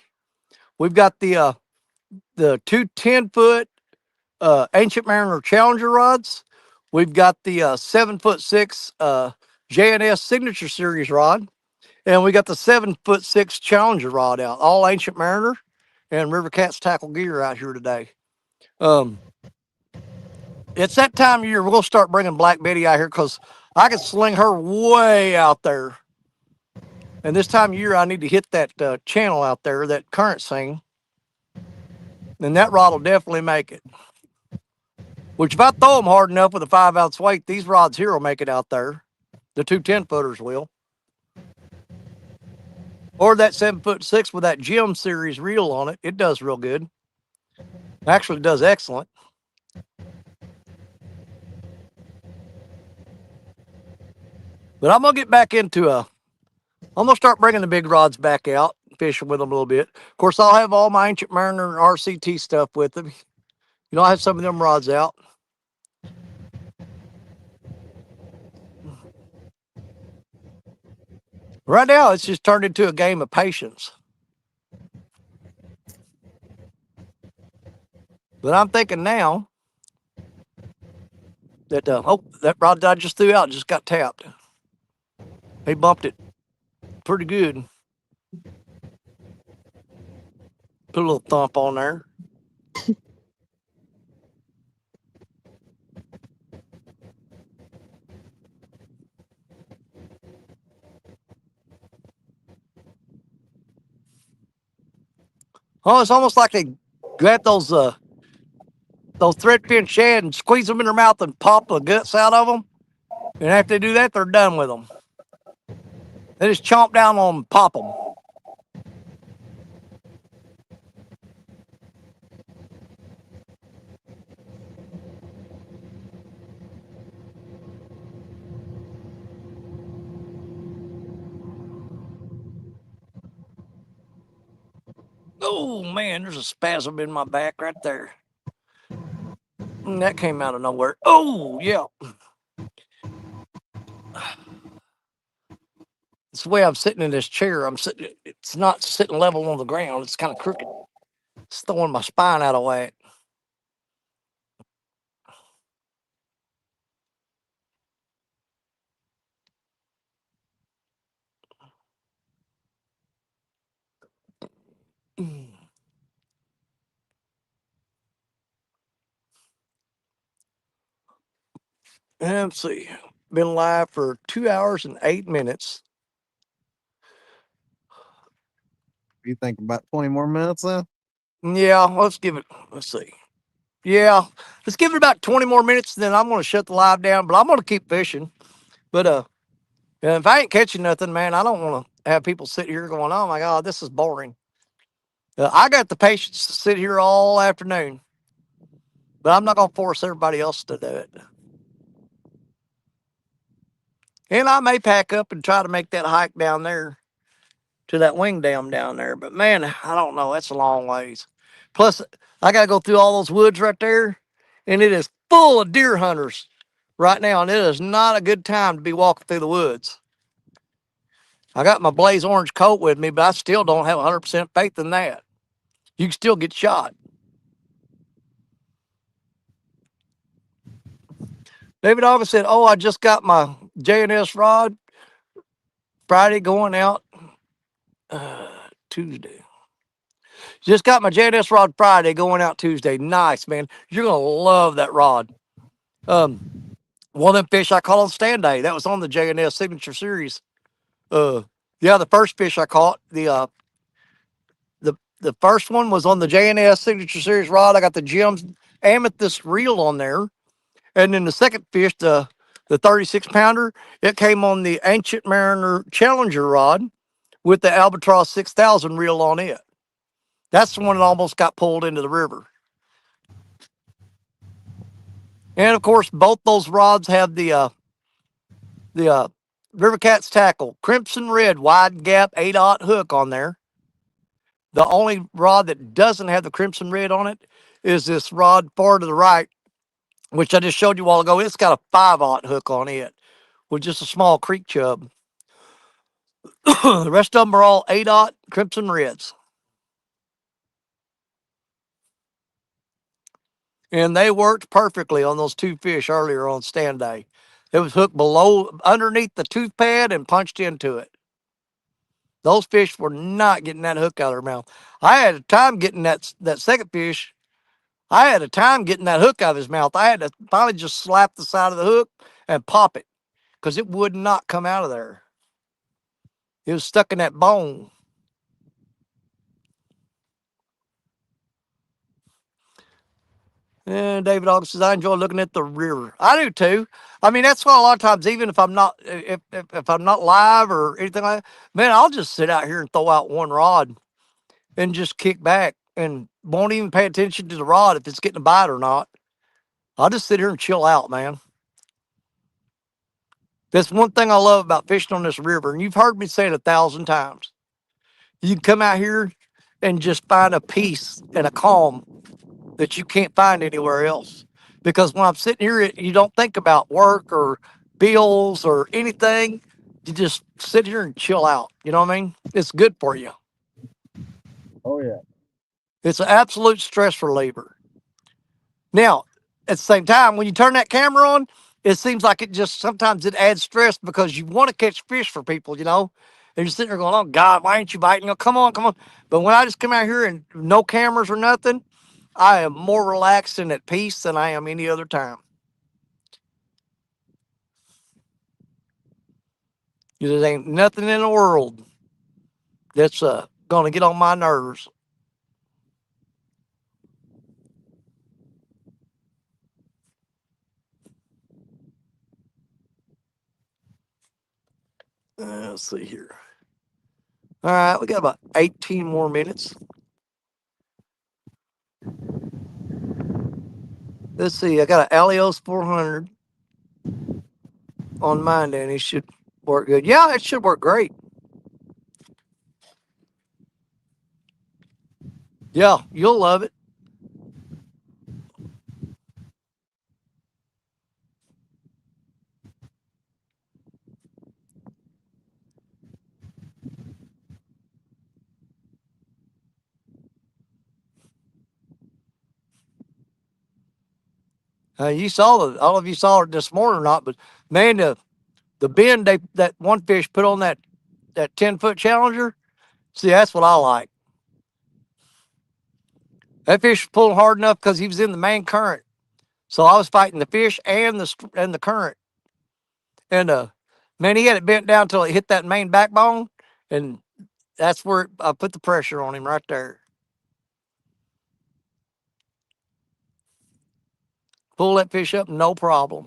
We've got the two 10-foot Ancient Mariner Challenger rods. We've got the 7'6" J&S Signature Series rod. And we got the 7'6" Challenger rod out, all Ancient Mariner and River Cats tackle gear out here today. It's that time of year we're gonna start bringing Black Betty out here because I can sling her way out there. And this time of year I need to hit that channel out there, that current thing, and that rod will definitely make it. Which if I throw them hard enough with a 5-ounce weight, these rods here will make it out there. The two 10-footers will. Or that 7'6" with that Gem Series reel on it. It does real good. Actually does excellent. But I'm gonna get back into I'm gonna start bringing the big rods back out, fishing with them a little bit. Of course, I'll have all my Ancient Mariner and RCT stuff with them. You know, I have some of them rods out. Right now, it's just turned into a game of patience. But I'm thinking now that that rod that I just threw out just got tapped. He bumped it pretty good. Put a little thump on there. Oh, it's almost like they grab those threadfin shad and squeeze them in their mouth and pop the guts out of them. And after they do that, they're done with them. They just chomp down on them and pop them. Oh man, there's a spasm in my back right there. That came out of nowhere. Oh yeah. It's the way I'm sitting in this chair. I'm sitting. It's not sitting level on the ground. It's kind of crooked. It's throwing my spine out of whack. And let's see. Been live for 2 hours and 8 minutes. You think about 20 more minutes then? Yeah, let's give it. Let's see. Yeah, let's give it about 20 more minutes. Then I'm going to shut the live down. But I'm going to keep fishing. But if I ain't catching nothing, man, I don't want to have people sit here going, "Oh my God, this is boring." I got the patience to sit here all afternoon, but I'm not going to force everybody else to do it. And I may pack up and try to make that hike down there to that wing dam down there. But man, I don't know. That's a long ways. Plus, I got to go through all those woods right there, and it is full of deer hunters right now, and it is not a good time to be walking through the woods. I got my blaze orange coat with me, but I still don't have 100% faith in that. You can still get shot. David August said, "Oh, I just got my J&S rod Friday going out Tuesday. Just got my J&S rod Friday going out Tuesday. Nice, man. You're going to love that rod. One of them fish I caught on stand day. That was on the J&S Signature Series. Yeah, the first fish I caught, the first one was on the J&S Signature Series rod. I got the Jim's Amethyst reel on there. And then the second fish, the 36-pounder, it came on the Ancient Mariner Challenger rod with the Albatross 6000 reel on it. That's the one that almost got pulled into the river. And of course, both those rods have the River Cat's tackle, crimson red, wide gap, 8/0 hook on there. The only rod that doesn't have the crimson red on it is this rod far to the right, which I just showed you a while ago. It's got a 5/0 hook on it with just a small creek chub. The rest of them are all 8/0 crimson reds. And they worked perfectly on those two fish earlier on stand day. It was hooked below, underneath the tooth pad and punched into it. Those fish were not getting that hook out of their mouth. I had a time getting that second fish. I had a time getting that hook out of his mouth. I had to finally just slap the side of the hook and pop it because it would not come out of there. It was stuck in that bone. And David August says, I enjoy looking at the river. I do too. I mean, that's why a lot of times, even if I'm not if I'm not live or anything like that, man, I'll just sit out here and throw out one rod and just kick back and won't even pay attention to the rod if it's getting a bite or not. I'll just sit here and chill out, man. That's one thing I love about fishing on this river, and you've heard me say it 1,000 times. You can come out here and just find a peace and a calm that you can't find anywhere else. Because when I'm sitting here, you don't think about work or bills or anything. You just sit here and chill out. You know what I mean? It's good for you. Oh yeah. It's an absolute stress reliever. Now, at the same time, when you turn that camera on, it seems like it just sometimes it adds stress because you want to catch fish for people, you know. And you're sitting there going, "Oh God, why ain't you biting? Oh, come on, come on!" But when I just come out here and no cameras or nothing, I am more relaxed and at peace than I am any other time. There ain't nothing in the world that's gonna get on my nerves. Let's see here. All right, we got about 18 more minutes. Let's see. I got an Alios 400 on mine, and it should work good. Yeah, it should work great. Yeah, you'll love it. You saw all of you saw it this morning or not? But man, the bend that one fish put on that 10-foot Challenger. See, that's what I like. That fish was pulling hard enough because he was in the main current. So I was fighting the fish and the current. And man, he had it bent down till it hit that main backbone, and that's where I put the pressure on him right there. Pull that fish up, no problem.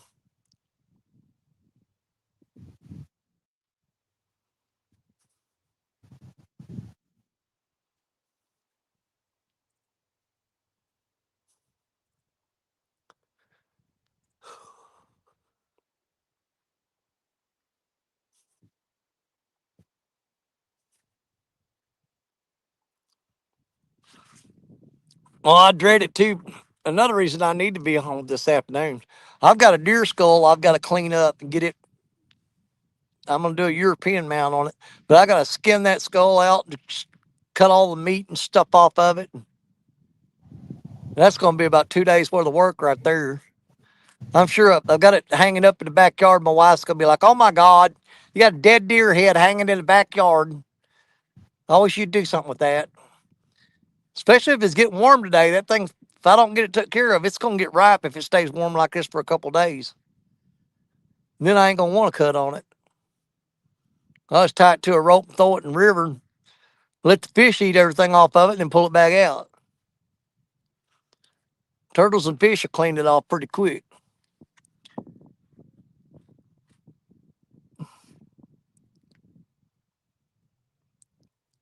Well, I dread it too. Another reason I need to be home this afternoon. I've got a deer skull I've got to clean up and get it. I'm gonna do a European mount on it, but I gotta skin that skull out, cut all the meat and stuff off of it. That's gonna be about 2 days worth of work right there. I'm sure I've got it hanging up in the backyard. My wife's gonna be like, "Oh my God, you got a dead deer head hanging in the backyard. I wish you'd do something with that." Especially if it's getting warm today. That thing, if I don't get it took care of, it's gonna get ripe if it stays warm like this for a couple days. And then I ain't gonna want to cut on it. I'll just tie it to a rope and throw it in the river and let the fish eat everything off of it and then pull it back out. Turtles and fish will clean it off pretty quick.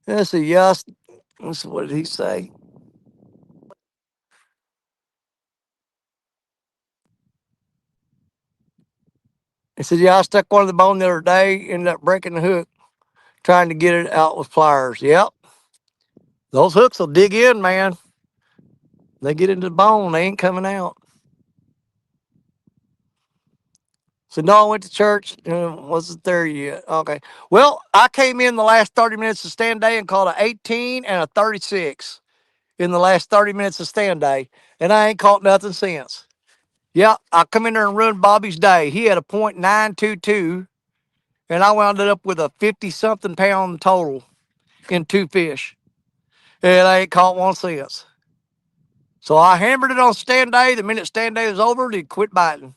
Let's see, yes. Let's see, what did he say? He said, yeah, I stuck one of the bone the other day, ended up breaking the hook trying to get it out with pliers. Yep. Those hooks will dig in, man. They get into the bone, they ain't coming out. So no, I went to church and wasn't there yet. Okay. Well, I came in the last 30 minutes of stand day and caught an 18 and a 36 in the last 30 minutes of stand day, and I ain't caught nothing since. Yeah, I come in there and ruined Bobby's day. He had a .922, and I wound up with a 50-something pound total in 2 fish, and I ain't caught one since. So I hammered it on stand day. The minute stand day was over, he quit biting.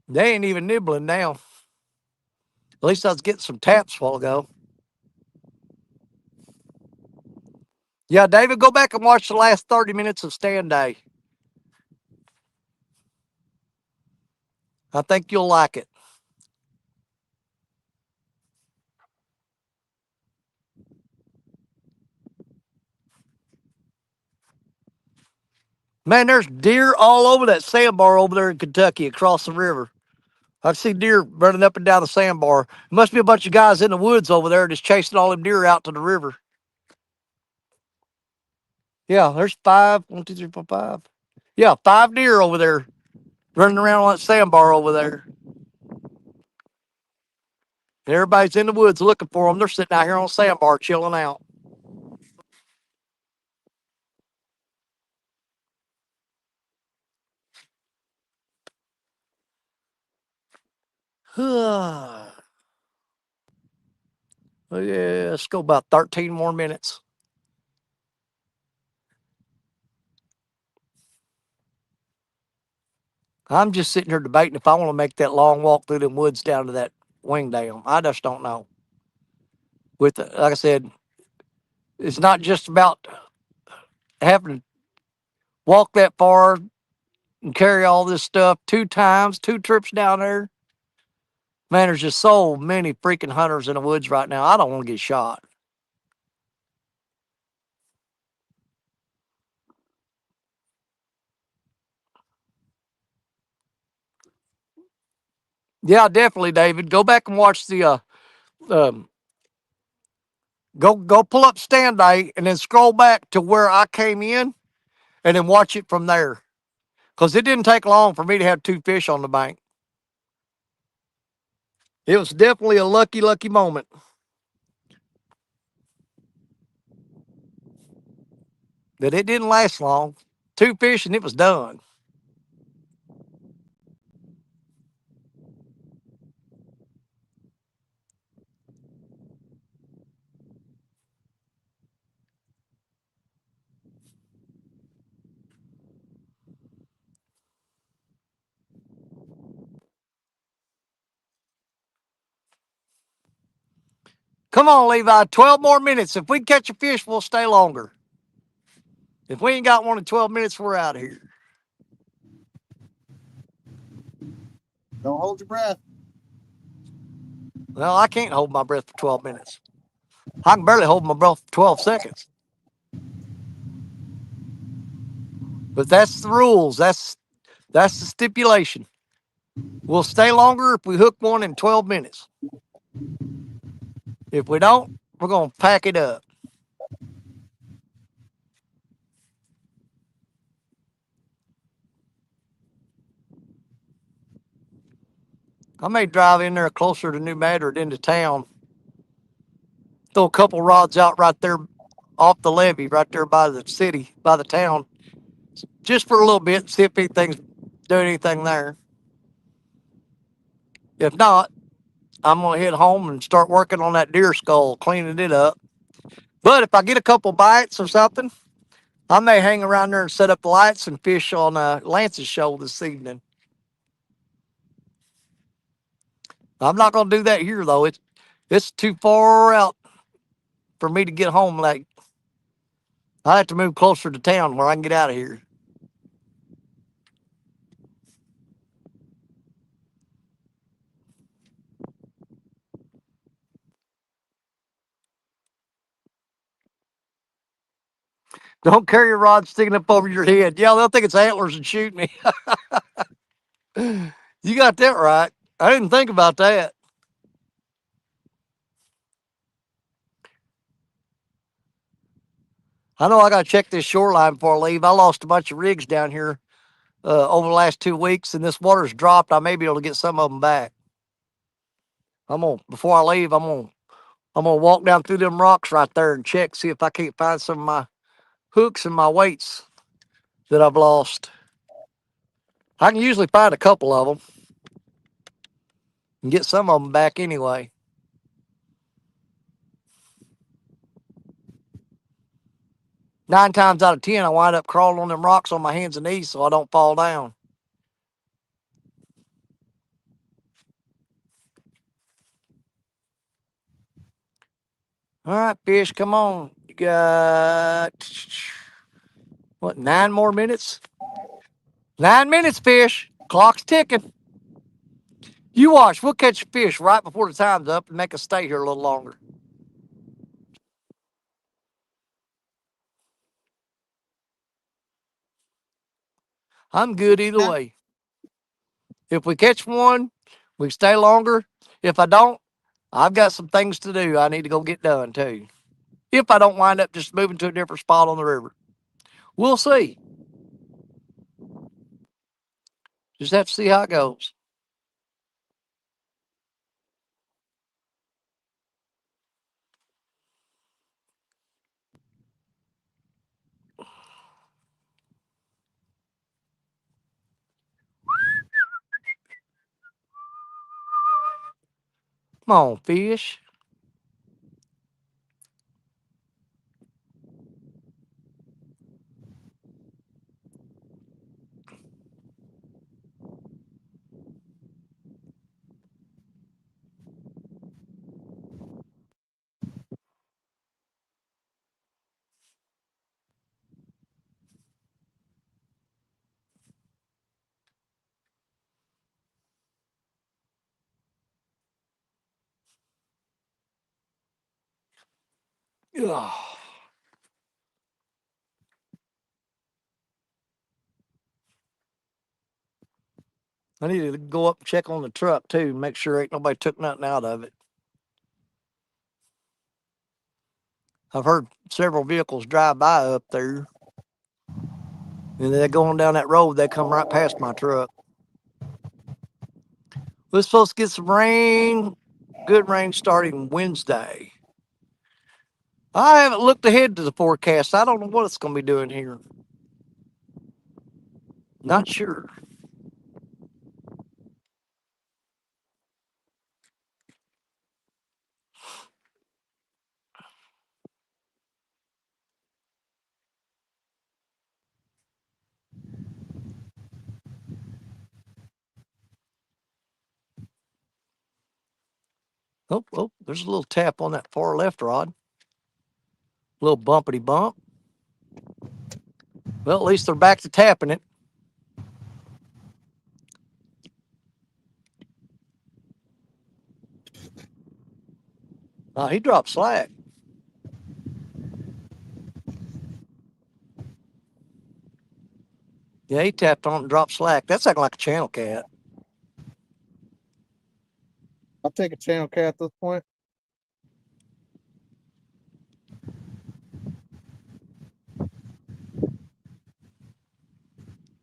They ain't even nibbling now. At least I was getting some taps a while ago. Yeah, David, go back and watch the last 30 minutes of stand day. I think you'll like it. Man, there's deer all over that sandbar over there in Kentucky across the river. I see deer running up and down the sandbar. Must be a bunch of guys in the woods over there just chasing all them deer out to the river. Yeah, there's 5. 1, 2, 3, 4, 5. Yeah, 5 deer over there running around on that sandbar over there. Everybody's in the woods looking for them. They're sitting out here on the sandbar chilling out. Yeah, let's go about 13 more minutes. I'm just sitting here debating if I want to make that long walk through them woods down to that wing dam. I just don't know. Like I said, it's not just about having to walk that far and carry all this stuff 2 times, 2 trips down there. Man, there's just so many freaking hunters in the woods right now. I don't want to get shot. Yeah, definitely, David. Go back and watch the um, go pull up stand day and then scroll back to where I came in and then watch it from there. Because it didn't take long for me to have 2 fish on the bank. It was definitely a lucky, lucky moment. But it didn't last long. 2 fish and it was done. Come on, Levi. 12 more minutes. If we catch a fish, we'll stay longer. If we ain't got one in 12 minutes, we're out of here. Don't hold your breath. Well, I can't hold my breath for 12 minutes. I can barely hold my breath for 12 seconds. But that's the rules. That's the stipulation. We'll stay longer if we hook one in 12 minutes. If we don't, we're going to pack it up. I may drive in there closer to New Madrid into town. Throw a couple rods out right there off the levee, right there by the city, by the town, just for a little bit, see if anything's doing anything there. If not, I'm going to head home and start working on that deer skull, cleaning it up. But if I get a couple bites or something, I may hang around there and set up the lights and fish on Lance's show this evening. I'm not going to do that here, though. It's too far out for me to get home. Like, I have to move closer to town where I can get out of here. Don't carry your rod sticking up over your head. Yeah, they'll think it's antlers and shoot me. You got that right. I didn't think about that. I know I got to check this shoreline before I leave. I lost a bunch of rigs down here over the last 2 weeks, and this water's dropped. I may be able to get some of them back. I'm gonna before I leave. I'm gonna walk down through them rocks right there and check, see if I can't find some of my hooks and my weights that I've lost. I can usually find a couple of them and get some of them back anyway. 9 times out of 10, I wind up crawling on them rocks on my hands and knees so I don't fall down. All right, fish, come on. You got what, 9 more minutes? 9 minutes, fish. Clock's ticking. You watch. We'll catch a fish right before the time's up and make us stay here a little longer. I'm good either Yeah. way. If we catch one, we can stay longer. If I don't, I've got some things to do I need to go get done too. If I don't wind up just moving to a different spot on the river, we'll see. Just have to see how it goes. Come on, fish. Ugh. I need to go up and check on the truck too, make sure ain't nobody took nothing out of it. I've heard several vehicles drive by up there, and they're going down that road. They come right past my truck. We're supposed to get some rain, good rain starting Wednesday. I haven't looked ahead to the forecast. I don't know what it's going to be doing here. Not sure. Oh, oh, there's a little tap on that far left rod. A little bumpity bump. Well, at least they're back to tapping it. He dropped slack. Yeah, he tapped on it and dropped slack. That's acting like a channel cat. I'll take a channel cat at this point.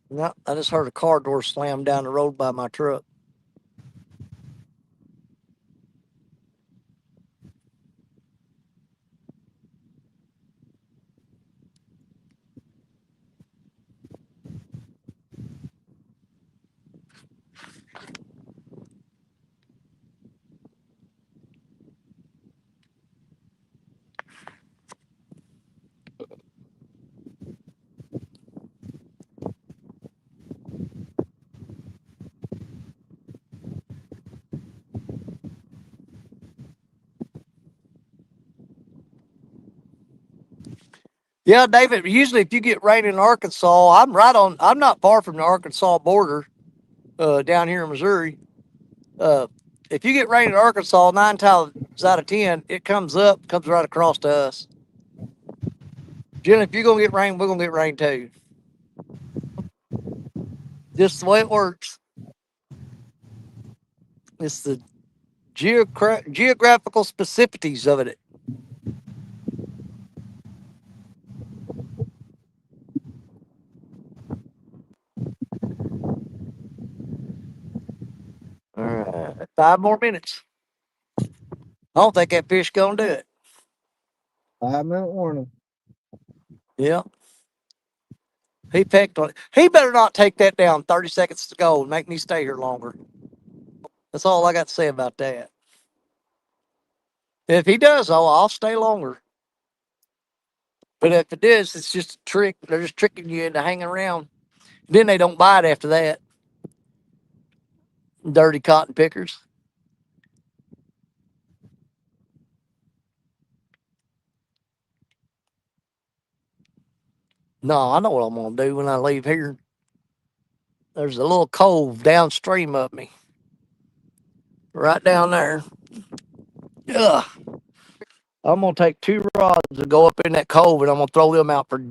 No, I just heard a car door slam down the road by my truck. Yeah, David, usually if you get rain in Arkansas, I'm not far from the Arkansas border down here in Missouri. Uh, if you get rain in Arkansas, 9 times out of 10, it comes right across to us. Jen, if you're gonna get rain, we're gonna get rain too. Just the way it works. It's the geographical specificities of it. All right, 5 more minutes. I don't think that fish gonna do it. 5 minute warning. Yeah, he pecked on it. He better not take that down 30 seconds to go and make me stay here longer. That's all I got to say about that. If he does, though, I'll stay longer. But if it is, it's just a trick. They're just tricking you into hanging around. Then they don't bite after that. Dirty cotton pickers. No, I know what I'm gonna do when I leave here. There's a little cove downstream of me, right down there. Ugh. I'm gonna take 2 rods and go up in that cove, and I'm gonna throw them out for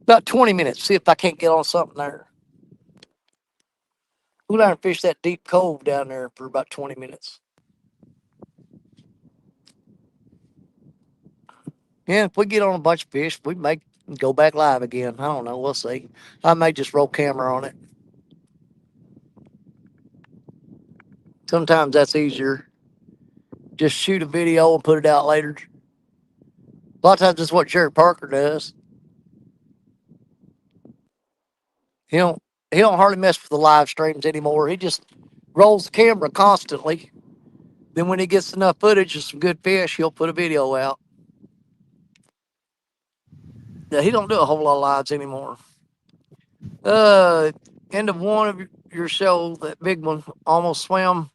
about 20 minutes. See if I can't get on something there. Go down and fish that deep cove down there for about 20 minutes. Yeah, if we get on a bunch of fish, we may go back live again. I don't know. We'll see. I may just roll camera on it. Sometimes that's easier. Just shoot a video and put it out later. A lot of times that's what Jared Parker does. He don't he don't hardly mess with the live streams anymore. He just rolls the camera constantly. Then when he gets enough footage of some good fish, he'll put a video out. Yeah, he don't do a whole lot of lives anymore. Uh, End of one of your show, that big one almost swam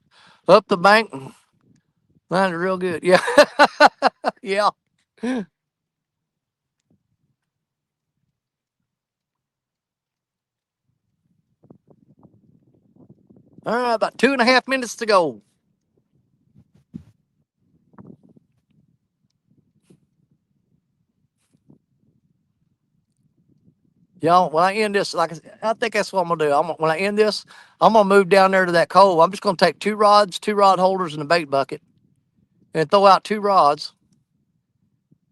up the bank and landed real good. Yeah, yeah. All right, about 2.5 minutes to go. Y'all, when I end this, like I think that's what I'm gonna do. When I end this, I'm gonna move down there to that cove. I'm just gonna take 2 rods, 2 rod holders, and a bait bucket, and throw out 2 rods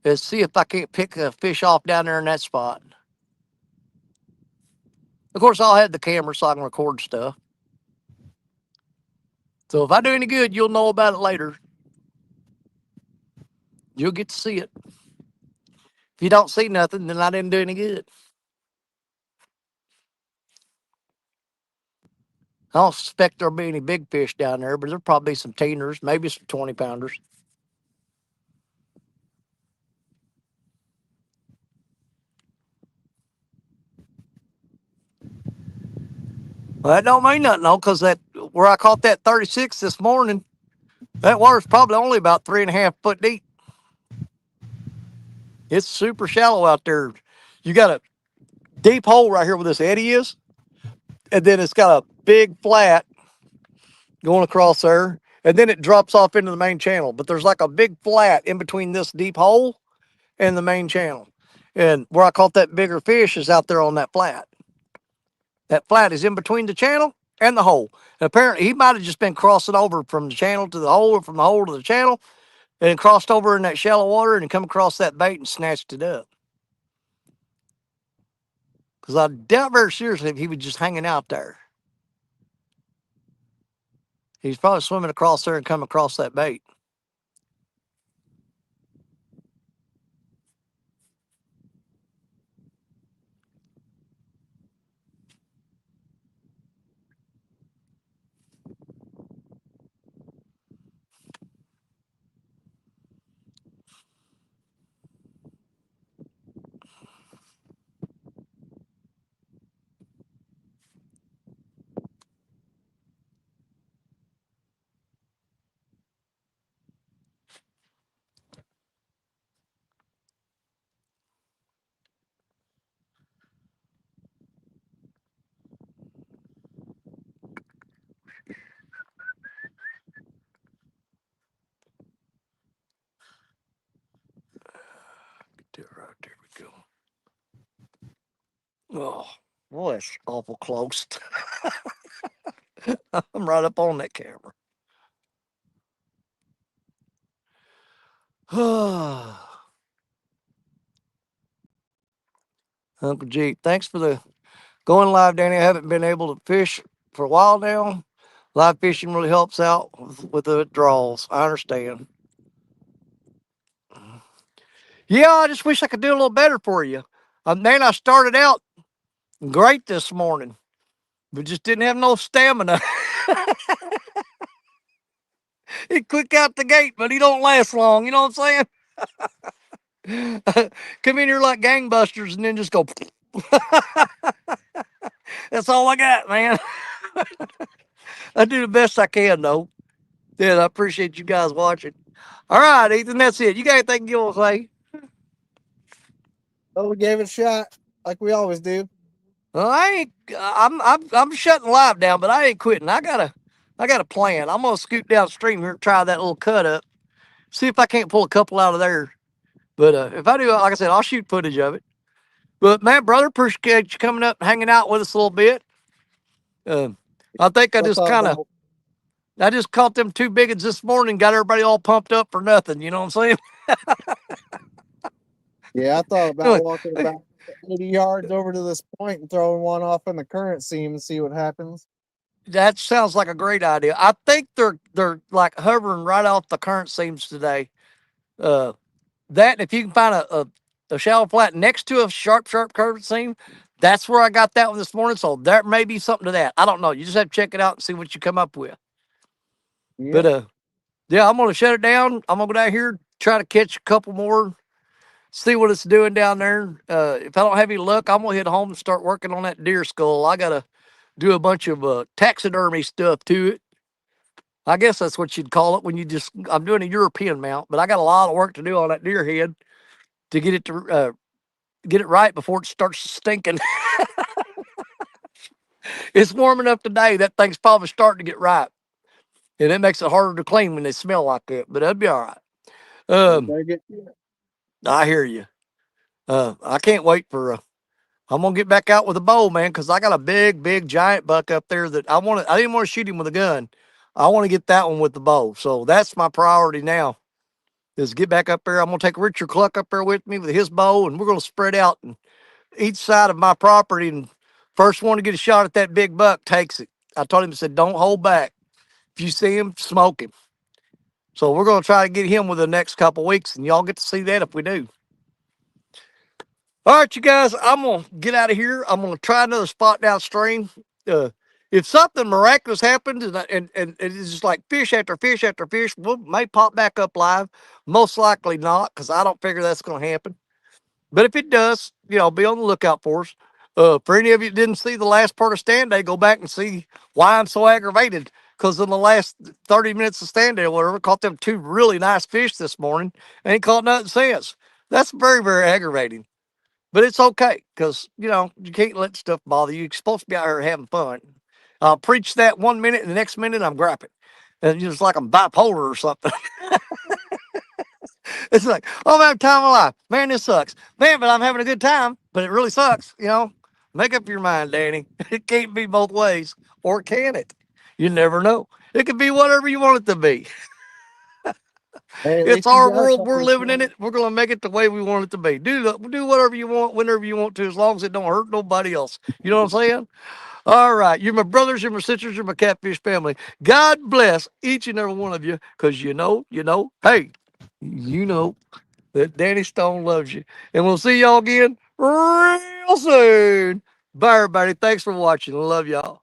and see if I can't pick a fish off down there in that spot. Of course, I'll have the camera so I can record stuff. So if I do any good, you'll know about it later. You'll get to see it. If you don't see nothing, then I didn't do any good. I don't suspect there'll be any big fish down there, but there'll probably be some teeners, maybe some 20 pounders. Well, that don't mean nothing though, because that where I caught that 36 this morning, that water's probably only about 3.5 foot deep. It's super shallow out there. You got a deep hole right here where this eddy is, and then it's got a big flat going across there, and then it drops off into the main channel. But there's like a big flat in between this deep hole and the main channel. And where I caught that bigger fish is out there on that flat. That flat is in between the channel and the hole. And apparently, he might have just been crossing over from the channel to the hole or from the hole to the channel and crossed over in that shallow water and come across that bait and snatched it up. Because I doubt very seriously if he was just hanging out there. He's probably swimming across there and come across that bait. Right there we go. Oh, boy, that's awful close. I'm right up on that camera. Uncle G, thanks for the going live, Danny. I haven't been able to fish for a while now. Live fishing really helps out with the withdrawals. I understand. Yeah, I just wish I could do a little better for you. Man, I started out great this morning, but just didn't have no stamina. He quick out the gate, but he don't last long. You know what I'm saying? Come in here like gangbusters and then just go. That's all I got, man. I do the best I can, though. Yeah, I appreciate you guys watching. All right, Ethan, that's it. You got anything you want to say? Oh, we gave it a shot like we always do. Well, I ain't. I'm shutting live down, but I ain't quitting. I got a plan. I'm gonna scoot downstream here and try that little cut up. See if I can't pull a couple out of there. But if I do, like I said, I'll shoot footage of it. But man, brother, appreciate you coming up and hanging out with us a little bit. I think What's up, dog? I just caught them two big ones this morning, got everybody all pumped up for nothing. You know what I'm saying? Yeah, I thought about walking about 80 yards over to this point and throwing one off in the current seam and see what happens. That sounds like a great idea. I think they're like hovering right off the current seams today. That if you can find a shallow flat next to a sharp curved seam, that's where I got that one this morning. So there may be something to that. I don't know. You just have to check it out and see what you come up with. Yep. But yeah, I'm gonna shut it down. I'm gonna go down here, try to catch a couple more, see what it's doing down there. If I don't have any luck, I'm gonna head home and start working on that deer skull. I gotta do a bunch of taxidermy stuff to it. I guess that's what you'd call it when you just. I'm doing a European mount, but I got a lot of work to do on that deer head to get it right before it starts stinking. It's warm enough today. That thing's probably starting to get ripe, and it makes it harder to clean when they smell like that. But that'd be all right. I hear you. I can't wait for. I'm gonna get back out with a bow, man, because I got a big giant buck up there that I want to. I didn't want to shoot him with a gun. I want to get that one with the bow. So that's my priority now. Is get back up there. I'm gonna take Richard Cluck up there with me with his bow, and we're gonna spread out and each side of my property. And first one to get a shot at that big buck takes it. I told him, I said, don't hold back. If you see him, smoke him. So we're gonna try to get him within the next couple weeks, and y'all get to see that if we do. All right, you guys, I'm going to get out of here. I'm going to try another spot downstream. If something miraculous happens and it's just like fish after fish after fish, we may pop back up live. Most likely not, because I don't figure that's going to happen. But if it does, be on the lookout for us. For any of you that didn't see the last part of Stand Day, go back and see why I'm so aggravated. Because in the last 30 minutes of Stand Day or whatever, caught them two really nice fish this morning. Ain't caught nothing since. That's very, very aggravating. But it's okay because, you can't let stuff bother you. You're supposed to be out here having fun. I'll preach that 1 minute and the next minute I'm grapping. And it's like I'm bipolar or something. It's like, oh, I'm having time of my life. Man, this sucks. Man, but I'm having a good time. But it really sucks. Make up your mind, Danny. It can't be both ways. Or can it? You never know. It could be whatever you want it to be. Hey, it's our world. We're living in it. We're going to make it the way we want it to be. Do whatever you want, whenever you want to, as long as it don't hurt nobody else. You know what I'm saying? All right. You're my brothers, you're my sisters, you're my catfish family. God bless each and every one of you, because hey, you know that Danny Stone loves you. And we'll see y'all again real soon. Bye, everybody. Thanks for watching. Love y'all.